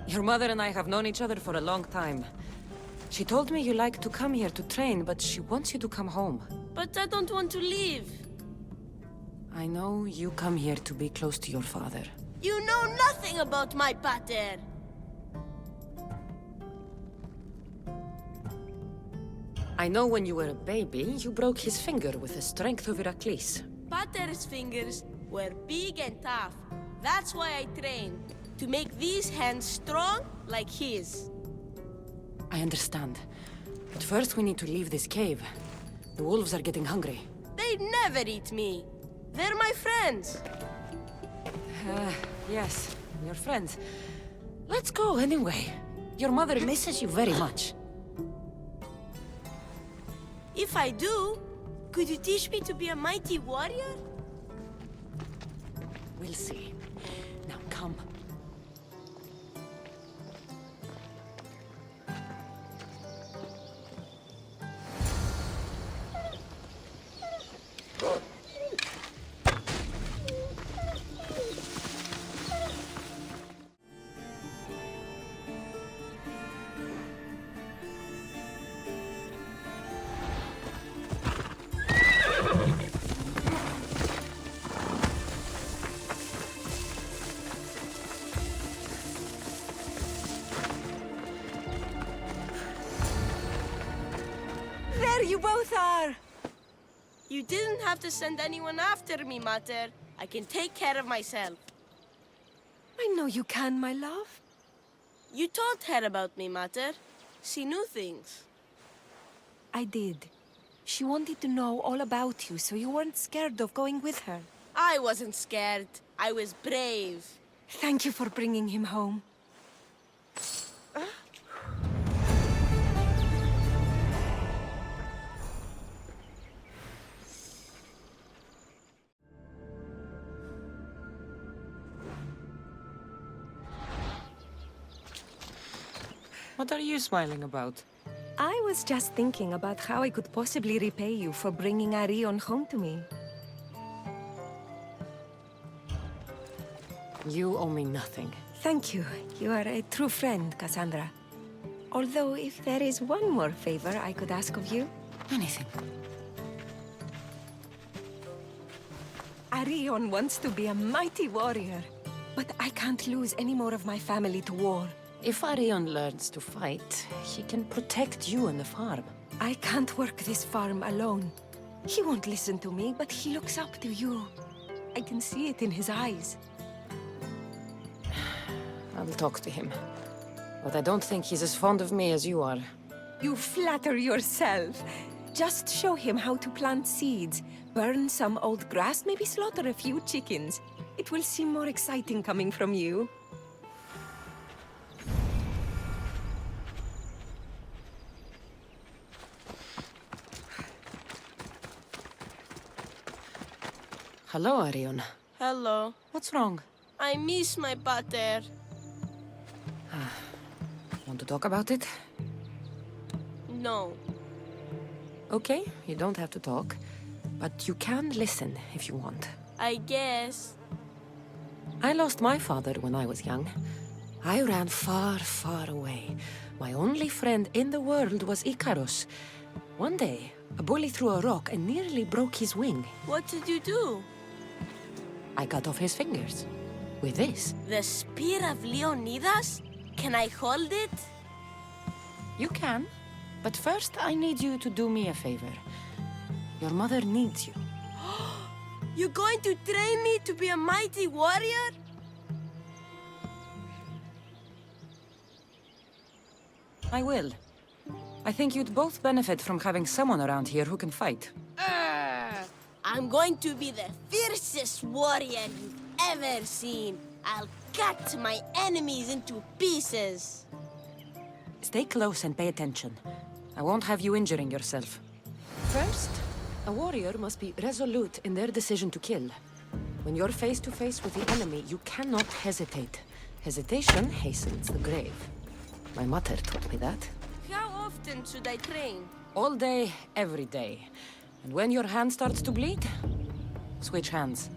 Your mother and I have known each other for a long time. She told me you like to come here to train, but she wants you to come home. But I don't want to leave. I know you come here to be close to your father. You know nothing about my pater. I know when you were a baby, you broke his finger with the strength of Heracles. Pater's fingers were big and tough. That's why I trained, to make these hands strong like his. I understand. But first we need to leave this cave. The wolves are getting hungry. They'd never eat me. They're my friends. Yes, your friends. Let's go anyway. Your mother misses you very much. If I do, could you teach me to be a mighty warrior? We'll see. Now come. There you both are! You didn't have to send anyone after me, Mater. I can take care of myself. I know you can, my love. You told her about me, Mater. She knew things. I did. She wanted to know all about you, so you weren't scared of going with her. I wasn't scared. I was brave. Thank you for bringing him home. What are you smiling about? I was just thinking about how I could possibly repay you for bringing Arion home to me. You owe me nothing. Thank you. You are a true friend, Cassandra. Although, if there is one more favor I could ask of you... Anything. Arion wants to be a mighty warrior. But I can't lose any more of my family to war. If Arion learns to fight, he can protect you and the farm. I can't work this farm alone. He won't listen to me, but he looks up to you. I can see it in his eyes. I'll talk to him. But I don't think he's as fond of me as you are. You flatter yourself. Just show him how to plant seeds, burn some old grass, maybe slaughter a few chickens. It will seem more exciting coming from you. Hello, Arion. Hello. What's wrong? I miss my pater. Want to talk about it? No. Okay, you don't have to talk. But you can listen if you want. I guess. I lost my father when I was young. I ran far, far away. My only friend in the world was Icarus. One day, a bully threw a rock and nearly broke his wing. What did you do? I cut off his fingers. With this. The spear of Leonidas? Can I hold it? You can. But first, I need you to do me a favor. Your mother needs you. You're going to train me to be a mighty warrior? I will. I think you'd both benefit from having someone around here who can fight. I'm going to be the fiercest warrior you've ever seen. I'll cut my enemies into pieces. Stay close and pay attention. I won't have you injuring yourself. First, a warrior must be resolute in their decision to kill. When you're face to face with the enemy, you cannot hesitate. Hesitation hastens the grave. My mother taught me that. How often should I train? All day, every day. And when your hand starts to bleed, switch hands.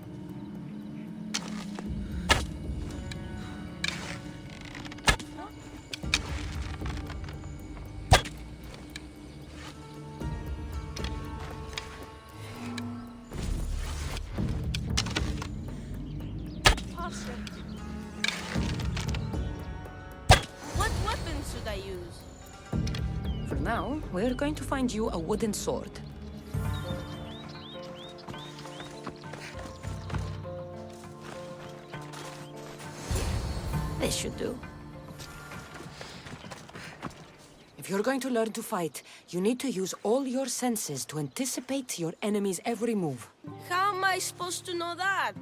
Now, we're going to find you a wooden sword. This should do. If you're going to learn to fight, you need to use all your senses to anticipate your enemy's every move. How am I supposed to know that?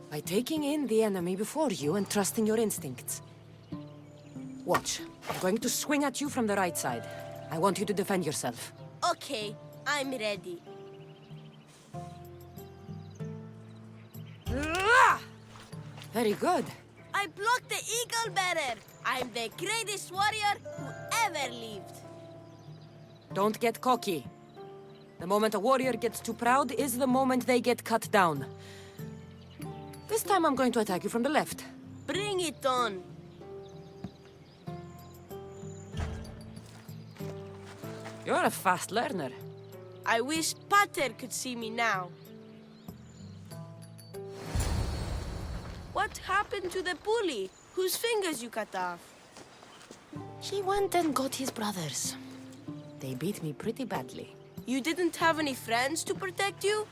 By taking in the enemy before you and trusting your instincts. Watch. I'm going to swing at you from the right side. I want you to defend yourself. Okay, I'm ready. Very good. I blocked the eagle bearer. I'm the greatest warrior who ever lived. Don't get cocky. The moment a warrior gets too proud is the moment they get cut down. This time I'm going to attack you from the left. Bring it on. You're a fast learner. I wish Pater could see me now. What happened to the bully whose fingers you cut off? She went and got his brothers. They beat me pretty badly. You didn't have any friends to protect you?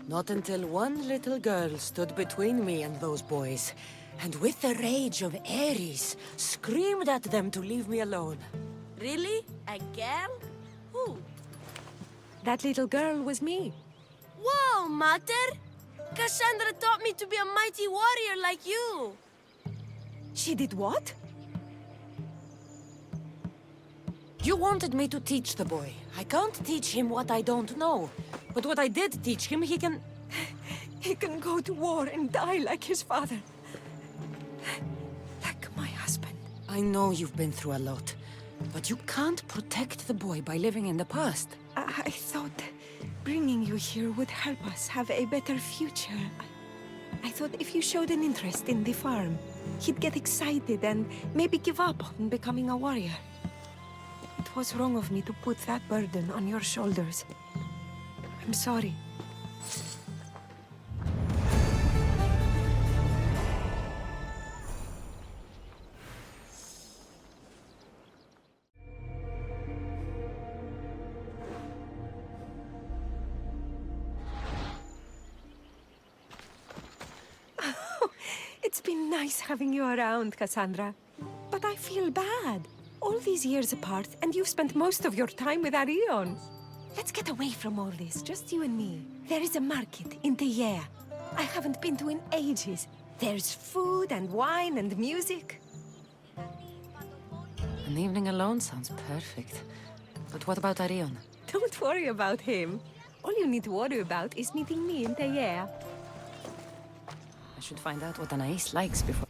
Not until one little girl stood between me and those boys, and with the rage of Ares, screamed at them to leave me alone. Really? A girl? Who? That little girl was me. Whoa, Mater! Cassandra taught me to be a mighty warrior like you. She did what? You wanted me to teach the boy. I can't teach him what I don't know. But what I did teach him, he can... He can go to war and die like his father. Like my husband. I know you've been through a lot. But you can't protect the boy by living in the past. I thought bringing you here would help us have a better future. I thought if you showed an interest in the farm, he'd get excited and maybe give up on becoming a warrior. It was wrong of me to put that burden on your shoulders. I'm sorry. It's been nice having you around, Cassandra. But I feel bad. All these years apart, and you've spent most of your time with Arion. Let's get away from all this, just you and me. There is a market in Tegea. I haven't been to in ages. There's food and wine and music. An evening alone sounds perfect. But what about Arion? Don't worry about him. All you need to worry about is meeting me in Tegea. I should find out what Anais likes before...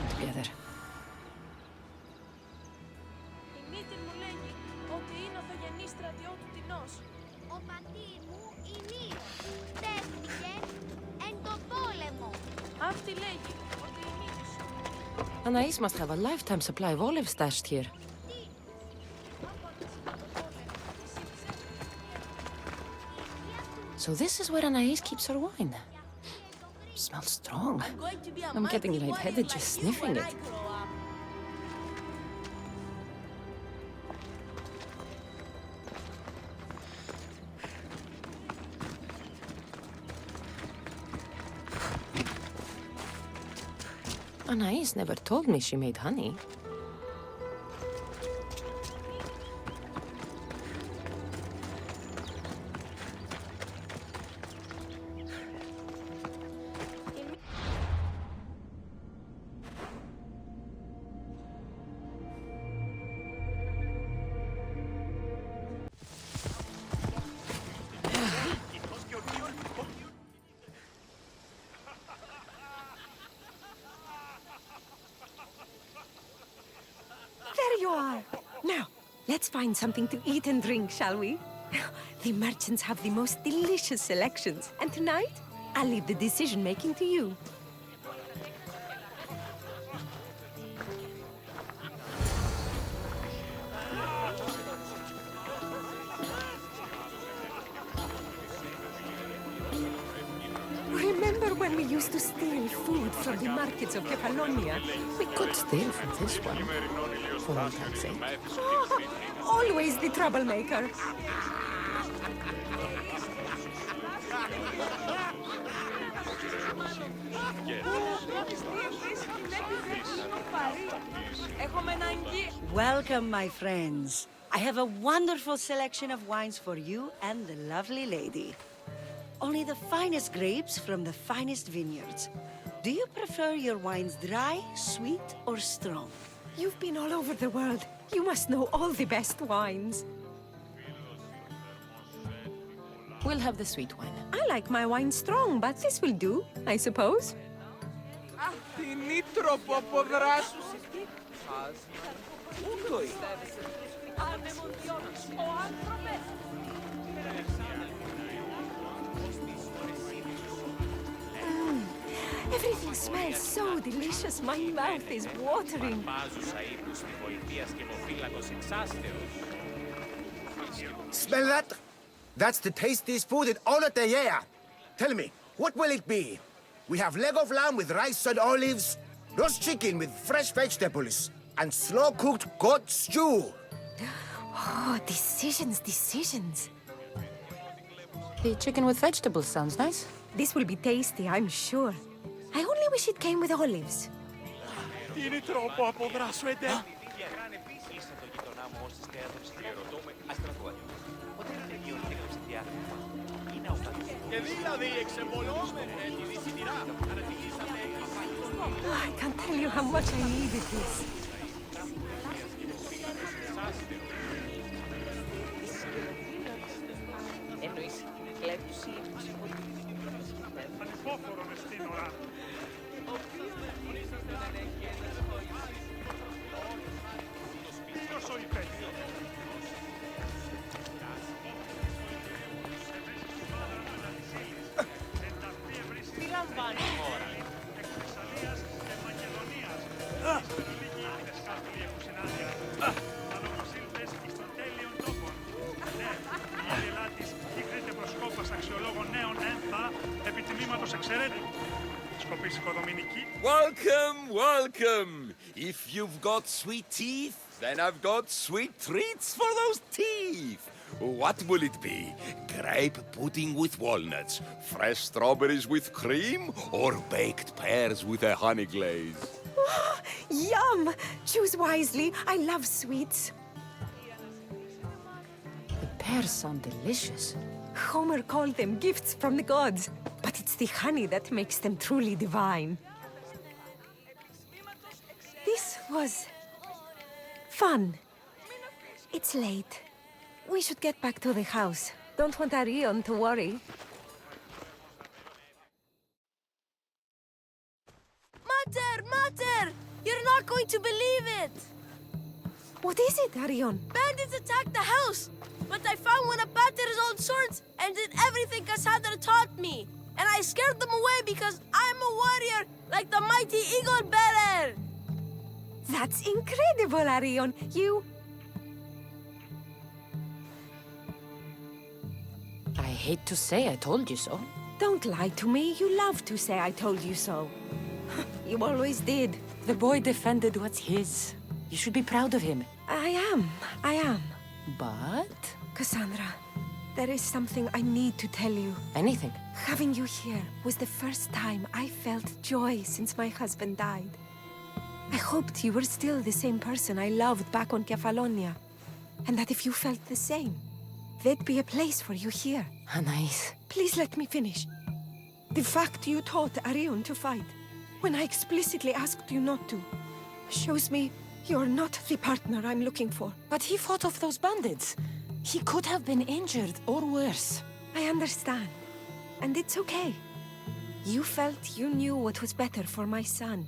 Together. Η μήτηρ μου λέγει ότι είναι ο θογενής στρατιώτου Τινός. Ο πατήρ μου Ηλίος τέθηκε εν το πόλεμο. Αυτή λέγει ότι η μήτηρ σου... Anais must have a lifetime supply of olives stashed here. So this is where Anais keeps her wine. Smells strong. I'm getting lightheaded just sniffing it. Anais never told me she made honey. There you are. Now, let's find something to eat and drink, shall we? The merchants have the most delicious selections. And tonight, I'll leave the decision-making to you. Remember when we used to steal food from the markets of Kefalonia? We could steal from this one, for all time's sake. Always the troublemaker. Welcome, my friends. I have a wonderful selection of wines for you and the lovely lady. Only the finest grapes from the finest vineyards. Do you prefer your wines dry, sweet, or strong? You've been all over the world. You must know all the best wines. We'll have the sweet wine. I like my wine strong, but this will do, I suppose. Everything smells so delicious. My mouth is watering. Smell that? That's the tastiest food in all of Tegea. Tell me, what will it be? We have leg of lamb with rice and olives, roast chicken with fresh vegetables, and slow-cooked goat stew. Oh, decisions. The chicken with vegetables sounds nice. This will be tasty, I'm sure. I only wish it came with olives. I can't tell you how much I needed this. Welcome! If you've got sweet teeth, then I've got sweet treats for those teeth. What will it be? Grape pudding with walnuts, fresh strawberries with cream, or baked pears with a honey glaze? Yum! Choose wisely. I love sweets. The pears sound delicious. Homer called them gifts from the gods, but it's the honey that makes them truly divine. This was fun. It's late. We should get back to the house. Don't want Arion to worry. Mater! You're not going to believe it! What is it, Arion? Bandits attacked the house! But I found one of Pater's old swords and did everything Cassandra taught me. And I scared them away because I'm a warrior like the mighty Eagle Bearer! That's incredible, Arion. I hate to say I told you so. Don't lie to me. You love to say I told you so. You always did. The boy defended what's his. You should be proud of him. I am. But? Cassandra, there is something I need to tell you. Anything? Having you here was the first time I felt joy since my husband died. I hoped you were still the same person I loved back on Kefalonia. And that if you felt the same, there'd be a place for you here. Nice. Please let me finish. The fact you taught Arion to fight, when I explicitly asked you not to, shows me you're not the partner I'm looking for. But he fought off those bandits. He could have been injured or worse. I understand. And it's okay. You felt you knew what was better for my son.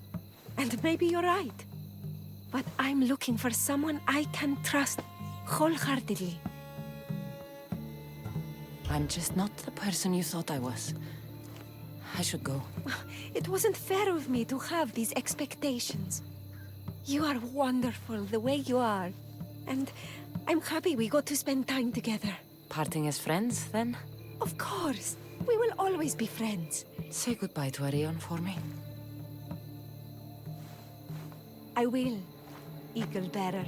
And maybe you're right. But I'm looking for someone I can trust wholeheartedly. I'm just not the person you thought I was. I should go. It wasn't fair of me to have these expectations. You are wonderful the way you are. And I'm happy we got to spend time together. Parting as friends, then? Of course. We will always be friends. Say goodbye to Arion for me. I will, Eagle Bearer.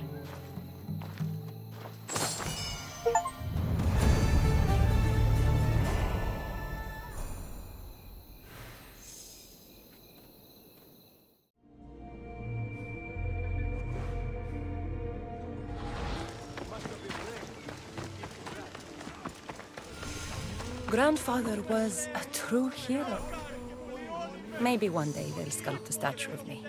Grandfather was a true hero. Maybe one day they'll sculpt a statue of me.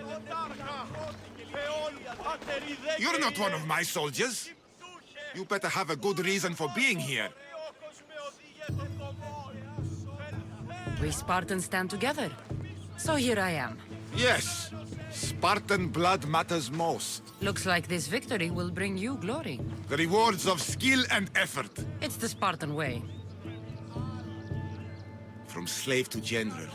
You're not one of my soldiers. You better have a good reason for being here. We Spartans stand together. So here I am. Yes, Spartan blood matters most. Looks like this victory will bring you glory. The rewards of skill and effort. It's the Spartan way. From slave to general,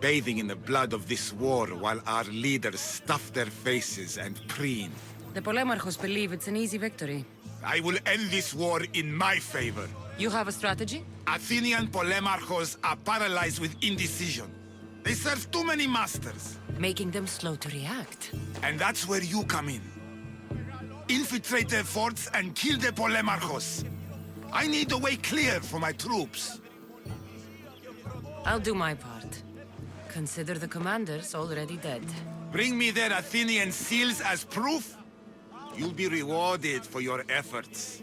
bathing in the blood of this war while our leaders stuff their faces and preen. The Polemarchos believe it's an easy victory. I will end this war in my favor. You have a strategy? Athenian Polemarchos are paralyzed with indecision. They serve too many masters. Making them slow to react. And that's where you come in. Infiltrate their forts and kill the Polemarchos. I need the way clear for my troops. I'll do my part. Consider the commanders already dead. Bring me their Athenian seals as proof. You'll be rewarded for your efforts.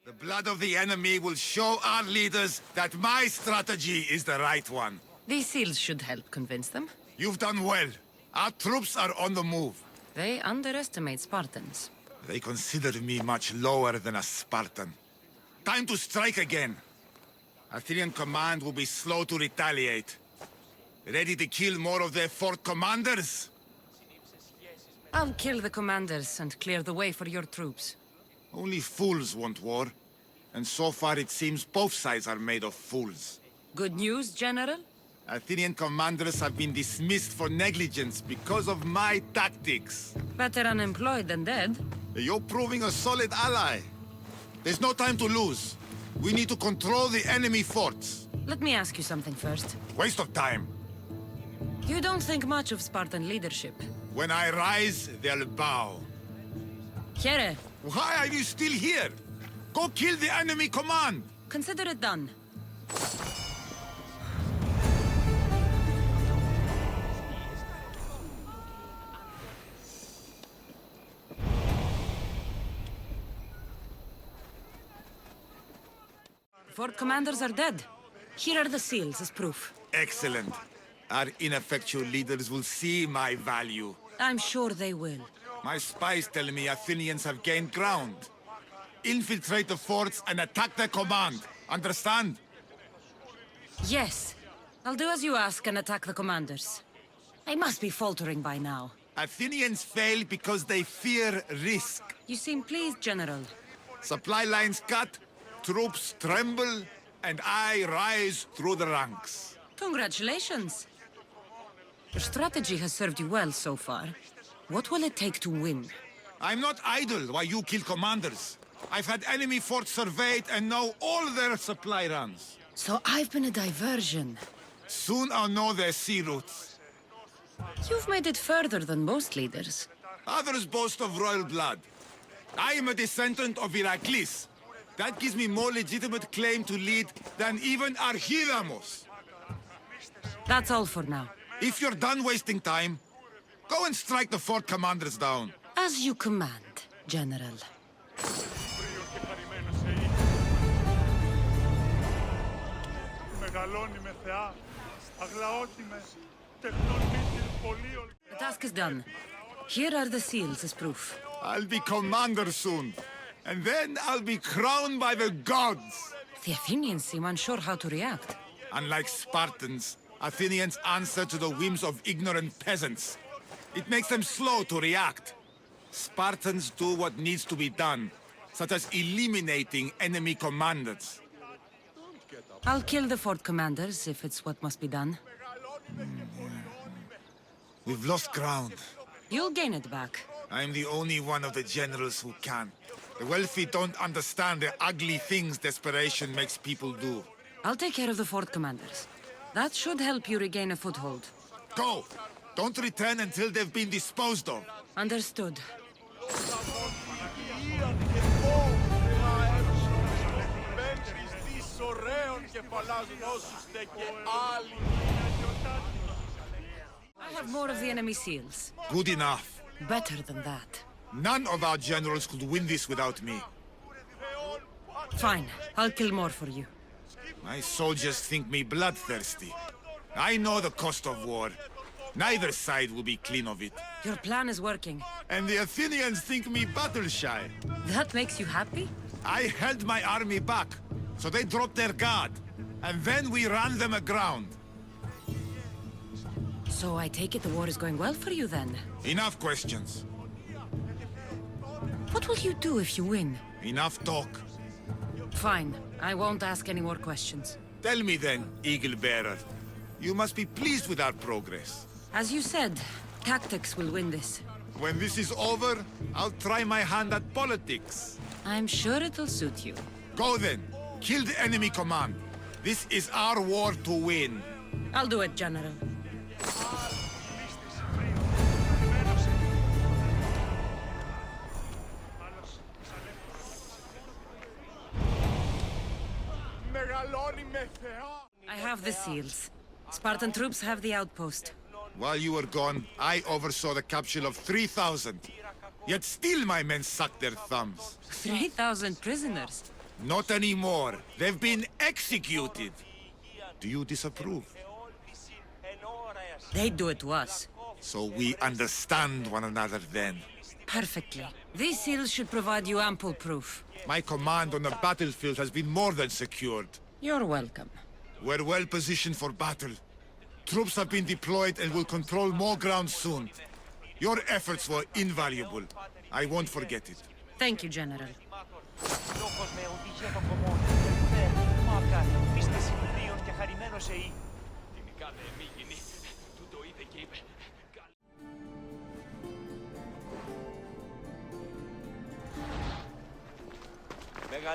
The blood of the enemy will show our leaders that my strategy is the right one. These seals should help convince them. You've done well. Our troops are on the move. They underestimate Spartans. They consider me much lower than a Spartan. Time to strike again. Athenian command will be slow to retaliate. Ready to kill more of their fort commanders? I'll kill the commanders and clear the way for your troops. Only fools want war. And so far it seems both sides are made of fools. Good news, General? Athenian commanders have been dismissed for negligence because of my tactics. Better unemployed than dead. You're proving a solid ally. There's no time to lose. We need to control the enemy forts. Let me ask you something first. Waste of time. You don't think much of Spartan leadership. When I rise, they'll bow. Here. Why are you still here? Go kill the enemy command! Consider it done. Fort commanders are dead. Here are the seals as proof. Excellent. Our ineffectual leaders will see my value. I'm sure they will. My spies tell me Athenians have gained ground. Infiltrate the forts and attack their command. Understand? Yes. I'll do as you ask and attack the commanders. They must be faltering by now. Athenians fail because they fear risk. You seem pleased, General. Supply lines cut, troops tremble, and I rise through the ranks. Congratulations. Your strategy has served you well so far. What will it take to win? I'm not idle while you kill commanders. I've had enemy forts surveyed and know all their supply runs. So I've been a diversion. Soon I'll know their sea routes. You've made it further than most leaders. Others boast of royal blood. I am a descendant of Heracles. That gives me more legitimate claim to lead than even Archilamos. That's all for now. If you're done wasting time, go and strike the fort commanders down. As you command, General. The task is done. Here are the seals as proof. I'll be commander soon. And then I'll be crowned by the gods. The Athenians seem unsure how to react. Unlike Spartans, Athenians answer to the whims of ignorant peasants. It makes them slow to react. Spartans do what needs to be done, such as eliminating enemy commanders. I'll kill the fort commanders if it's what must be done. We've lost ground. You'll gain it back. I'm the only one of the generals who can. The wealthy don't understand the ugly things desperation makes people do. I'll take care of the fort commanders. That should help you regain a foothold. Go! Don't return until they've been disposed of. Understood. I have more of the enemy seals. Good enough. Better than that. None of our generals could win this without me. Fine. I'll kill more for you. My soldiers think me bloodthirsty. I know the cost of war. Neither side will be clean of it. Your plan is working. And the Athenians think me battle-shy. That makes you happy? I held my army back, so they dropped their guard. And then we ran them aground. So I take it the war is going well for you then? Enough questions. What will you do if you win? Enough talk. Fine. I won't ask any more questions. Tell me then, Eagle Bearer. You must be pleased with our progress. As you said, tactics will win this. When this is over, I'll try my hand at politics. I'm sure it'll suit you. Go then. Kill the enemy command. This is our war to win. I'll do it, General. I have the seals. Spartan troops have the outpost. While you were gone, I oversaw the capture of 3,000. Yet still my men sucked their thumbs. 3,000 prisoners? Not anymore. They've been executed. Do you disapprove? They'd do it to us. So we understand one another then. Perfectly. These seals should provide you ample proof. My command on the battlefield has been more than secured. You're welcome. We're well positioned for battle. Troops have been deployed and will control more ground soon. Your efforts were invaluable. I won't forget it. Thank you, General.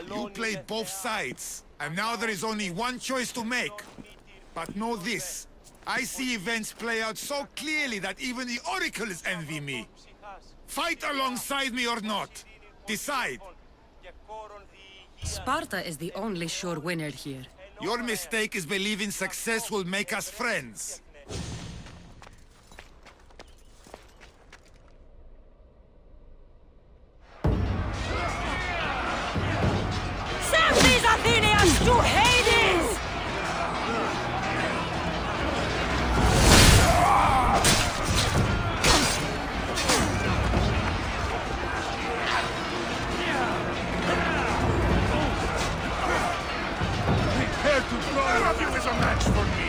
You played both sides, and now there is only one choice to make. But know this, I see events play out so clearly that even the oracles envy me. Fight alongside me or not. Decide. Sparta is the only sure winner here. Your mistake is believing success will make us friends. Send these Athenians to Hades! Prepare to draw. None of you is a match for me.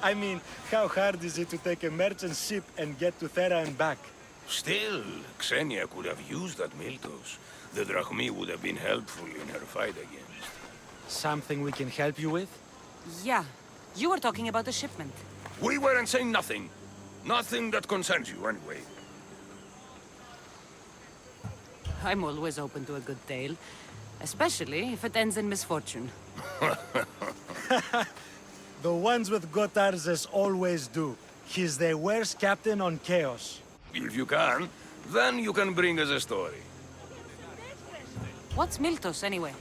I mean, how hard is it to take a merchant ship and get to Thera and back? Still, Xenia could have used that Miltos. The Drachmi would have been helpful in her fight against. Something we can help you with? Yeah. You were talking about the shipment. We weren't saying nothing. Nothing that concerns you, anyway. I'm always open to a good tale. Especially if it ends in misfortune. The ones with Gotarzes always do. He's the worst captain on Chaos. If you can, then you can bring us a story. What's Miltos, anyway?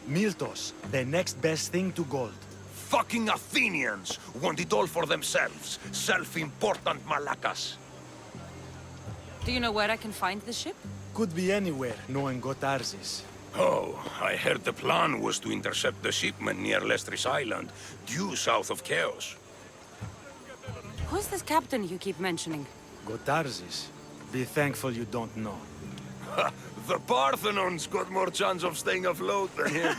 Miltos, the next best thing to gold. Fucking Athenians want it all for themselves. Self-important malakas. Do you know where I can find the ship? Could be anywhere, knowing Gotarzes. Oh, I heard the plan was to intercept the shipment near Lestris Island, due south of Chaos. Who's this captain you keep mentioning? Gotarzes. Be thankful you don't know. The Parthenon's got more chance of staying afloat than him.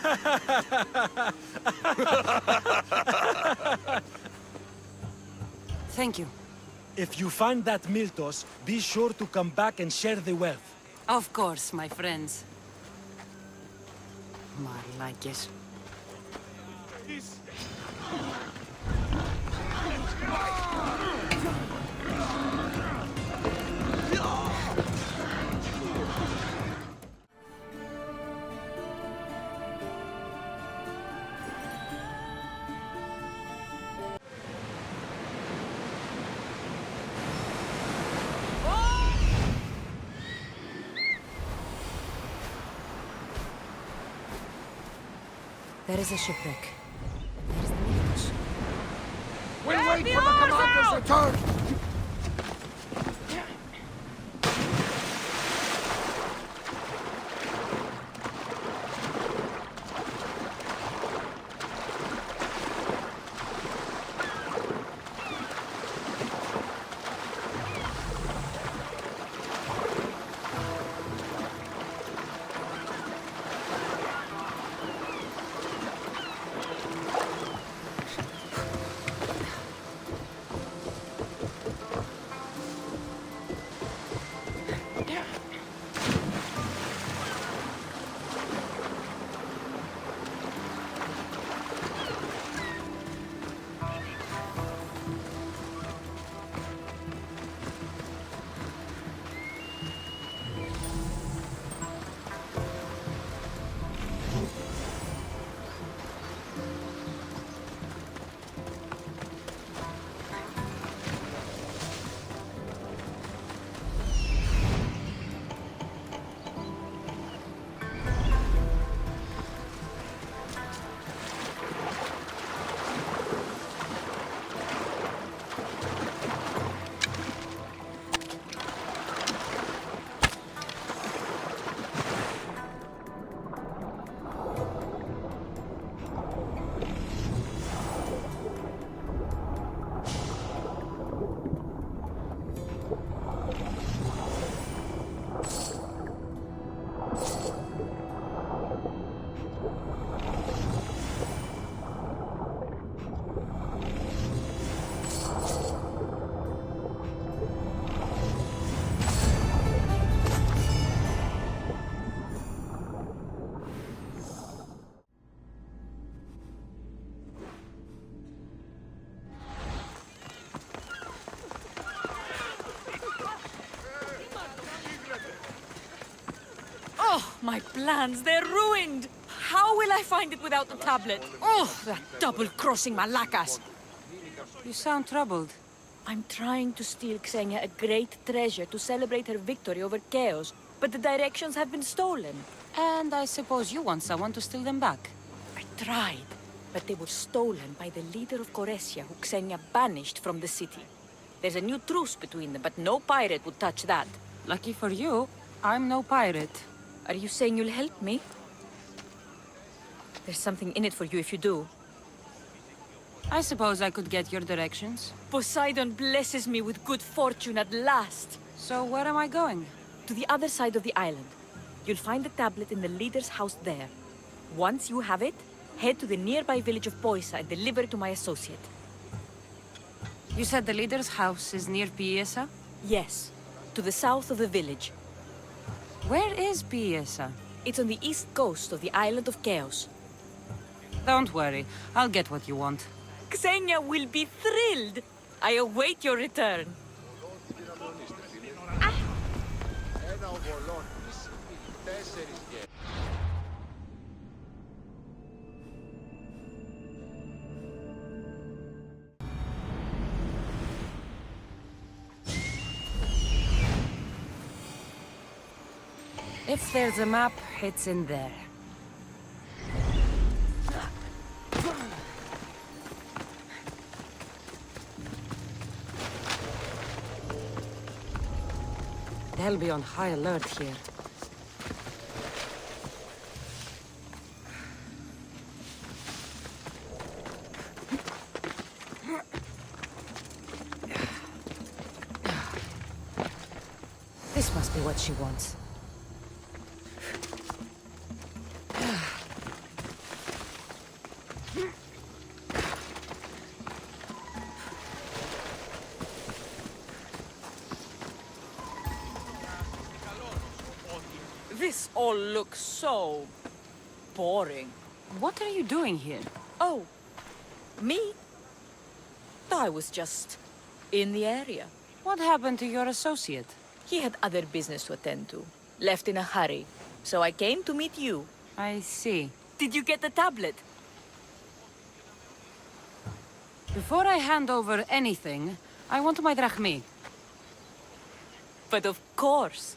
Thank you. If you find that Miltos, be sure to come back and share the wealth. Of course, my friends. Malakes. There is a shipwreck. There's the Miltos. We'll wait for the commander's return! My plans, they're ruined! How will I find it without the tablet? Oh, that double-crossing malakas! You sound troubled. I'm trying to steal Xenia a great treasure to celebrate her victory over Chaos, but the directions have been stolen. And I suppose you want someone to steal them back. I tried, but they were stolen by the leader of Koresia, who Xenia banished from the city. There's a new truce between them, but no pirate would touch that. Lucky for you, I'm no pirate. Are you saying you'll help me? There's something in it for you if you do. I suppose I could get your directions. Poseidon blesses me with good fortune at last. So where am I going? To the other side of the island. You'll find the tablet in the leader's house there. Once you have it, head to the nearby village of Poisa and deliver it to my associate. You said the leader's house is near Piesa? Yes, to the south of the village. Where is Piesa? It's on the east coast of the island of Chaos. Don't worry, I'll get what you want. Xenia will be thrilled! I await your return. If there's a map, it's in there. They'll be on high alert here. This must be what she wants. This all looks so boring. What are you doing here? Oh, me? I was just in the area. What happened to your associate? He had other business to attend to. Left in a hurry. So I came to meet you. I see. Did you get the tablet? Before I hand over anything, I want my drachmi. But of course.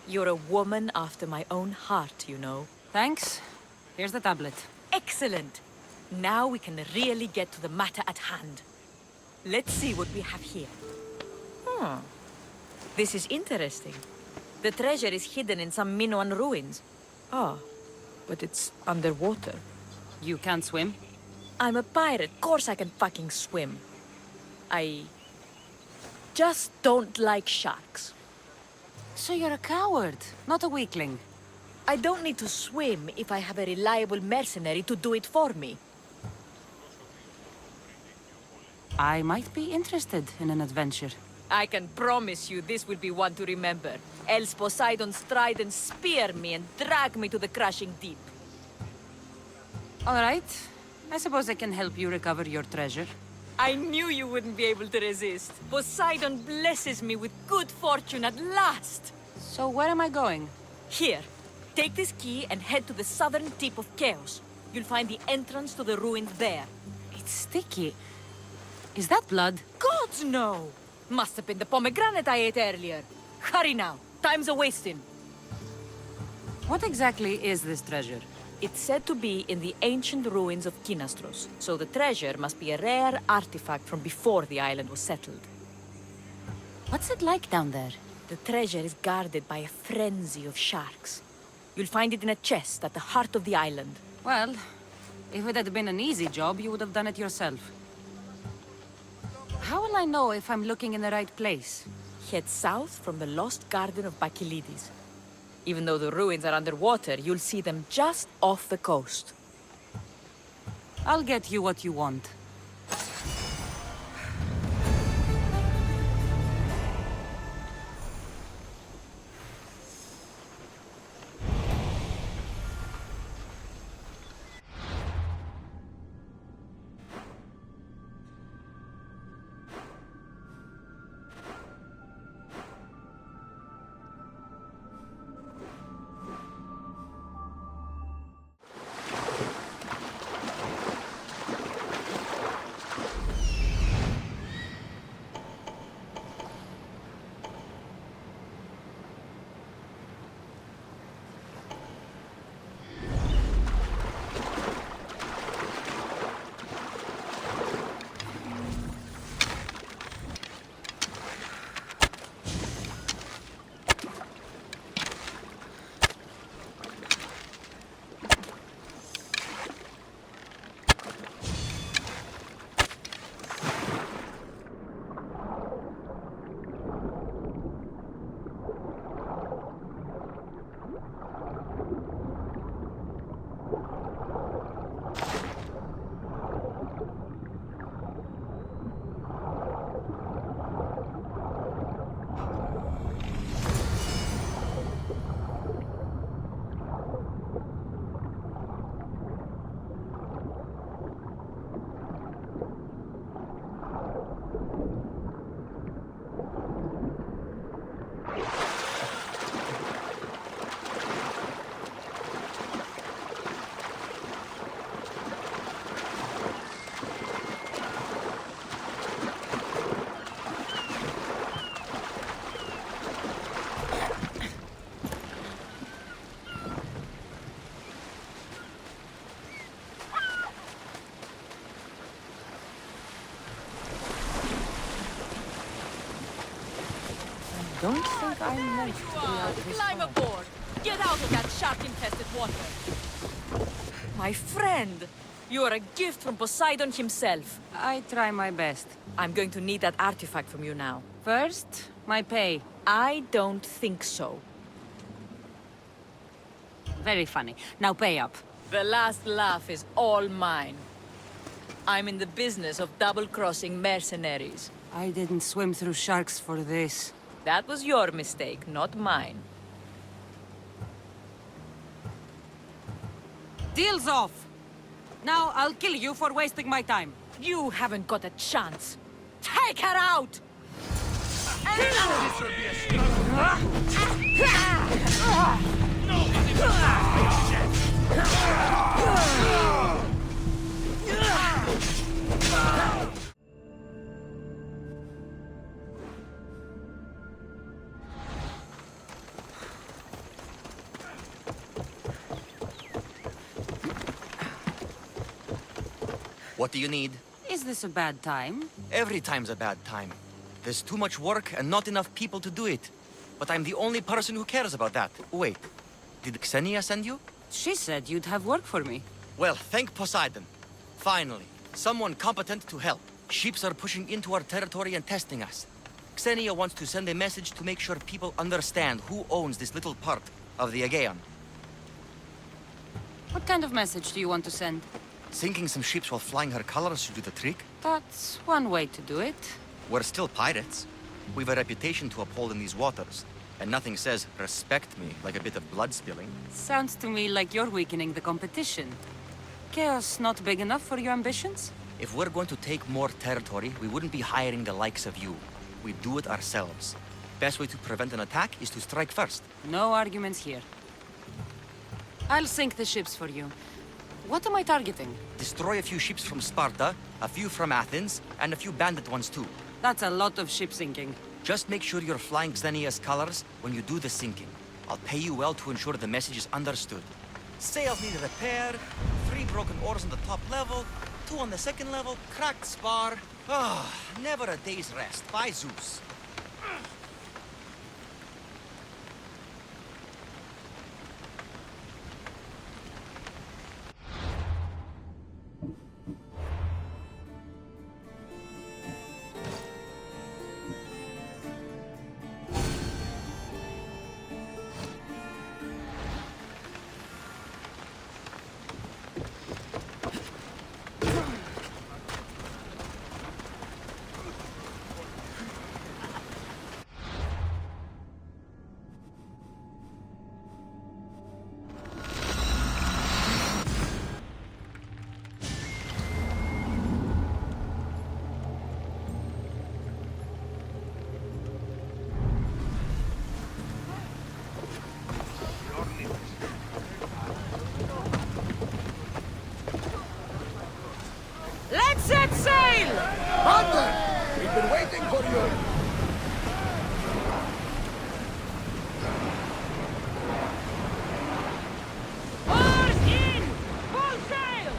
You're a woman after my own heart, you know. Thanks. Here's the tablet. Excellent. Now we can really get to the matter at hand. Let's see what we have here. This is interesting. The treasure is hidden in some Minoan ruins. Ah, but it's underwater. You can't swim? I'm a pirate. Of course I can fucking swim. I just don't like sharks. So you're a coward, not a weakling. I don't need to swim if I have a reliable mercenary to do it for me. I might be interested in an adventure. I can promise you this will be one to remember. Else Poseidon's trident spear me and drag me to the crashing deep. All right. I suppose I can help you recover your treasure. I knew you wouldn't be able to resist. Poseidon blesses me with good fortune at last. So where am I going? Here. Take this key and head to the southern tip of Chaos. You'll find the entrance to the ruins there. It's sticky. Is that blood? Gods, no! Must have been the pomegranate I ate earlier. Hurry now. Time's a-wasting. What exactly is this treasure? It's said to be in the ancient ruins of Kinastros, so the treasure must be a rare artifact from before the island was settled. What's it like down there? The treasure is guarded by a frenzy of sharks. You'll find it in a chest at the heart of the island. Well, if it had been an easy job, you would have done it yourself. How will I know if I'm looking in the right place? Head south from the lost garden of Bacchylides. Even though the ruins are underwater, you'll see them just off the coast. I'll get you what you want. Don't think I'm meant to be out this Climb far. aboard! Get out of that shark-infested water! My friend! You are a gift from Poseidon himself. I try my best. I'm going to need that artifact from you now. First, my pay. I don't think so. Very funny. Now pay up. The last laugh is all mine. I'm in the business of double-crossing mercenaries. I didn't swim through sharks for this. That was your mistake, not mine. Deal's off! Now I'll kill you for wasting my time. You haven't got a chance. Take her out! What do you need? Is this a bad time? Every time's a bad time. There's too much work and not enough people to do it. But I'm the only person who cares about that. Wait, did Xenia send you? She said you'd have work for me. Well, thank Poseidon. Finally, someone competent to help. Ships are pushing into our territory and testing us. Xenia wants to send a message to make sure people understand who owns this little part of the Aegean. What kind of message do you want to send? Sinking some ships while flying her colors should do the trick. That's one way to do it. We're still pirates. We've a reputation to uphold in these waters. And nothing says, respect me, like a bit of blood spilling. Sounds to me like you're weakening the competition. Chaos not big enough for your ambitions? If we're going to take more territory, we wouldn't be hiring the likes of you. We'd do it ourselves. Best way to prevent an attack is to strike first. No arguments here. I'll sink the ships for you. What am I targeting? Destroy a few ships from Sparta, a few from Athens, and a few bandit ones too. That's a lot of ship sinking. Just make sure you're flying Xenia's colors when you do the sinking. I'll pay you well to ensure the message is understood. Sails need repair, 3 broken oars on the top level, 2 on the second level, cracked spar. Ah, never a day's rest. By Zeus. Let's set sail! Hunter! We've been waiting for you! Oars in! Full sail!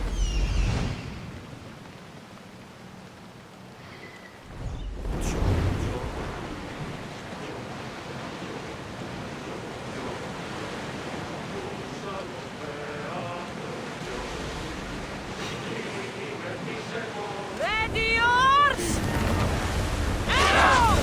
Ready, oars! Arrow!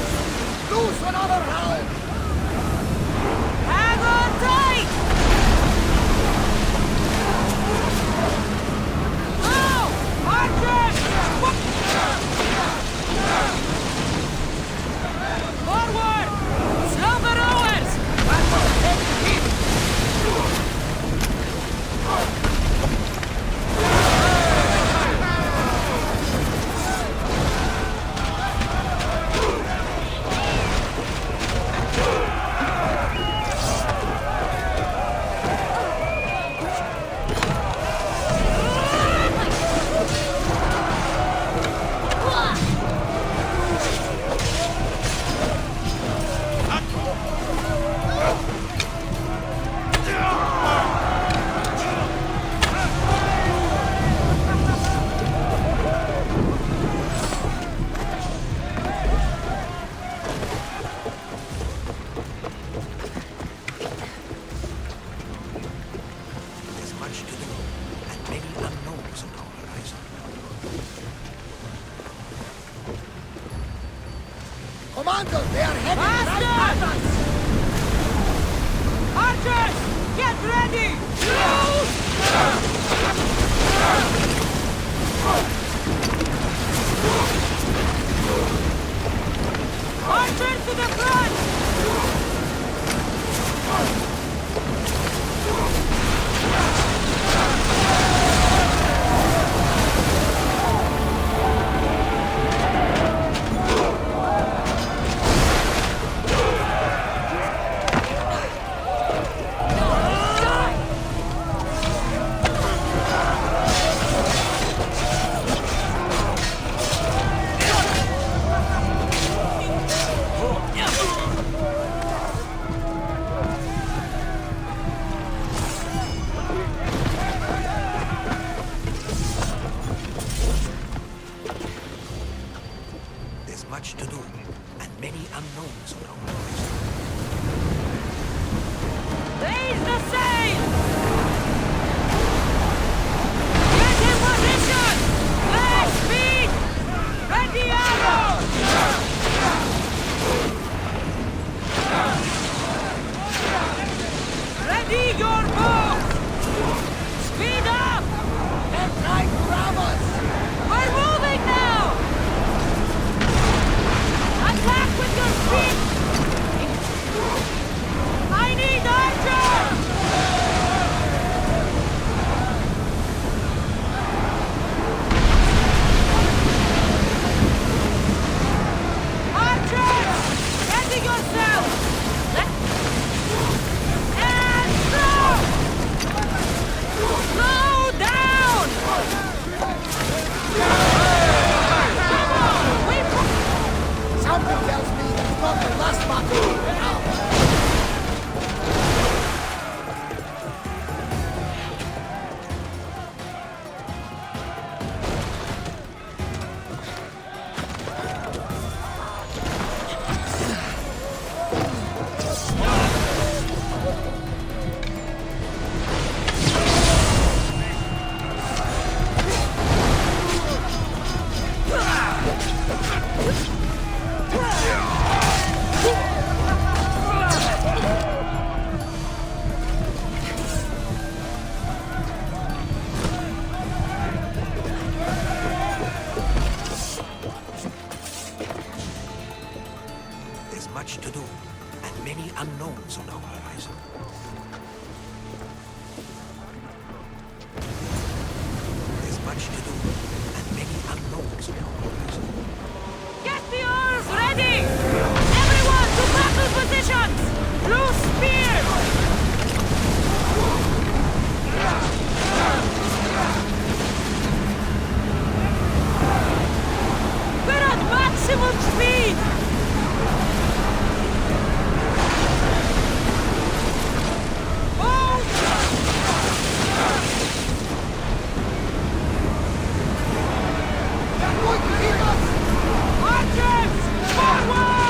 Commander, they are heading Faster! right at us! Archers! Get ready! Archers to the front! There's much to do, and many unknowns on our horizon. Raise the sail! Get in position! Flash speed! Ready arrow! Ready your bow! Speed up! They're trying to grab us! We're moving now! Attack with your speed! I need archers! Archers! Ready yourself! And slow! Slow down! Come on! Something tells me that's not the last battle! Now! There's much to do, and many unknowns on our horizon. There's much to do, and many unknowns on our horizon. Get the oars ready! Everyone to battle positions! Loose spears! We're at maximum speed! Archers! Forward!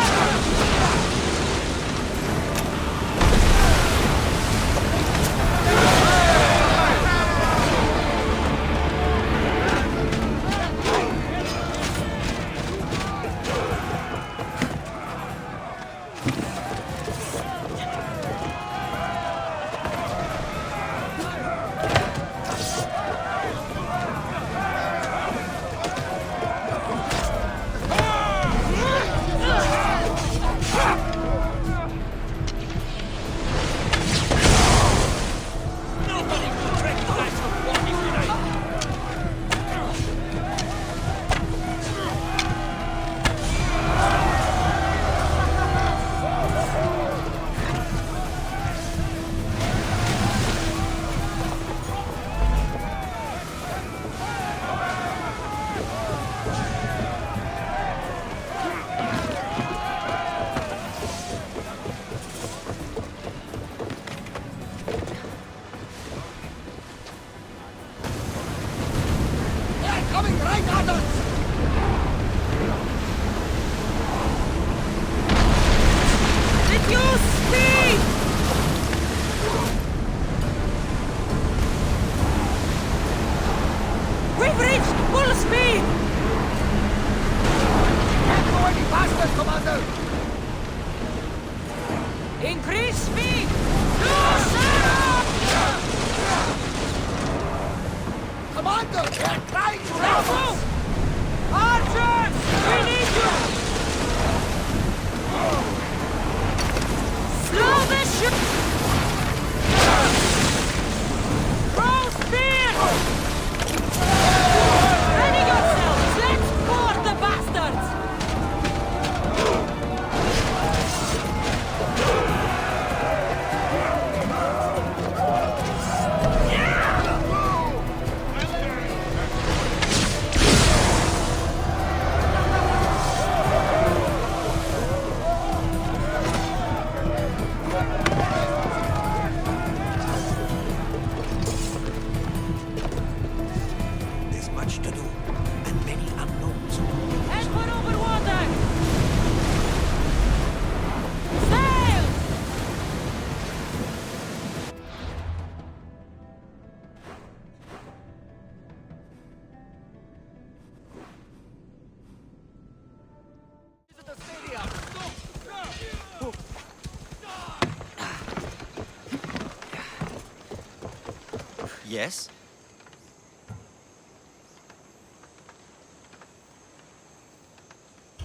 Yes?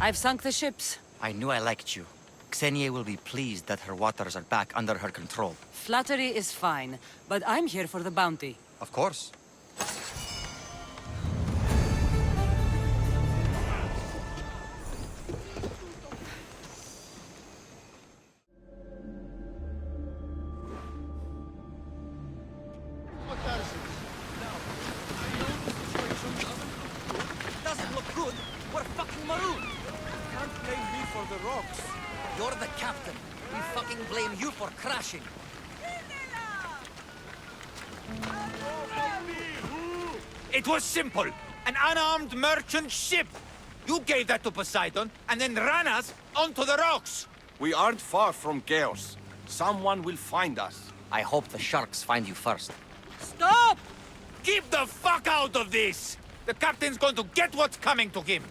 I've sunk the ships. I knew I liked you. Xenia will be pleased that her waters are back under her control. Flattery is fine, but I'm here for the bounty. Of course. Doesn't look good. We're fucking marooned. Can't blame me for the rocks. You're the captain. We fucking blame you for crashing. It was simple. An unarmed merchant ship. You gave that to Poseidon, and then ran us onto the rocks. We aren't far from chaos. Someone will find us. I hope the sharks find you first. Stop! Keep the fuck out of this! The captain's going to get what's coming to him.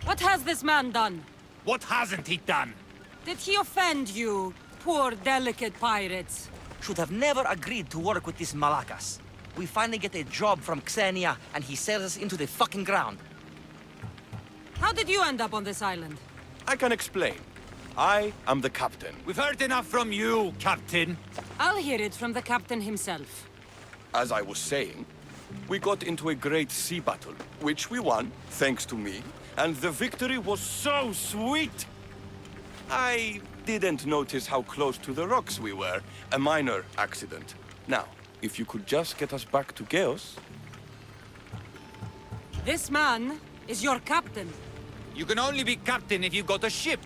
What has this man done? What hasn't he done? Did he offend you, poor delicate pirates? Should have never agreed to work with this Malakas. We finally get a job from Xenia, and he sells us into the fucking ground. How did you end up on this island? I can explain. I am the captain. We've heard enough from you, Captain. I'll hear it from the captain himself. As I was saying, we got into a great sea battle, which we won, thanks to me, and the victory was so sweet! I didn't notice how close to the rocks we were. A minor accident. Now, if you could just get us back to Chaos... This man is your captain. You can only be captain if you got a ship.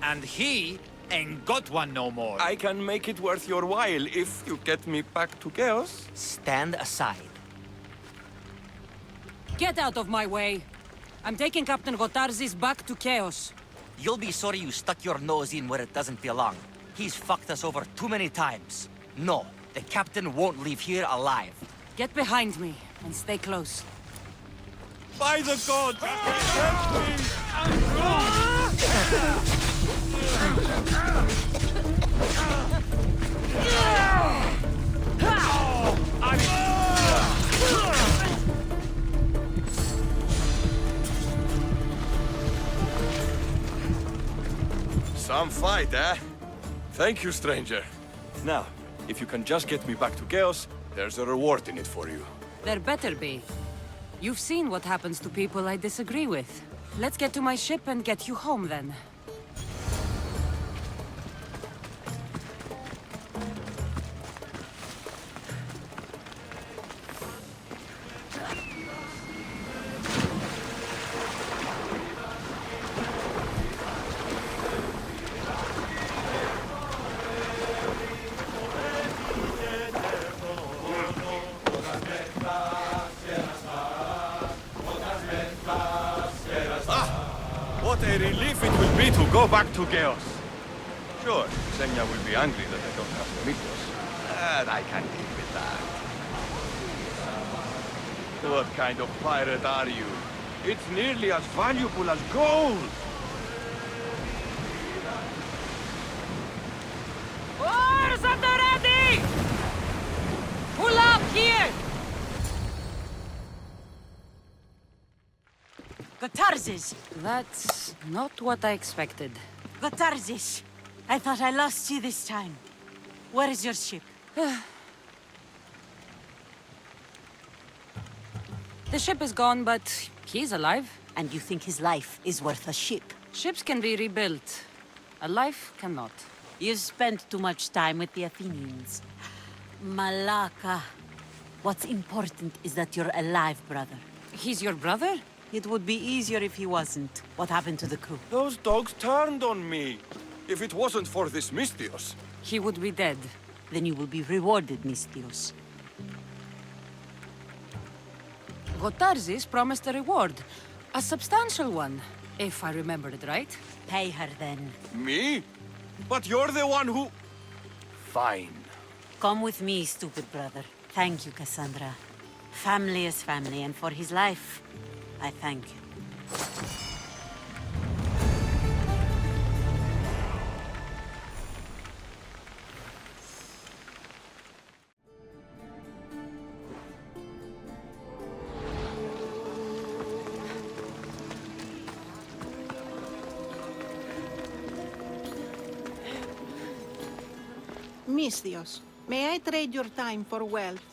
And he ain't got one no more. I can make it worth your while if you get me back to Chaos. Stand aside. Get out of my way. I'm taking Captain Gotarzis back to Chaos. You'll be sorry you stuck your nose in where it doesn't belong. He's fucked us over too many times. No, the captain won't leave here alive. Get behind me and stay close. By the gods! Help me! Some fight, eh? Thank you, stranger. Now, if you can just get me back to Chaos, there's a reward in it for you. There better be. You've seen what happens to people I disagree with. Let's get to my ship and get you home, then. What a relief it will be to go back to Chaos. Sure, Xenia will be angry that I don't have the Mythos. But I can deal with that. What kind of pirate are you? It's nearly as valuable as gold! Oars at the ready! Pull up here! Gotarzis! That's not what I expected. Gotarzis! I thought I lost you this time. Where is your ship? The ship is gone, but he's alive. And you think his life is worth a ship? Ships can be rebuilt. A life cannot. You've spent too much time with the Athenians. Malaka. What's important is that you're alive, brother. He's your brother? It would be easier if he wasn't. What happened to the crew? Those dogs turned on me. If it wasn't for this Mystios... He would be dead. Then you will be rewarded, Mystios. Gotarzis promised a reward. A substantial one, if I remember it right. Pay her then. Me? But you're the one who... Fine. Come with me, stupid brother. Thank you, Cassandra. Family is family, and for his life, I thank you. Misthios, may I trade your time for wealth?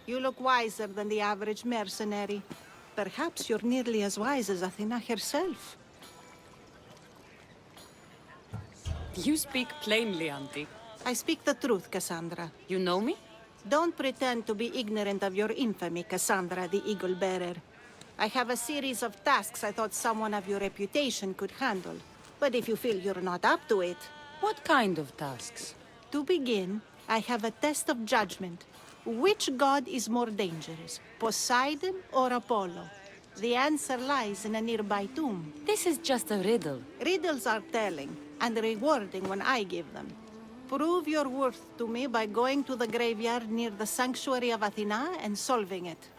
You look wiser than the average mercenary. Perhaps you're nearly as wise as Athena herself. You speak plainly, Auntie. I speak the truth, Cassandra. You know me? Don't pretend to be ignorant of your infamy, Cassandra the Eagle Bearer. I have a series of tasks I thought someone of your reputation could handle. But if you feel you're not up to it... What kind of tasks? To begin, I have a test of judgment. Which god is more dangerous, Poseidon or Apollo? The answer lies in a nearby tomb. This is just a riddle. Riddles are telling, and rewarding when I give them. Prove your worth to me by going to the graveyard near the sanctuary of Athena and solving it.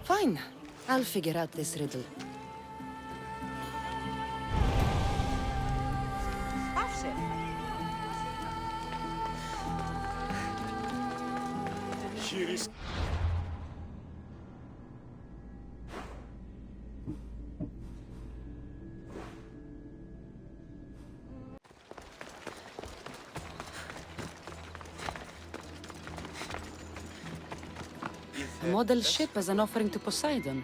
Fine. I'll figure out this riddle. Here is... A model ship as an offering to Poseidon.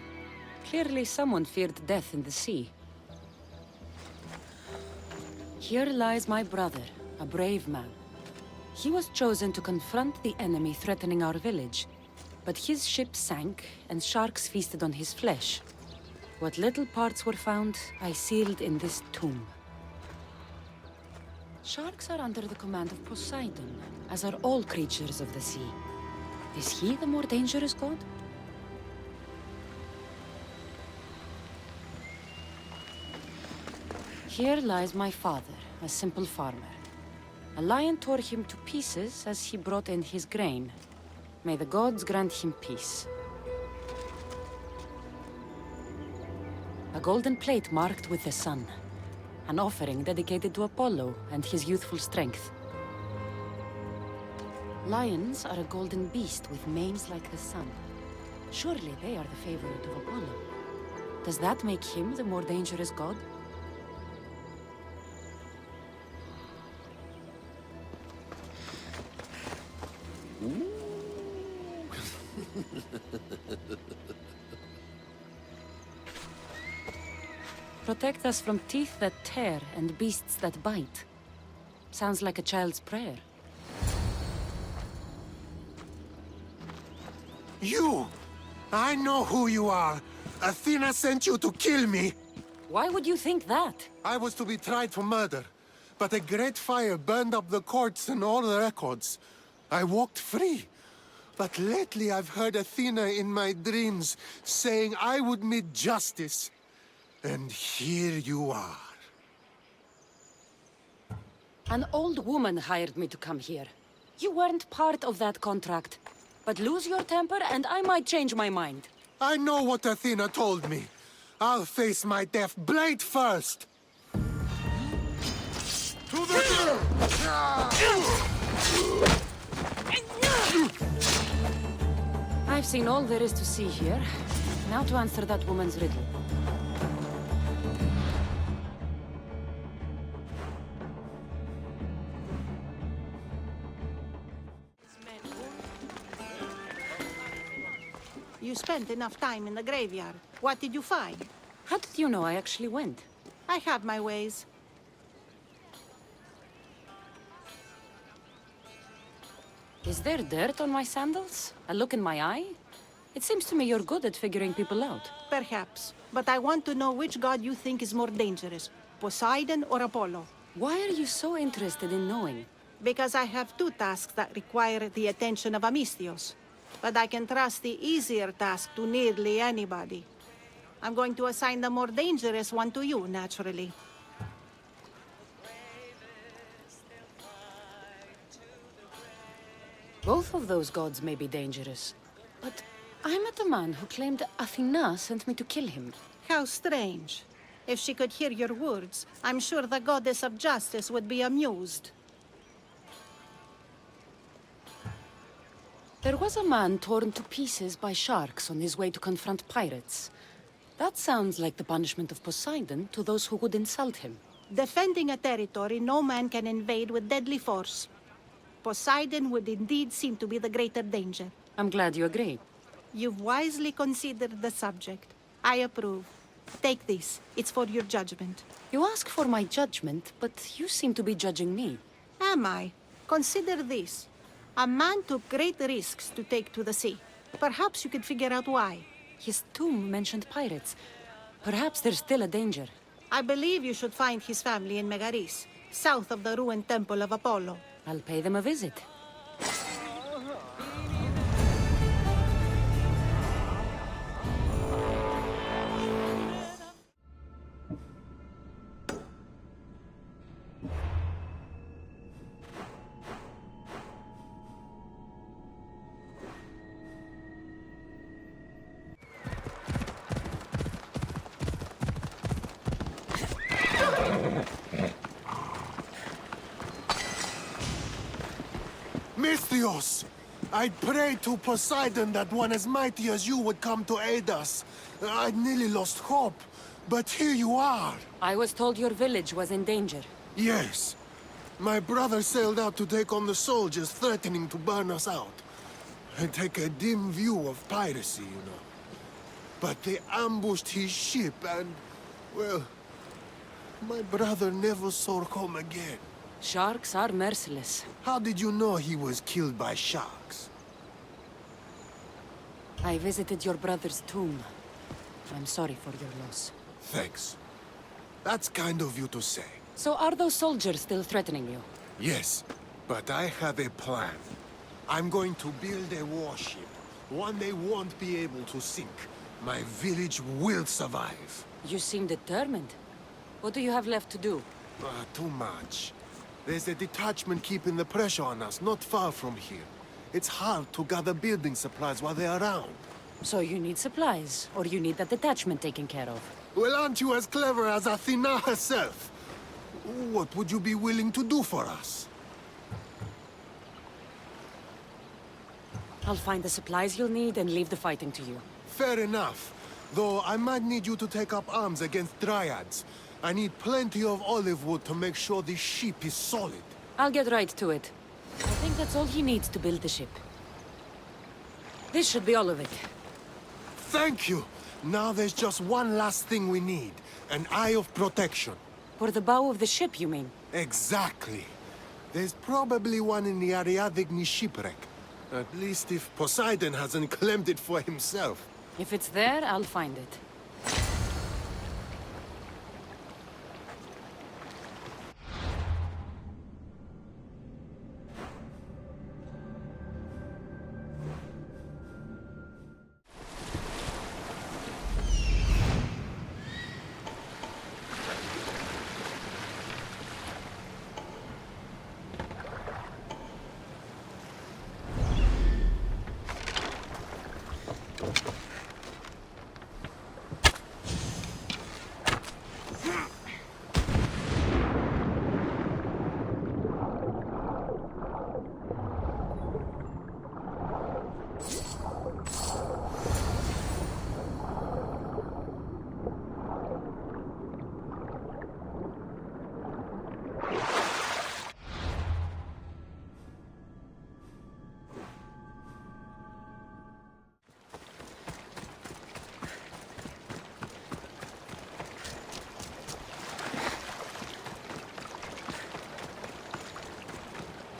Clearly someone feared death in the sea. Here lies my brother, a brave man. He was chosen to confront the enemy threatening our village, but his ship sank and sharks feasted on his flesh. What little parts were found, I sealed in this tomb. Sharks are under the command of Poseidon, as are all creatures of the sea. Is he the more dangerous god? Here lies my father, a simple farmer. A lion tore him to pieces as he brought in his grain. May the gods grant him peace. A golden plate marked with the sun. An offering dedicated to Apollo and his youthful strength. Lions are a golden beast with manes like the sun. Surely they are the favorite of Apollo. Does that make him the more dangerous god? Protect us from teeth that tear and beasts that bite. Sounds like a child's prayer. You! I know who you are! Athena sent you to kill me! Why would you think that? I was to be tried for murder, but a great fire burned up the courts and all the records. I walked free. But lately I've heard Athena in my dreams saying I would meet justice. And here you are. An old woman hired me to come here. You weren't part of that contract. But lose your temper and I might change my mind. I know what Athena told me. I'll face my death blade first. To the... I've seen all there is to see here. Now to answer that woman's riddle. You spent enough time in the graveyard. What did you find? How did you know I actually went? I have my ways. Is there dirt on my sandals? A look in my eye? It seems to me you're good at figuring people out. Perhaps. But I want to know which god you think is more dangerous, Poseidon or Apollo. Why are you so interested in knowing? Because I have two tasks that require the attention of Misthios. But I can trust the easier task to nearly anybody. I'm going to assign the more dangerous one to you, naturally. Both of those gods may be dangerous. But I met a man who claimed Athena sent me to kill him. How strange. If she could hear your words, I'm sure the goddess of justice would be amused. There was a man torn to pieces by sharks on his way to confront pirates. That sounds like the punishment of Poseidon to those who would insult him. Defending a territory no man can invade with deadly force. Poseidon would indeed seem to be the greater danger. I'm glad you agree. You've wisely considered the subject. I approve. Take this. It's for your judgment. You ask for my judgment, but you seem to be judging me. Am I? Consider this. A man took great risks to take to the sea. Perhaps you could figure out why. His tomb mentioned pirates. Perhaps there's still a danger. I believe you should find his family in Megaris, south of the ruined temple of Apollo. I'll pay them a visit. Misthios! I'd prayed to Poseidon that one as mighty as you would come to aid us. I'd nearly lost hope, but here you are. I was told your village was in danger. Yes. My brother sailed out to take on the soldiers threatening to burn us out. I take a dim view of piracy, you know. But they ambushed his ship and, well, my brother never saw home again. Sharks are merciless. How did you know he was killed by sharks? I visited your brother's tomb. I'm sorry for your loss. Thanks. That's kind of you to say. So are those soldiers still threatening you? Yes, but I have a plan. I'm going to build a warship. One they won't be able to sink. My village will survive. You seem determined. What do you have left to do? Too much. There's a detachment keeping the pressure on us, not far from here. It's hard to gather building supplies while they're around. So you need supplies, or you need that detachment taken care of? Well, aren't you as clever as Athena herself? What would you be willing to do for us? I'll find the supplies you'll need and leave the fighting to you. Fair enough. Though I might need you to take up arms against Dryads. I need plenty of olive wood to make sure the ship is solid. I'll get right to it. I think that's all he needs to build the ship. This should be all of it. Thank you! Now there's just one last thing we need. An eye of protection. For the bow of the ship, you mean? Exactly. There's probably one in the Ariadne shipwreck. At least if Poseidon hasn't claimed it for himself. If it's there, I'll find it.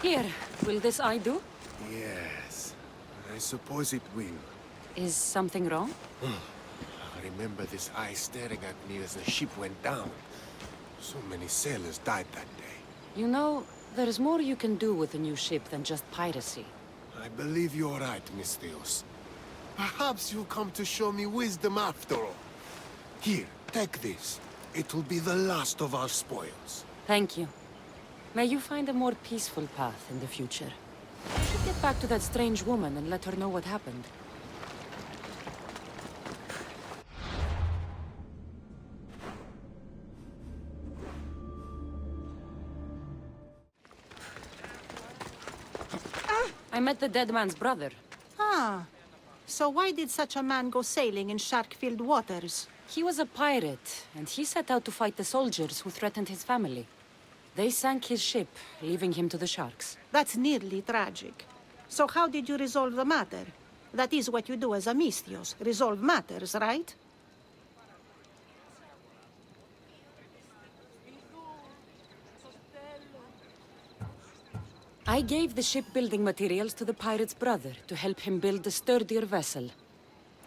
Here, will this eye do? Yes, I suppose it will. Is something wrong? I remember this eye staring at me as the ship went down. So many sailors died that day. You know, there's more you can do with a new ship than just piracy. I believe you're right, Misthios. Perhaps you'll come to show me wisdom after all. Here, take this. It'll be the last of our spoils. Thank you. May you find a more peaceful path in the future. I should get back to that strange woman and let her know what happened. I met the dead man's brother. Ah. So why did such a man go sailing in shark-filled waters? He was a pirate, and he set out to fight the soldiers who threatened his family. They sank his ship, leaving him to the sharks. That's nearly tragic. So how did you resolve the matter? That is what you do as a Misthios, resolve matters, right? I gave the shipbuilding materials to the pirate's brother to help him build a sturdier vessel.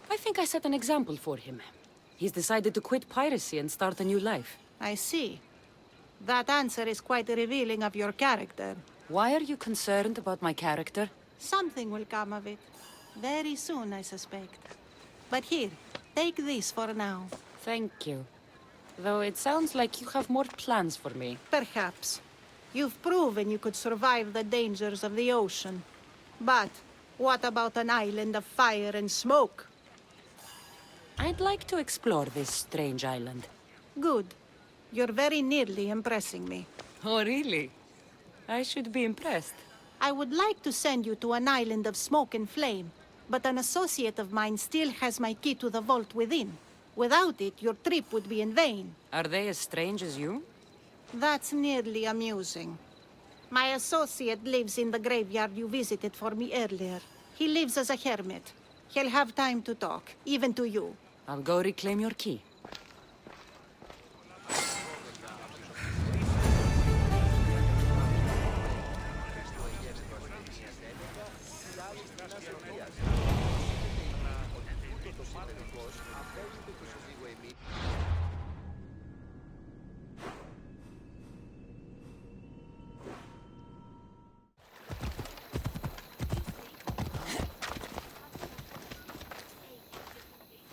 I think I set an example for him. He's decided to quit piracy and start a new life. I see. That answer is quite revealing of your character. Why are you concerned about my character? Something will come of it. Very soon, I suspect. But here, take this for now. Thank you. Though it sounds like you have more plans for me. Perhaps. You've proven you could survive the dangers of the ocean. But what about an island of fire and smoke? I'd like to explore this strange island. Good. You're very nearly impressing me. Oh, really? I should be impressed. I would like to send you to an island of smoke and flame, but an associate of mine still has my key to the vault within. Without it, your trip would be in vain. Are they as strange as you? That's nearly amusing. My associate lives in the graveyard you visited for me earlier. He lives as a hermit. He'll have time to talk, even to you. I'll go reclaim your key.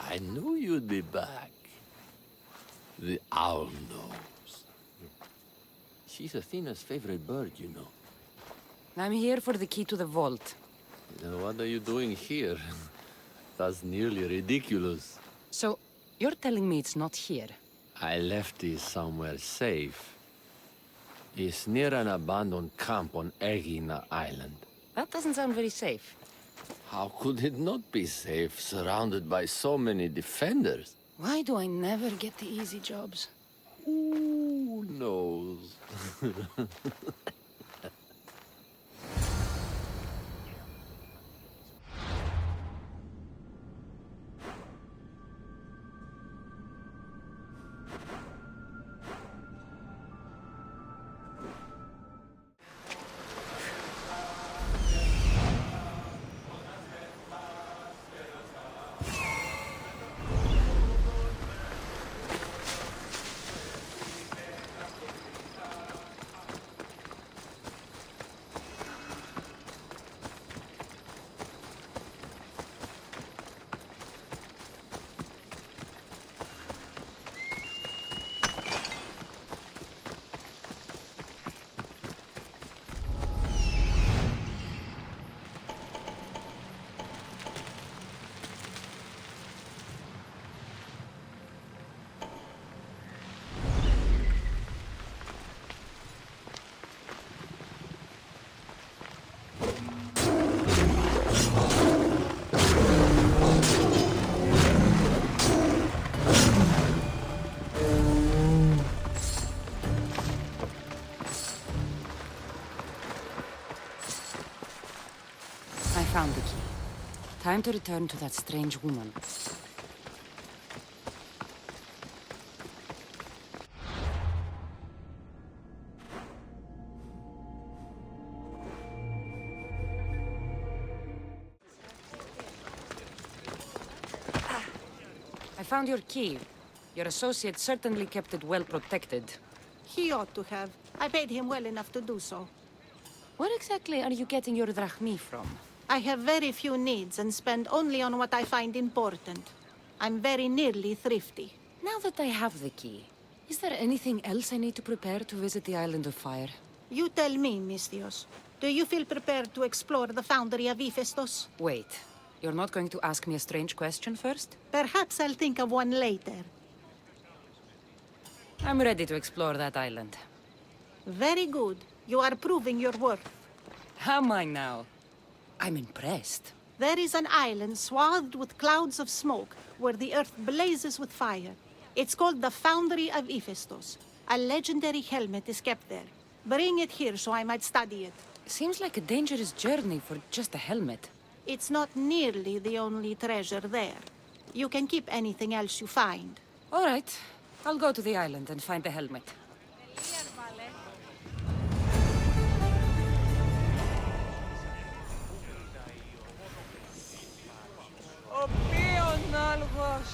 I knew you'd be back. The owl knows. She's Athena's favorite bird, you know. I'm here for the key to the vault. Then what are you doing here? That's nearly ridiculous. So, you're telling me it's not here? I left it somewhere safe. It's near an abandoned camp on Egina Island. That doesn't sound very safe. How could it not be safe, surrounded by so many defenders? Why do I never get the easy jobs? Who knows? Found the key. Time to return to that strange woman. I found your key. Your associate certainly kept it well protected. He ought to have. I paid him well enough to do so. Where exactly are you getting your drachmi from? I have very few needs and spend only on what I find important. I'm very nearly thrifty. Now that I have the key, is there anything else I need to prepare to visit the Island of Fire? You tell me, Misthios. Do you feel prepared to explore the foundry of Hephaestus? Wait, you're not going to ask me a strange question first? Perhaps I'll think of one later. I'm ready to explore that island. Very good. You are proving your worth. Am I now? I'm impressed. There is an island swathed with clouds of smoke where the earth blazes with fire. It's called the Foundry of Hephaestus. A legendary helmet is kept there. Bring it here so I might study it. Seems like a dangerous journey for just a helmet. It's not nearly the only treasure there. You can keep anything else you find. All right. I'll go to the island and find the helmet. Ο οποίος άλογος...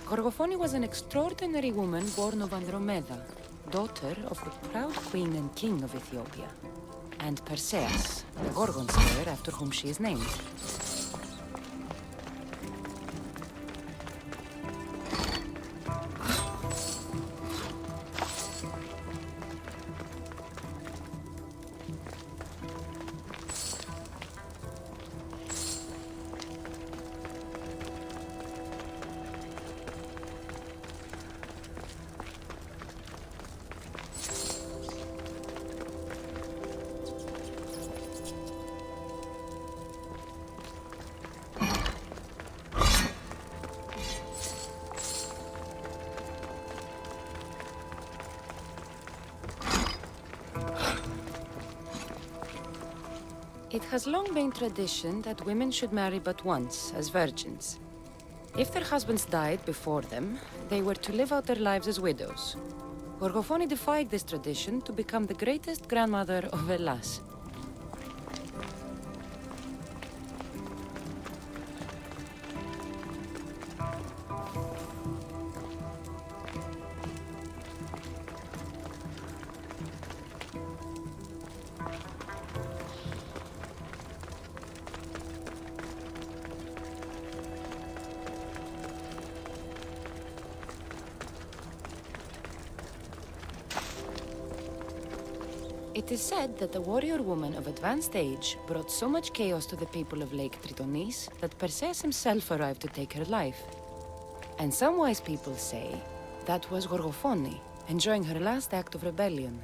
Gorgophone was an extraordinary woman born of Andromeda, daughter of the proud queen and king of Ethiopia, and Perseus, the Gorgon slayer after whom she is named. It has long been tradition that women should marry but once, as virgins. If their husbands died before them, they were to live out their lives as widows. Gorgofoni defied this tradition to become the greatest grandmother of Hellas. It is said that the warrior woman of advanced age brought so much chaos to the people of Lake Tritonis that Perseus himself arrived to take her life. And some wise people say that was Gorgofoni, enjoying her last act of rebellion.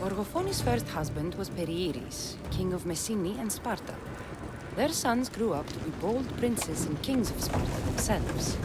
Gorgofoni's first husband was Perieres, king of Messini and Sparta. Their sons grew up to be bold princes and kings of Sparta themselves.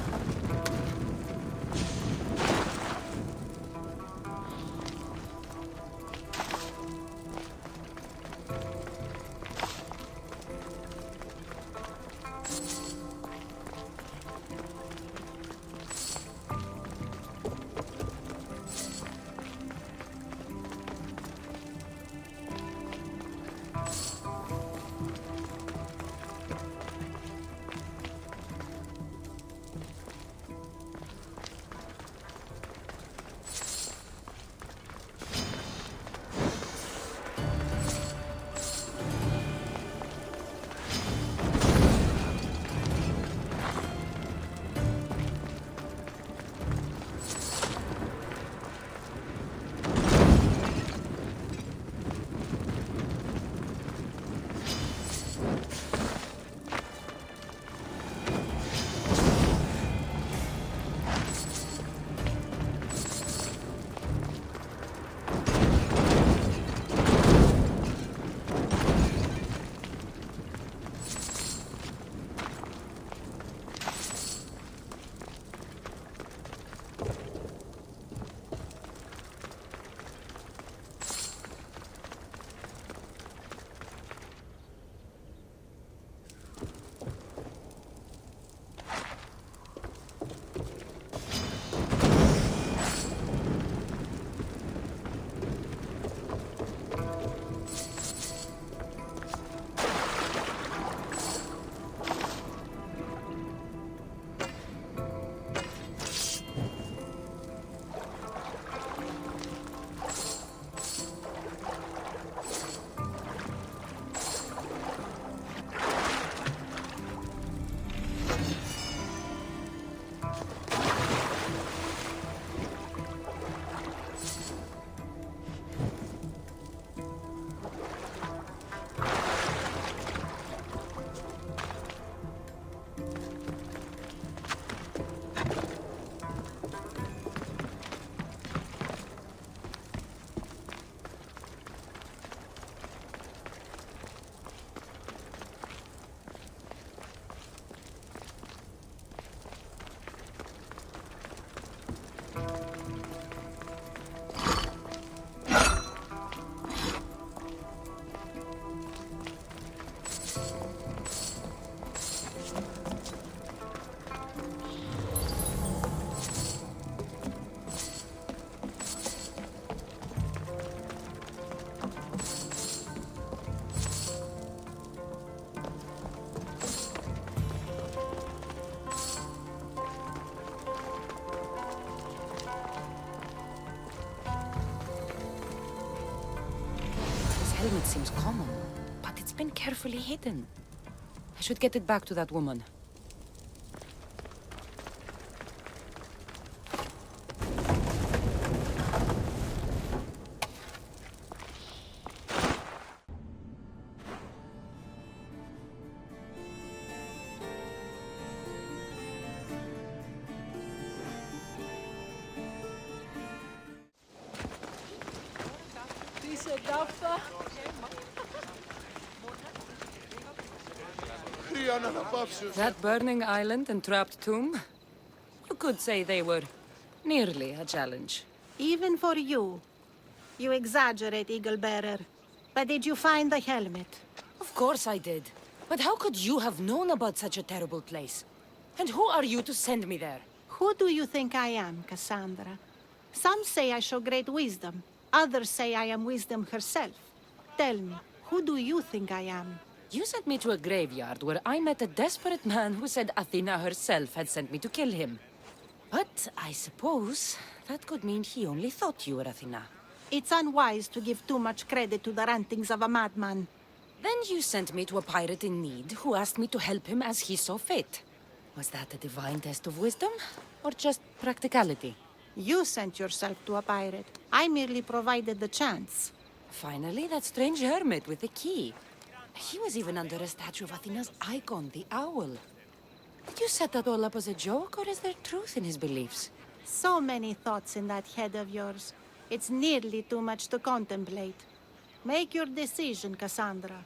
seems common, but it's been carefully hidden. I should get it back to that woman. That burning island and trapped tomb? You could say they were nearly a challenge. Even for you. You exaggerate, Eagle Bearer. But did you find the helmet? Of course I did. But how could you have known about such a terrible place? And who are you to send me there? Who do you think I am, Cassandra? Some say I show great wisdom. Others say I am wisdom herself. Tell me, who do you think I am? You sent me to a graveyard where I met a desperate man who said Athena herself had sent me to kill him. But I suppose that could mean he only thought you were Athena. It's unwise to give too much credit to the rantings of a madman. Then you sent me to a pirate in need who asked me to help him as he saw fit. Was that a divine test of wisdom, or just practicality? You sent yourself to a pirate. I merely provided the chance. Finally, that strange hermit with the key. He was even under a statue of Athena's icon, the owl. Did you set that all up as a joke, or is there truth in his beliefs? So many thoughts in that head of yours. It's nearly too much to contemplate. Make your decision, Cassandra.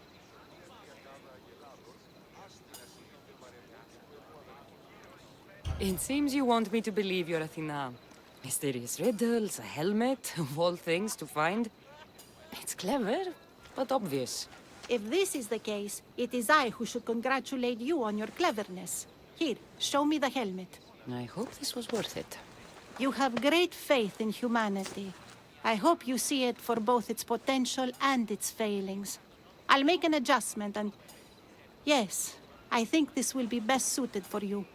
It seems you want me to believe you're Athena. Mysterious riddles, a helmet, of all things to find. It's clever, but obvious. If this is the case, it is I who should congratulate you on your cleverness. Here, show me the helmet. I hope this was worth it. You have great faith in humanity. I hope you see it for both its potential and its failings. I'll make an adjustment and... Yes, I think this will be best suited for you.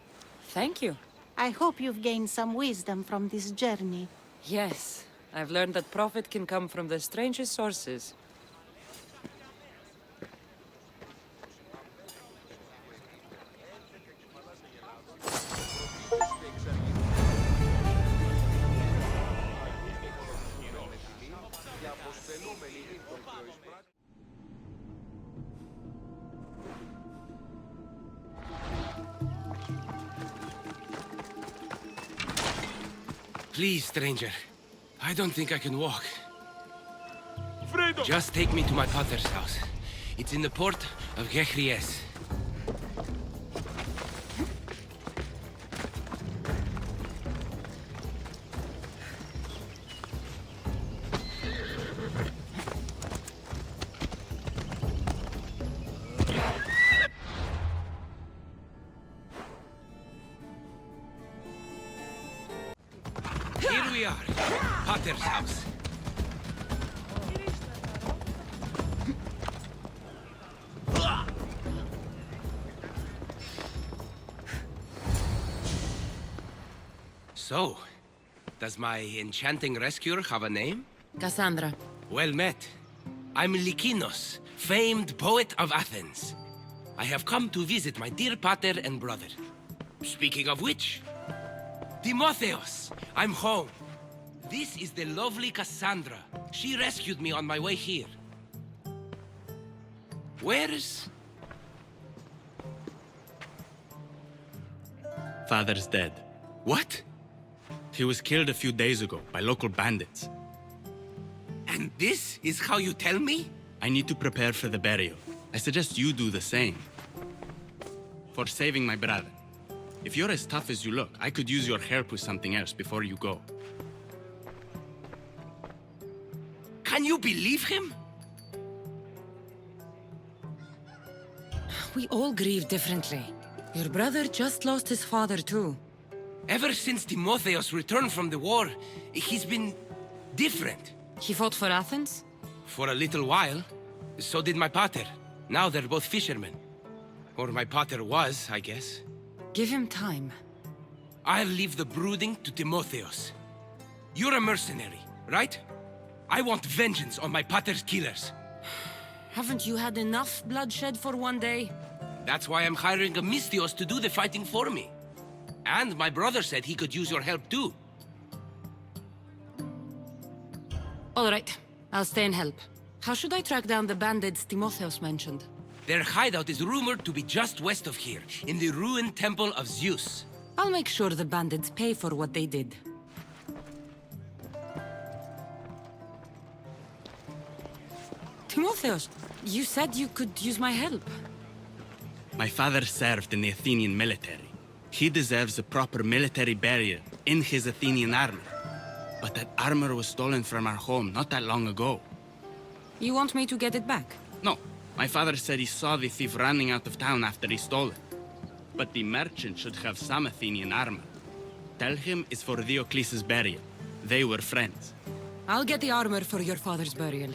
Thank you. I hope you've gained some wisdom from this journey. Yes, I've learned that profit can come from the strangest sources. Please, stranger. I don't think I can walk. Freedom. Just take me to my father's house. It's in the port of Gechries. Here we are, Pater's house. So, does my enchanting rescuer have a name? Cassandra. Well met. I'm Lykinos, famed poet of Athens. I have come to visit my dear pater and brother. Speaking of which, Timotheos, I'm home. This is the lovely Cassandra. She rescued me on my way here. Where's... Father's dead. What? He was killed a few days ago by local bandits. And this is how you tell me? I need to prepare for the burial. I suggest you do the same. For saving my brother. If you're as tough as you look, I could use your help with something else before you go. Can you believe him? We all grieve differently. Your brother just lost his father too. Ever since Timotheos returned from the war, he's been different. He fought for Athens? For a little while. So did my pater. Now they're both fishermen. Or my pater was, I guess. Give him time. I'll leave the brooding to Timotheos. You're a mercenary, right? I want vengeance on my pater's killers. Haven't you had enough bloodshed for one day? That's why I'm hiring a Mystios to do the fighting for me. And my brother said he could use your help too. All right, I'll stay and help. How should I track down the bandits Timotheos mentioned? Their hideout is rumored to be just west of here, in the ruined temple of Zeus. I'll make sure the bandits pay for what they did. Timotheos, you said you could use my help. My father served in the Athenian military. He deserves a proper military burial in his Athenian armor. But that armor was stolen from our home not that long ago. You want me to get it back? No. My father said he saw the thief running out of town after he stole it. But the merchant should have some Athenian armor. Tell him it's for Diocles' burial. They were friends. I'll get the armor for your father's burial.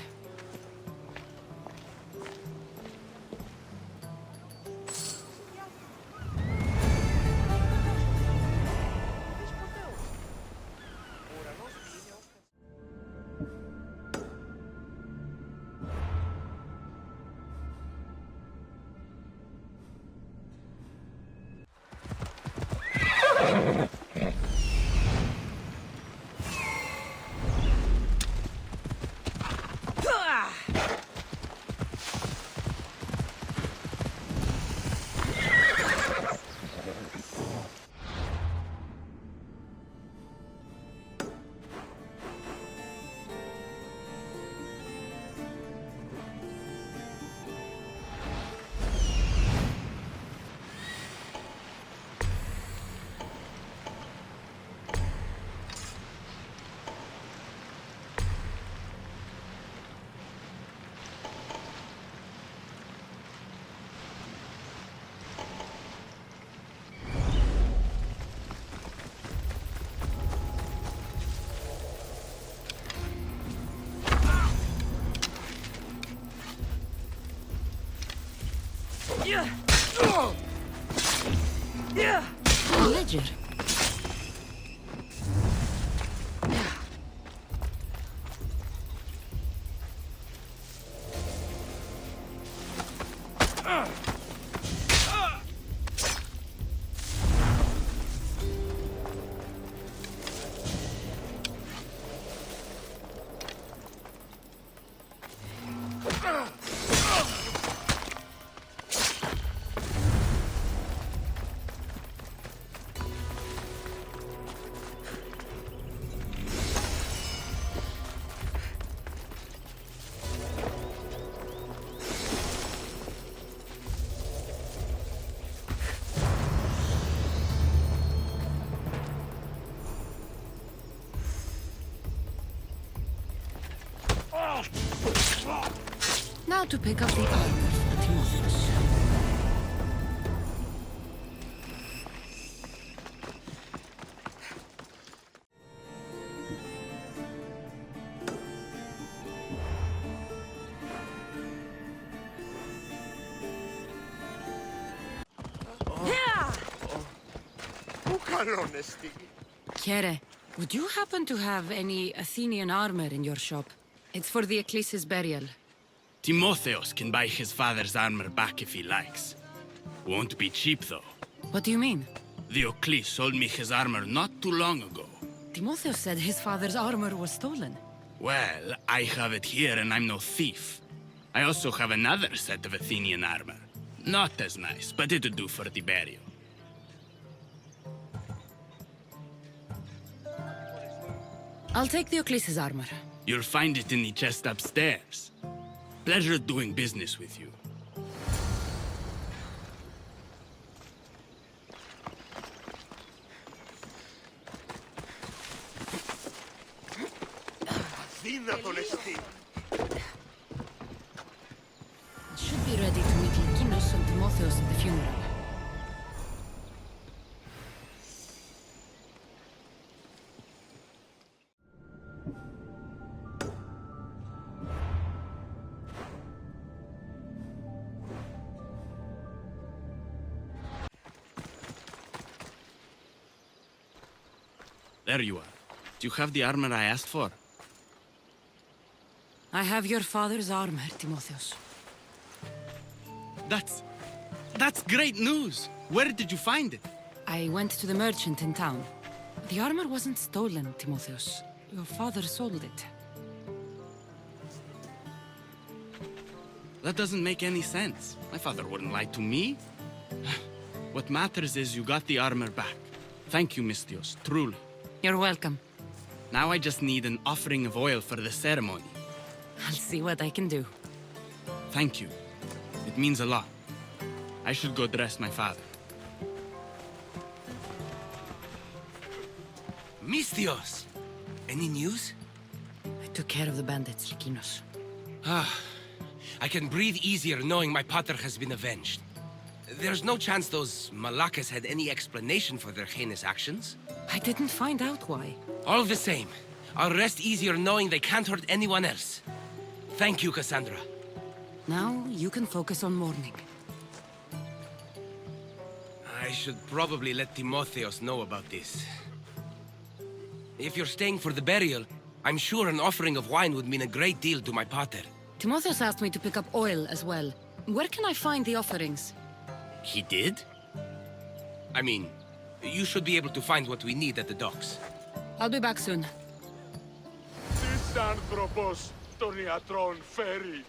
Ledger. Now to pick up the armor for Timotheos. Kere, would you happen to have any Athenian armor in your shop? It's for the Ecclesi's burial. Timotheos can buy his father's armor back if he likes. Won't be cheap, though. What do you mean? Diocles sold me his armor not too long ago. Timotheos said his father's armor was stolen. Well, I have it here and I'm no thief. I also have another set of Athenian armor. Not as nice, but it'll do for the burial. I'll take Diocles' armor. You'll find it in the chest upstairs. Pleasure doing business with you. Should be ready to meet Lykinos and Timotheos at the funeral. There you are. Do you have the armor I asked for? I have your father's armor, Timotheos. That's great news! Where did you find it? I went to the merchant in town. The armor wasn't stolen, Timotheus. Your father sold it. That doesn't make any sense. My father wouldn't lie to me. What matters is you got the armor back. Thank you, Misthios, truly. You're welcome. Now I just need an offering of oil for the ceremony. I'll see what I can do. Thank you. It means a lot. I should go dress my father. Misthios! Any news? I took care of the bandits, Lykinos. I can breathe easier knowing my pater has been avenged. There's no chance those Malakas had any explanation for their heinous actions? I didn't find out why. All the same, I'll rest easier knowing they can't hurt anyone else. Thank you, Cassandra. Now you can focus on mourning. I should probably let Timotheos know about this. If you're staying for the burial, I'm sure an offering of wine would mean a great deal to my pater. Timotheus asked me to pick up oil as well. Where can I find the offerings? He did? I mean, you should be able to find what we need at the docks. I'll be back soon. This anthropos τον ιατρόν φέρει.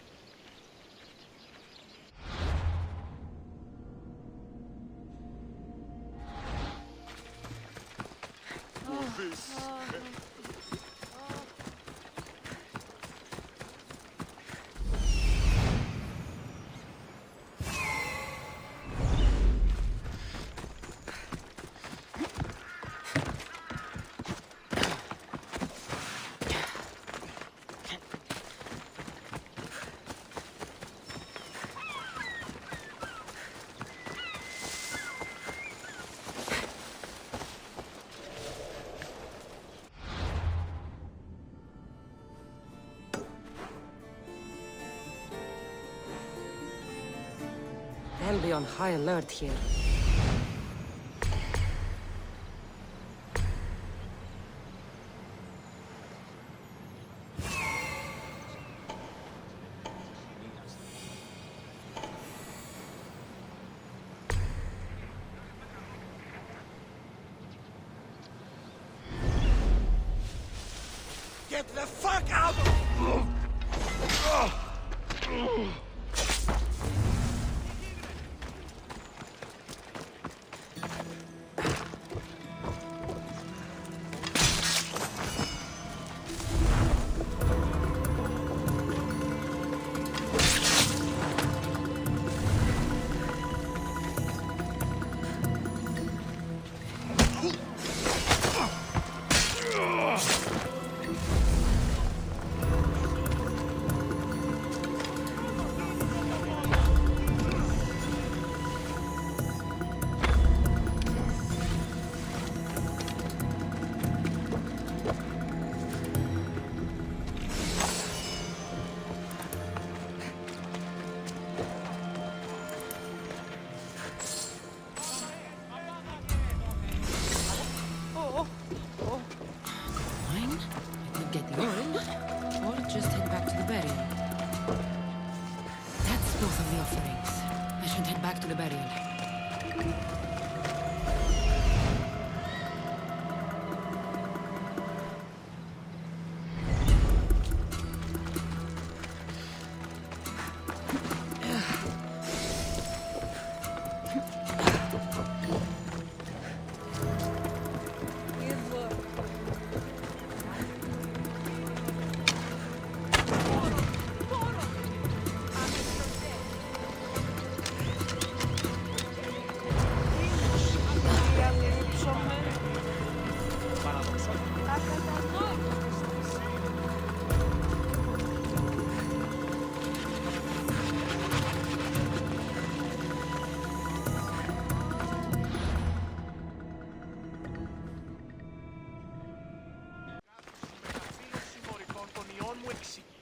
They'll be on high alert here. Get the fuck out of...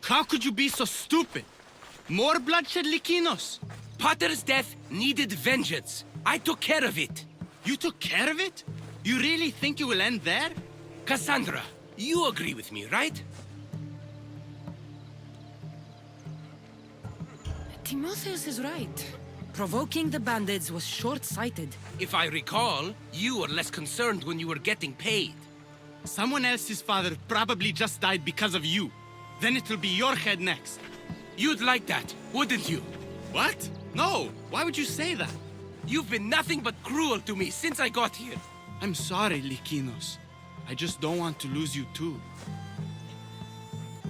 How could you be so stupid? More bloodshed, Lykinos? Pater's death needed vengeance. I took care of it. You took care of it? You really think it will end there? Cassandra, you agree with me, right? Timotheus is right. Provoking the bandits was short-sighted. If I recall, you were less concerned when you were getting paid. Someone else's father probably just died because of you. Then it'll be your head next. You'd like that, wouldn't you? What? No! Why would you say that? You've been nothing but cruel to me since I got here. I'm sorry, Likinos. I just don't want to lose you too.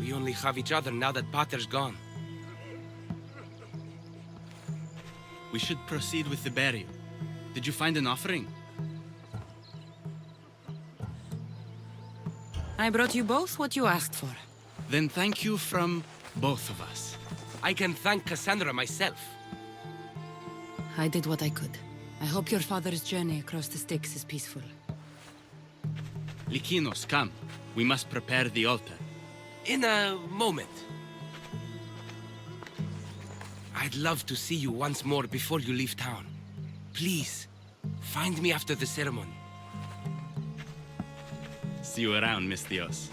We only have each other now that Pater's gone. We should proceed with the burial. Did you find an offering? I brought you both what you asked for. Then thank you from both of us. I can thank Cassandra myself. I did what I could. I hope your father's journey across the Styx is peaceful. Likinos, come. We must prepare the altar. In a moment. I'd love to see you once more before you leave town. Please, find me after the ceremony. See you around, Miss Dios.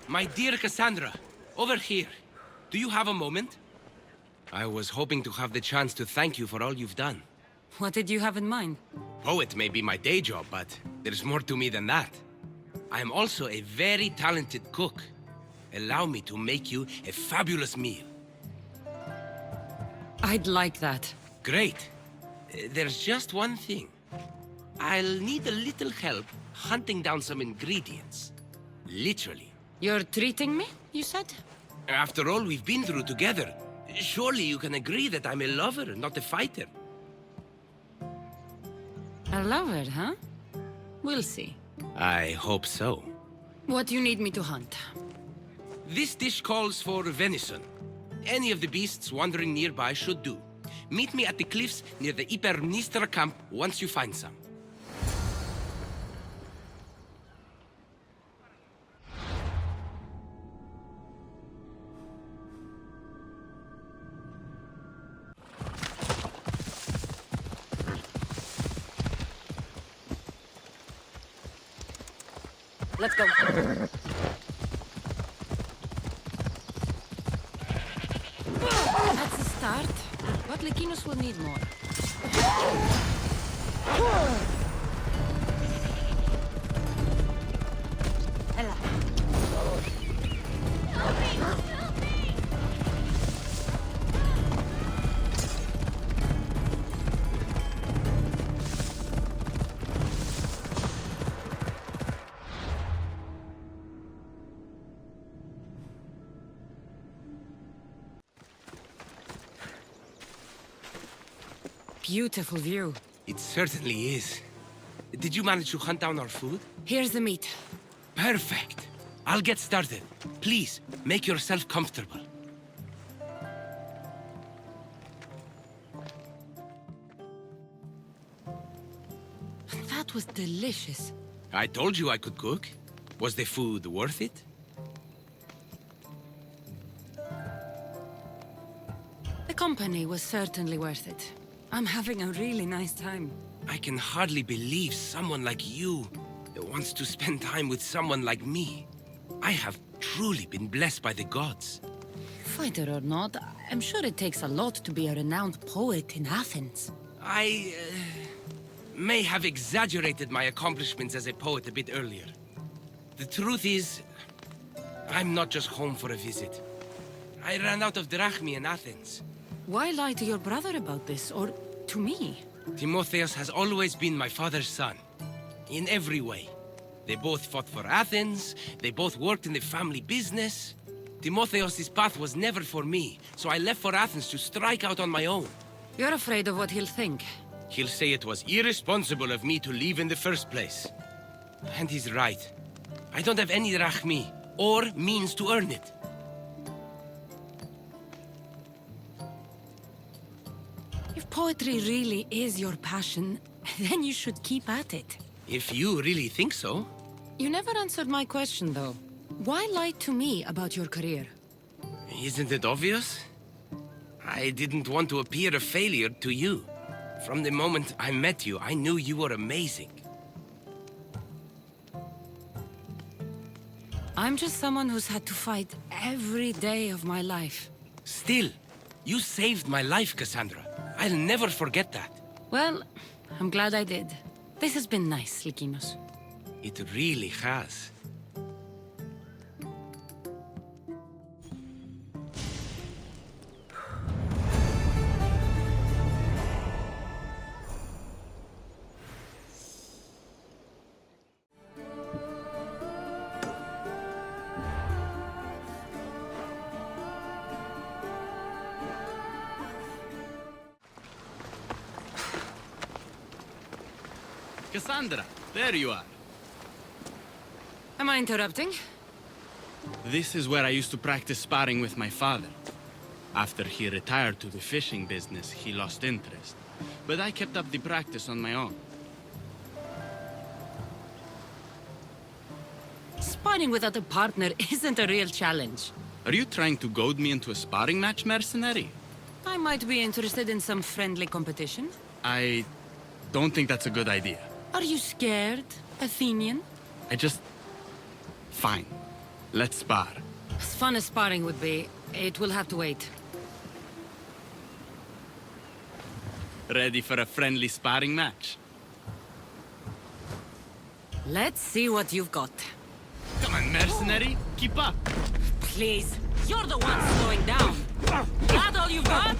My dear Cassandra, over here. Do you have a moment? I was hoping to have the chance to thank you for all you've done. What did you have in mind? Poet may be my day job, but there's more to me than that. I am also a very talented cook. Allow me to make you a fabulous meal. I'd like that. Great. There's just one thing. I'll need a little help hunting down some ingredients. Literally. You're treating me, you said? After all we've been through together, surely you can agree that I'm a lover, not a fighter. A lover, huh? We'll see. I hope so. What do you need me to hunt? This dish calls for venison. Any of the beasts wandering nearby should do. Meet me at the cliffs near the Ipernistra camp once you find some. Let's go. That's a start, but Likinos will need more. Beautiful view. It certainly is. Did you manage to hunt down our food? Here's the meat. Perfect. I'll get started. Please, make yourself comfortable. That was delicious. I told you I could cook. Was the food worth it? The company was certainly worth it. I'm having a really nice time. I can hardly believe someone like you wants to spend time with someone like me. I have truly been blessed by the gods. Fighter or not, I'm sure it takes a lot to be a renowned poet in Athens. I may have exaggerated my accomplishments as a poet a bit earlier. The truth is, I'm not just home for a visit. I ran out of drachmi in Athens. Why lie to your brother about this, or to me? Timotheus has always been my father's son. In every way. They both fought for Athens, they both worked in the family business. Timotheus' path was never for me, so I left for Athens to strike out on my own. You're afraid of what he'll think. He'll say it was irresponsible of me to leave in the first place. And he's right. I don't have any drachmi, or means to earn it. If poetry really is your passion, then you should keep at it. If you really think so. You never answered my question, though. Why lie to me about your career? Isn't it obvious? I didn't want to appear a failure to you. From the moment I met you, I knew you were amazing. I'm just someone who's had to fight every day of my life. Still, you saved my life, Cassandra. I'll never forget that. Well, I'm glad I did. This has been nice, Lykinos. It really has. Cassandra, there you are. Am I interrupting? This is where I used to practice sparring with my father. After he retired to the fishing business, he lost interest. But I kept up the practice on my own. Sparring without a partner isn't a real challenge. Are you trying to goad me into a sparring match, mercenary? I might be interested in some friendly competition. I don't think that's a good idea. Are you scared, Athenian? Fine. Let's spar. As fun as sparring would be, it will have to wait. Ready for a friendly sparring match? Let's see what you've got. Come on, mercenary. Keep up. Please, you're the one slowing down. That all you've got?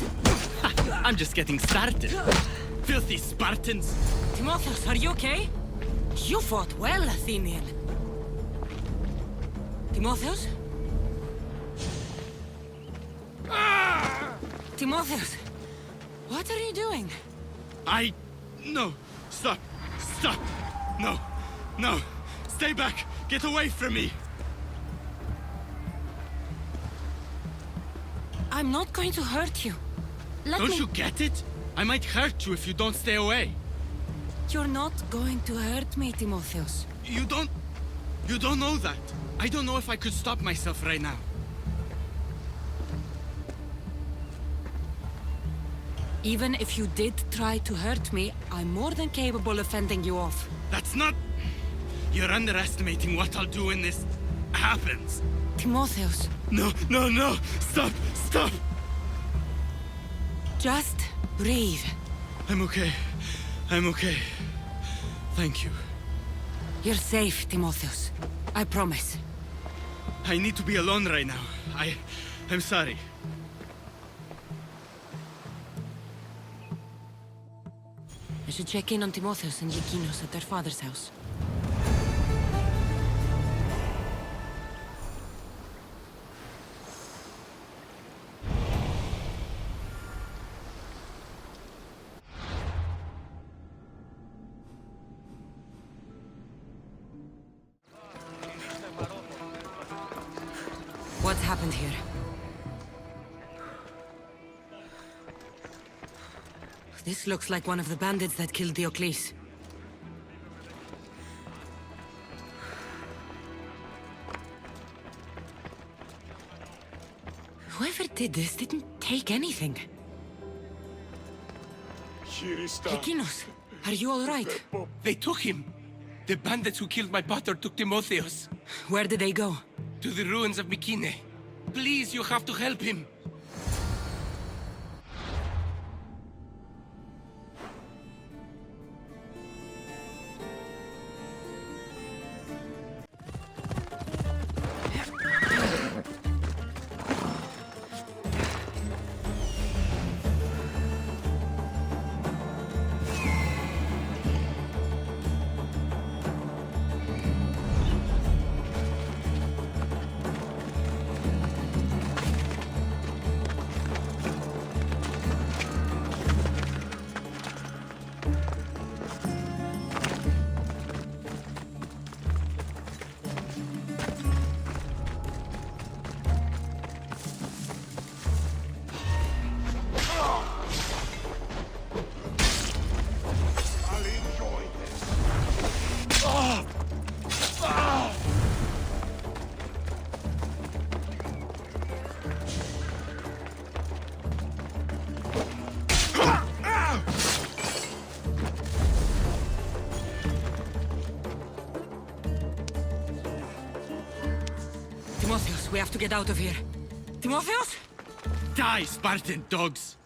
I'm just getting started. Filthy Spartans. Timotheus, are you okay? You fought well, Athenian. Timotheus? Timotheus, what are you doing? No. Stop. Stop. No. No. Stay back. Get away from me. I'm not going to hurt you. Don't you get it? I might hurt you if you don't stay away. You're not going to hurt me, Timotheus. You don't know that. I don't know if I could stop myself right now. Even if you did try to hurt me, I'm more than capable of fending you off. That's not... You're underestimating what I'll do when this happens. Timotheus. No. Stop. Stop. Just breathe. I'm okay. Thank you. You're safe, Timotheus. I promise. I need to be alone right now. I'm sorry. I should check in on Timotheus and Lykinos at their father's house. What's happened here? This looks like one of the bandits that killed Diocles. Whoever did this didn't take anything. Lykinos, are you all right? They took him. The bandits who killed my pater took Timotheus. Where did they go? To the ruins of Mykine. Please, you have to help him. we have to get out of here. Timotheus? Die, Spartan dogs!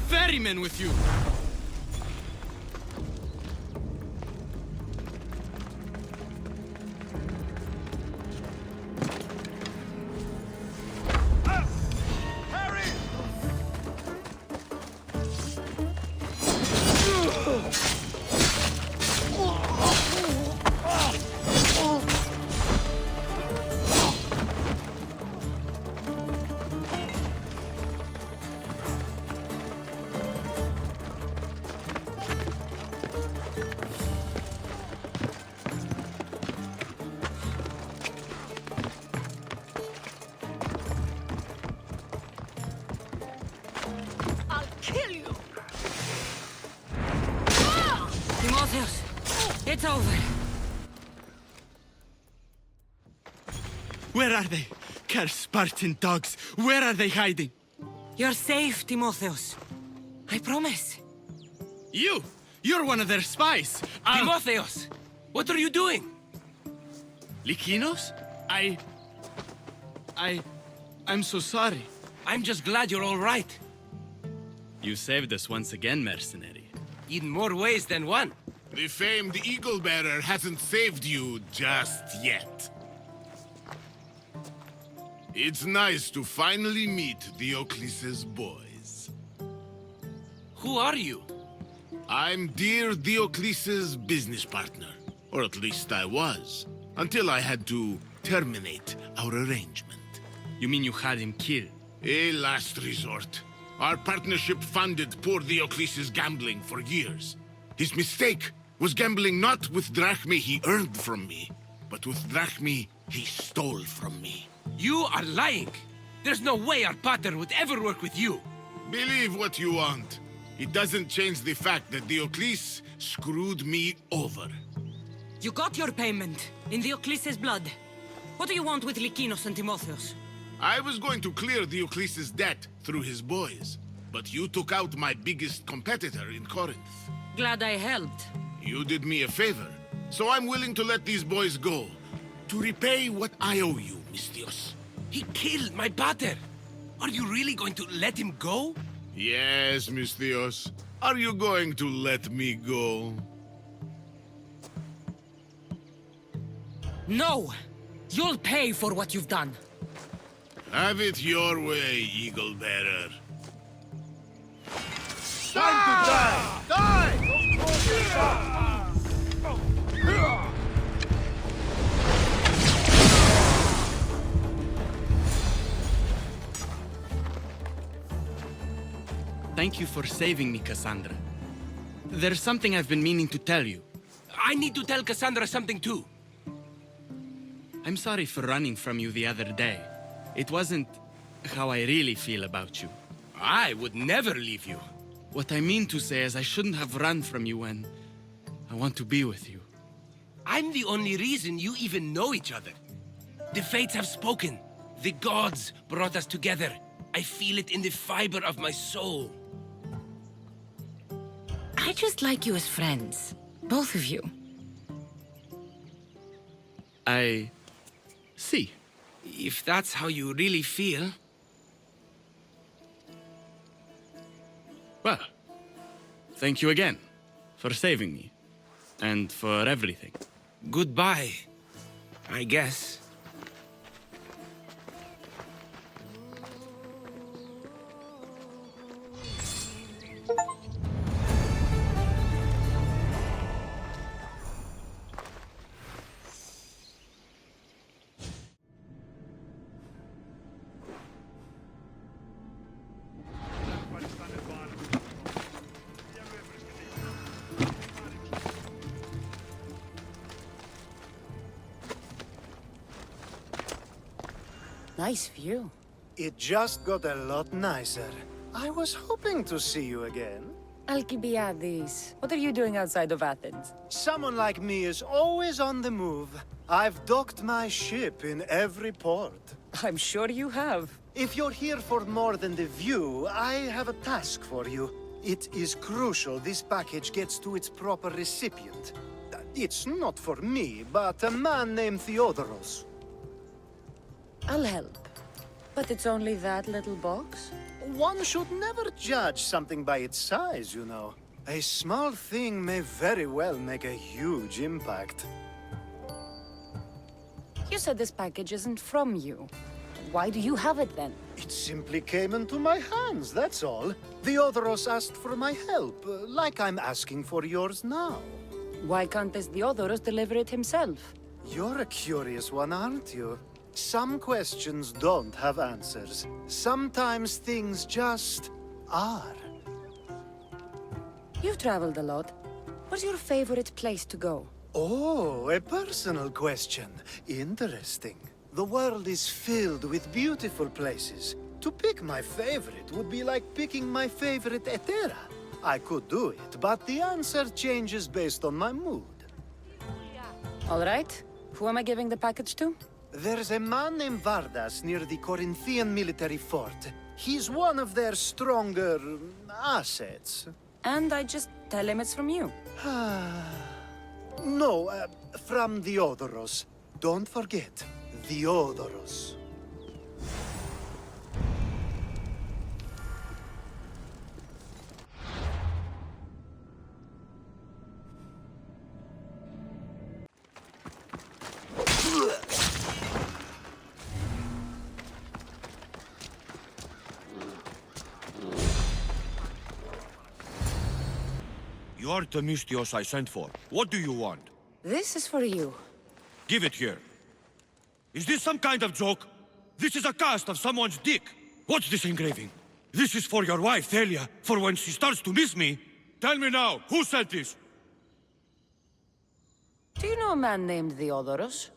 Ferryman with you! It's over. Where are they? Cursed Spartan dogs! Where are they hiding? You're safe, Timotheus. I promise. You're one of their spies! Timotheus! What are you doing? Lykinos? I'm so sorry. I'm just glad you're all right. You saved us once again, mercenary. In more ways than one. The famed Eagle Bearer hasn't saved you just yet. It's nice to finally meet Diocles' boys. Who are you? I'm dear Diocles' business partner. Or at least I was. Until I had to terminate our arrangement. You mean you had him killed? A last resort. Our partnership funded poor Diocles' gambling for years. His mistake was gambling not with drachmae he earned from me, but with drachmae he stole from me. You are lying! There's no way our pater would ever work with you! Believe what you want. It doesn't change the fact that Diocles screwed me over. You got your payment, in Diocles' blood. What do you want with Lykinos and Timotheus? I was going to clear Diocles' debt through his boys, but you took out my biggest competitor in Corinth. Glad I helped. You did me a favor, so I'm willing to let these boys go. To repay what I owe you, Mistios. He killed my pater! Are you really going to let him go? Yes, Mistios. Are you going to let me go? No! You'll pay for what you've done. Have it your way, Eagle Bearer. Time to die! Die! Thank you for saving me, Cassandra. There's something I've been meaning to tell you. I need to tell Cassandra something too. I'm sorry for running from you the other day. It wasn't how I really feel about you. I would never leave you. What I mean to say is I shouldn't have run from you when I want to be with you. I'm the only reason you even know each other. The fates have spoken. The gods brought us together. I feel it in the fiber of my soul. I just like you as friends. Both of you. I see. If that's how you really feel... Well, thank you again for saving me. And for everything. Goodbye, I guess. Nice view. It just got a lot nicer. I was hoping to see you again. Alcibiades, what are you doing outside of Athens? Someone like me is always on the move. I've docked my ship in every port. I'm sure you have. If you're here for more than the view, I have a task for you. It is crucial this package gets to its proper recipient. It's not for me, but a man named Theodoros. I'll help. But it's only that little box? One should never judge something by its size, you know. A small thing may very well make a huge impact. You said this package isn't from you. Why do you have it then? It simply came into my hands, that's all. Theodoros asked for my help, like I'm asking for yours now. Why can't this Theodoros deliver it himself? You're a curious one, aren't you? Some questions don't have answers. Sometimes things just are. You've traveled a lot. What's your favorite place to go? Oh, a personal question. Interesting. The world is filled with beautiful places. To pick my favorite would be like picking my favorite Etera. I could do it, but the answer changes based on my mood. All right. Who am I giving the package to? There's a man named Vardas near the Corinthian military fort. He's one of their stronger assets. And I just tell him it's from you. No, from Theodoros. Don't forget, Theodoros. You are Themistios I sent for. What do you want? This is for you. Give it here. Is this some kind of joke? This is a cast of someone's dick. What's this engraving? This is for your wife, Tegea, for when she starts to miss me. Tell me now, who sent this? Do you know a man named Theodoros?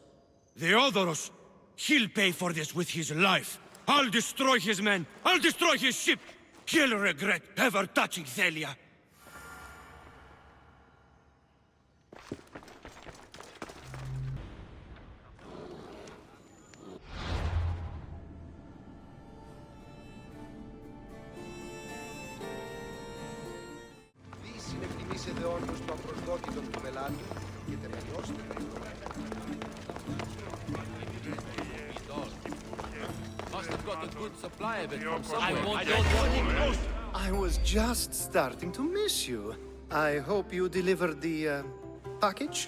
Theodoros? He'll pay for this with his life. I'll destroy his men. I'll destroy his ship. He'll regret ever touching Tegea. Συνεκτιμήσετε όντως το απροσδόκητο του πελάτη και τελειώστε γρήγορα. Must have got a good supply of it from I was just starting to miss you. I hope you delivered the package?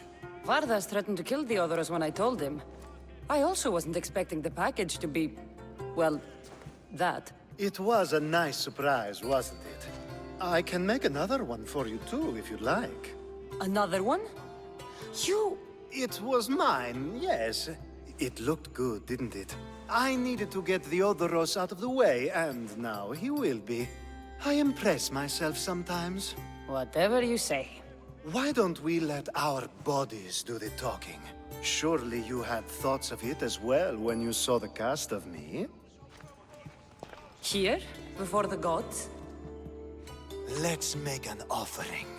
Vardas threatened to kill Theodoros when I told him. I also wasn't expecting the package to be, well, that. It was a nice surprise, wasn't it? I can make another one for you too, if you like. Another one? You... It was mine, yes. It looked good, didn't it? I needed to get Theodoros out of the way, and now he will be. I impress myself sometimes. Whatever you say. Why don't we let our bodies do the talking? Surely you had thoughts of it as well when you saw the cast of me? Here? Before the gods? Let's make an offering.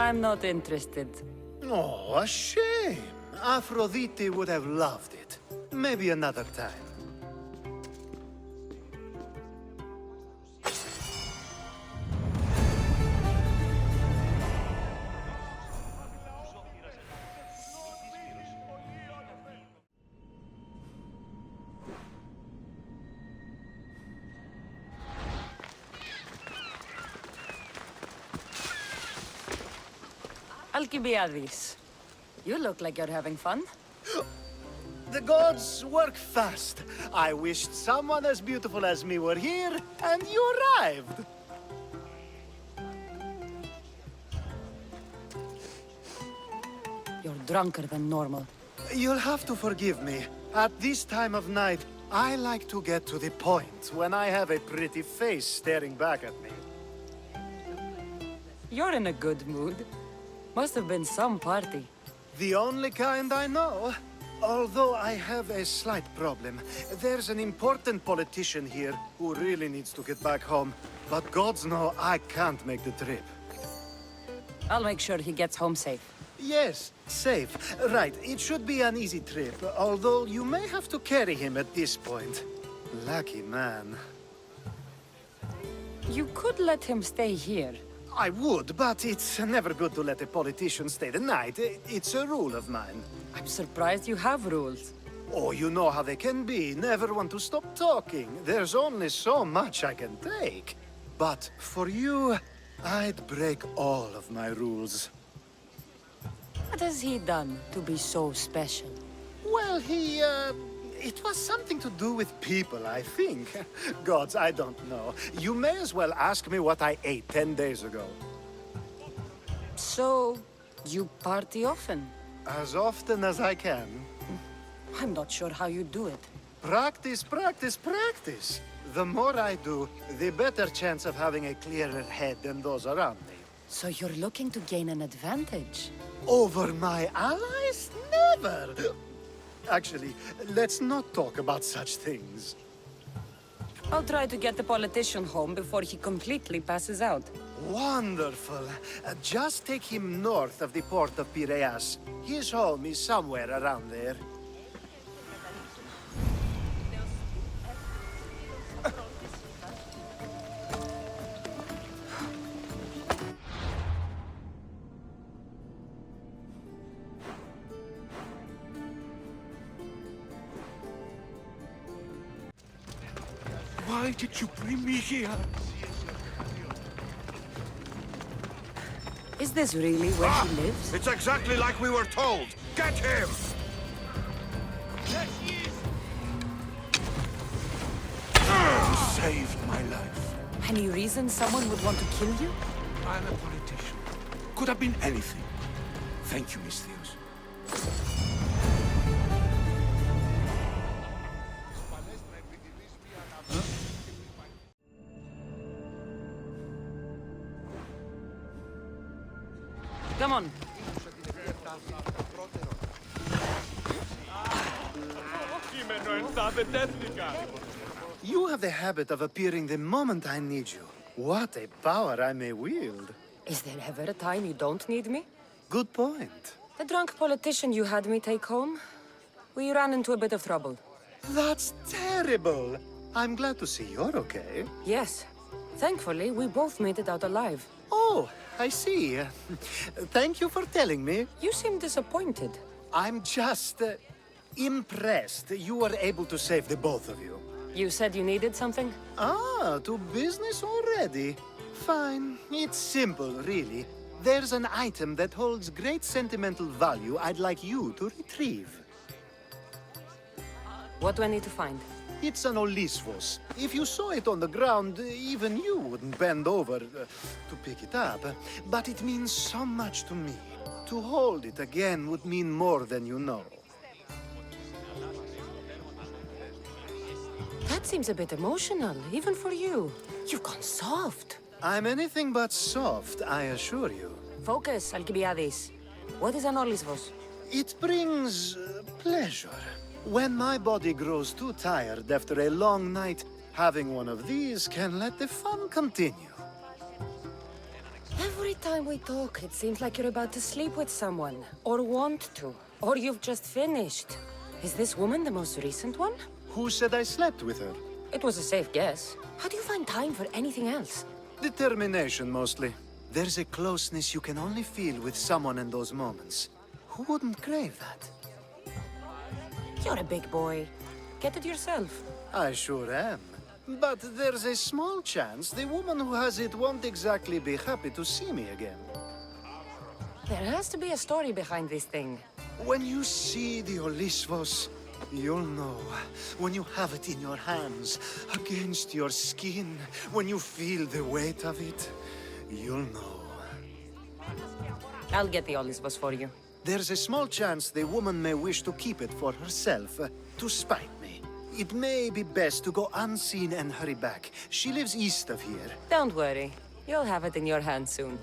I'm not interested. Oh, a shame. Aphrodite would have loved it. Maybe another time. Alcibiades, you look like you're having fun. The gods work fast. I wished someone as beautiful as me were here, and you arrived. You're drunker than normal. You'll have to forgive me. At this time of night, I like to get to the point when I have a pretty face staring back at me. You're in a good mood. Must have been some party. The only kind I know. Although I have a slight problem. There's an important politician here who really needs to get back home. But gods know I can't make the trip. I'll make sure he gets home safe. Yes, safe. Right, it should be an easy trip, although you may have to carry him at this point. Lucky man. You could let him stay here. I would, but it's never good to let a politician stay the night. It's a rule of mine. I'm surprised you have rules. Oh, you know how they can be. Never want to stop talking. There's only so much I can take. But for you, I'd break all of my rules. What has he done to be so special? Well, it was something to do with people, I think. Gods, I don't know. You may as well ask me what I ate 10 days ago. So, you party often? As often as I can. I'm not sure how you do it. Practice, practice, practice. The more I do, the better chance of having a clearer head than those around me. So you're looking to gain an advantage? Over my allies? Never! Actually, let's not talk about such things. I'll try to get the politician home before he completely passes out. Wonderful. Just take him north of the port of Piraeus. His home is somewhere around there. Why did you bring me here? Is this really where he lives? It's exactly like we were told. Get him! You saved my life. Any reason someone would want to kill you? I'm a politician. Could have been anything. Thank you, Miss Theos. Come on. You have the habit of appearing the moment I need you. What a power I may wield. Is there ever a time you don't need me? Good point. The drunk politician you had me take home, we ran into a bit of trouble. That's terrible. I'm glad to see you're okay. Yes. Thankfully, we both made it out alive. Oh, I see. Thank you for telling me. You seem disappointed. I'm just impressed you were able to save the both of you. You said you needed something? Ah, to business already. Fine. It's simple, really. There's an item that holds great sentimental value I'd like you to retrieve. What do I need to find? It's an Olisvos. If you saw it on the ground, even you wouldn't bend over to pick it up. But it means so much to me. To hold it again would mean more than you know. That seems a bit emotional, even for you. You've gone soft. I'm anything but soft, I assure you. Focus, Alcibiades. What is an Olisvos? It brings pleasure. When my body grows too tired after a long night, having one of these can let the fun continue. Every time we talk, it seems like you're about to sleep with someone. Or want to. Or you've just finished. Is this woman the most recent one? Who said I slept with her? It was a safe guess. How do you find time for anything else? Determination, mostly. There's a closeness you can only feel with someone in those moments. Who wouldn't crave that? You're a big boy. Get it yourself. I sure am. But there's a small chance the woman who has it won't exactly be happy to see me again. There has to be a story behind this thing. When you see the Olisvos, you'll know. When you have it in your hands, against your skin, when you feel the weight of it, you'll know. I'll get the Olisvos for you. There's a small chance the woman may wish to keep it for herself, to spite me. It may be best to go unseen and hurry back. She lives east of here. Don't worry. You'll have it in your hands soon.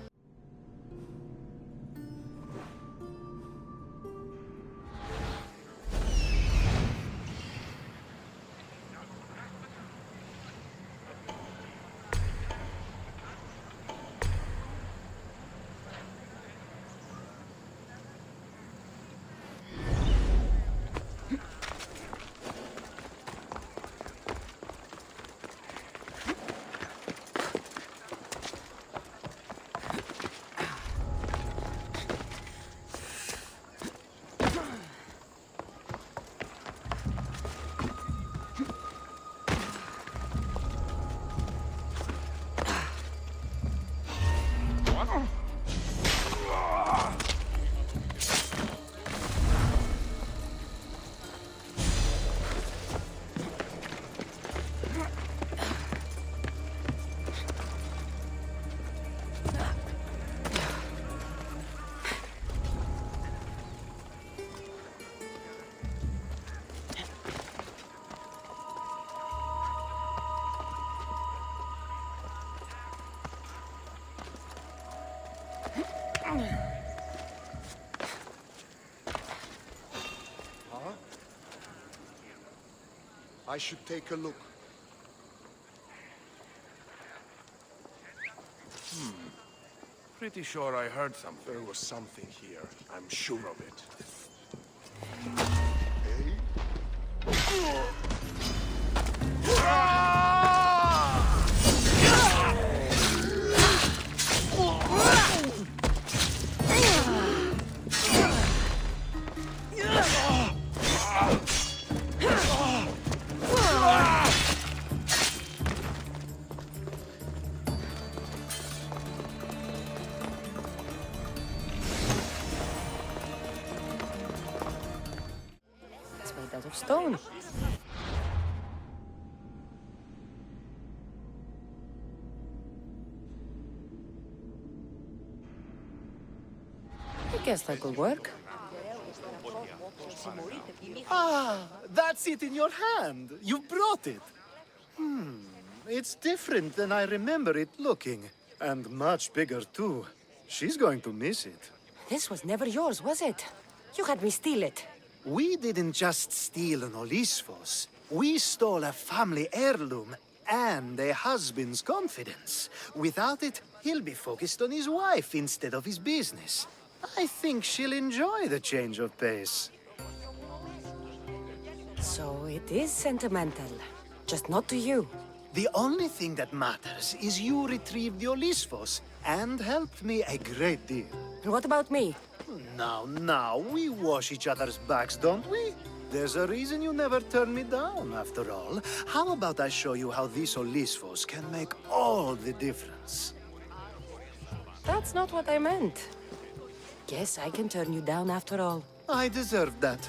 I should take a look. Pretty sure I heard something. There was something here. I'm sure of it. It's made out of stone. I guess that could work. Ah, that's it in your hand. You brought it. It's different than I remember it looking. And much bigger, too. She's going to miss it. This was never yours, was it? You had me steal it. We didn't just steal an Olisphos. We stole a family heirloom and a husband's confidence. Without it, he'll be focused on his wife instead of his business. I think she'll enjoy the change of pace. So it is sentimental. Just not to you. The only thing that matters is you retrieved the Olisphos and helped me a great deal. And what about me? Now, we wash each other's backs, don't we? There's a reason you never turn me down, after all. How about I show you how these Olisphos can make all the difference? That's not what I meant. Guess I can turn you down after all. I deserve that.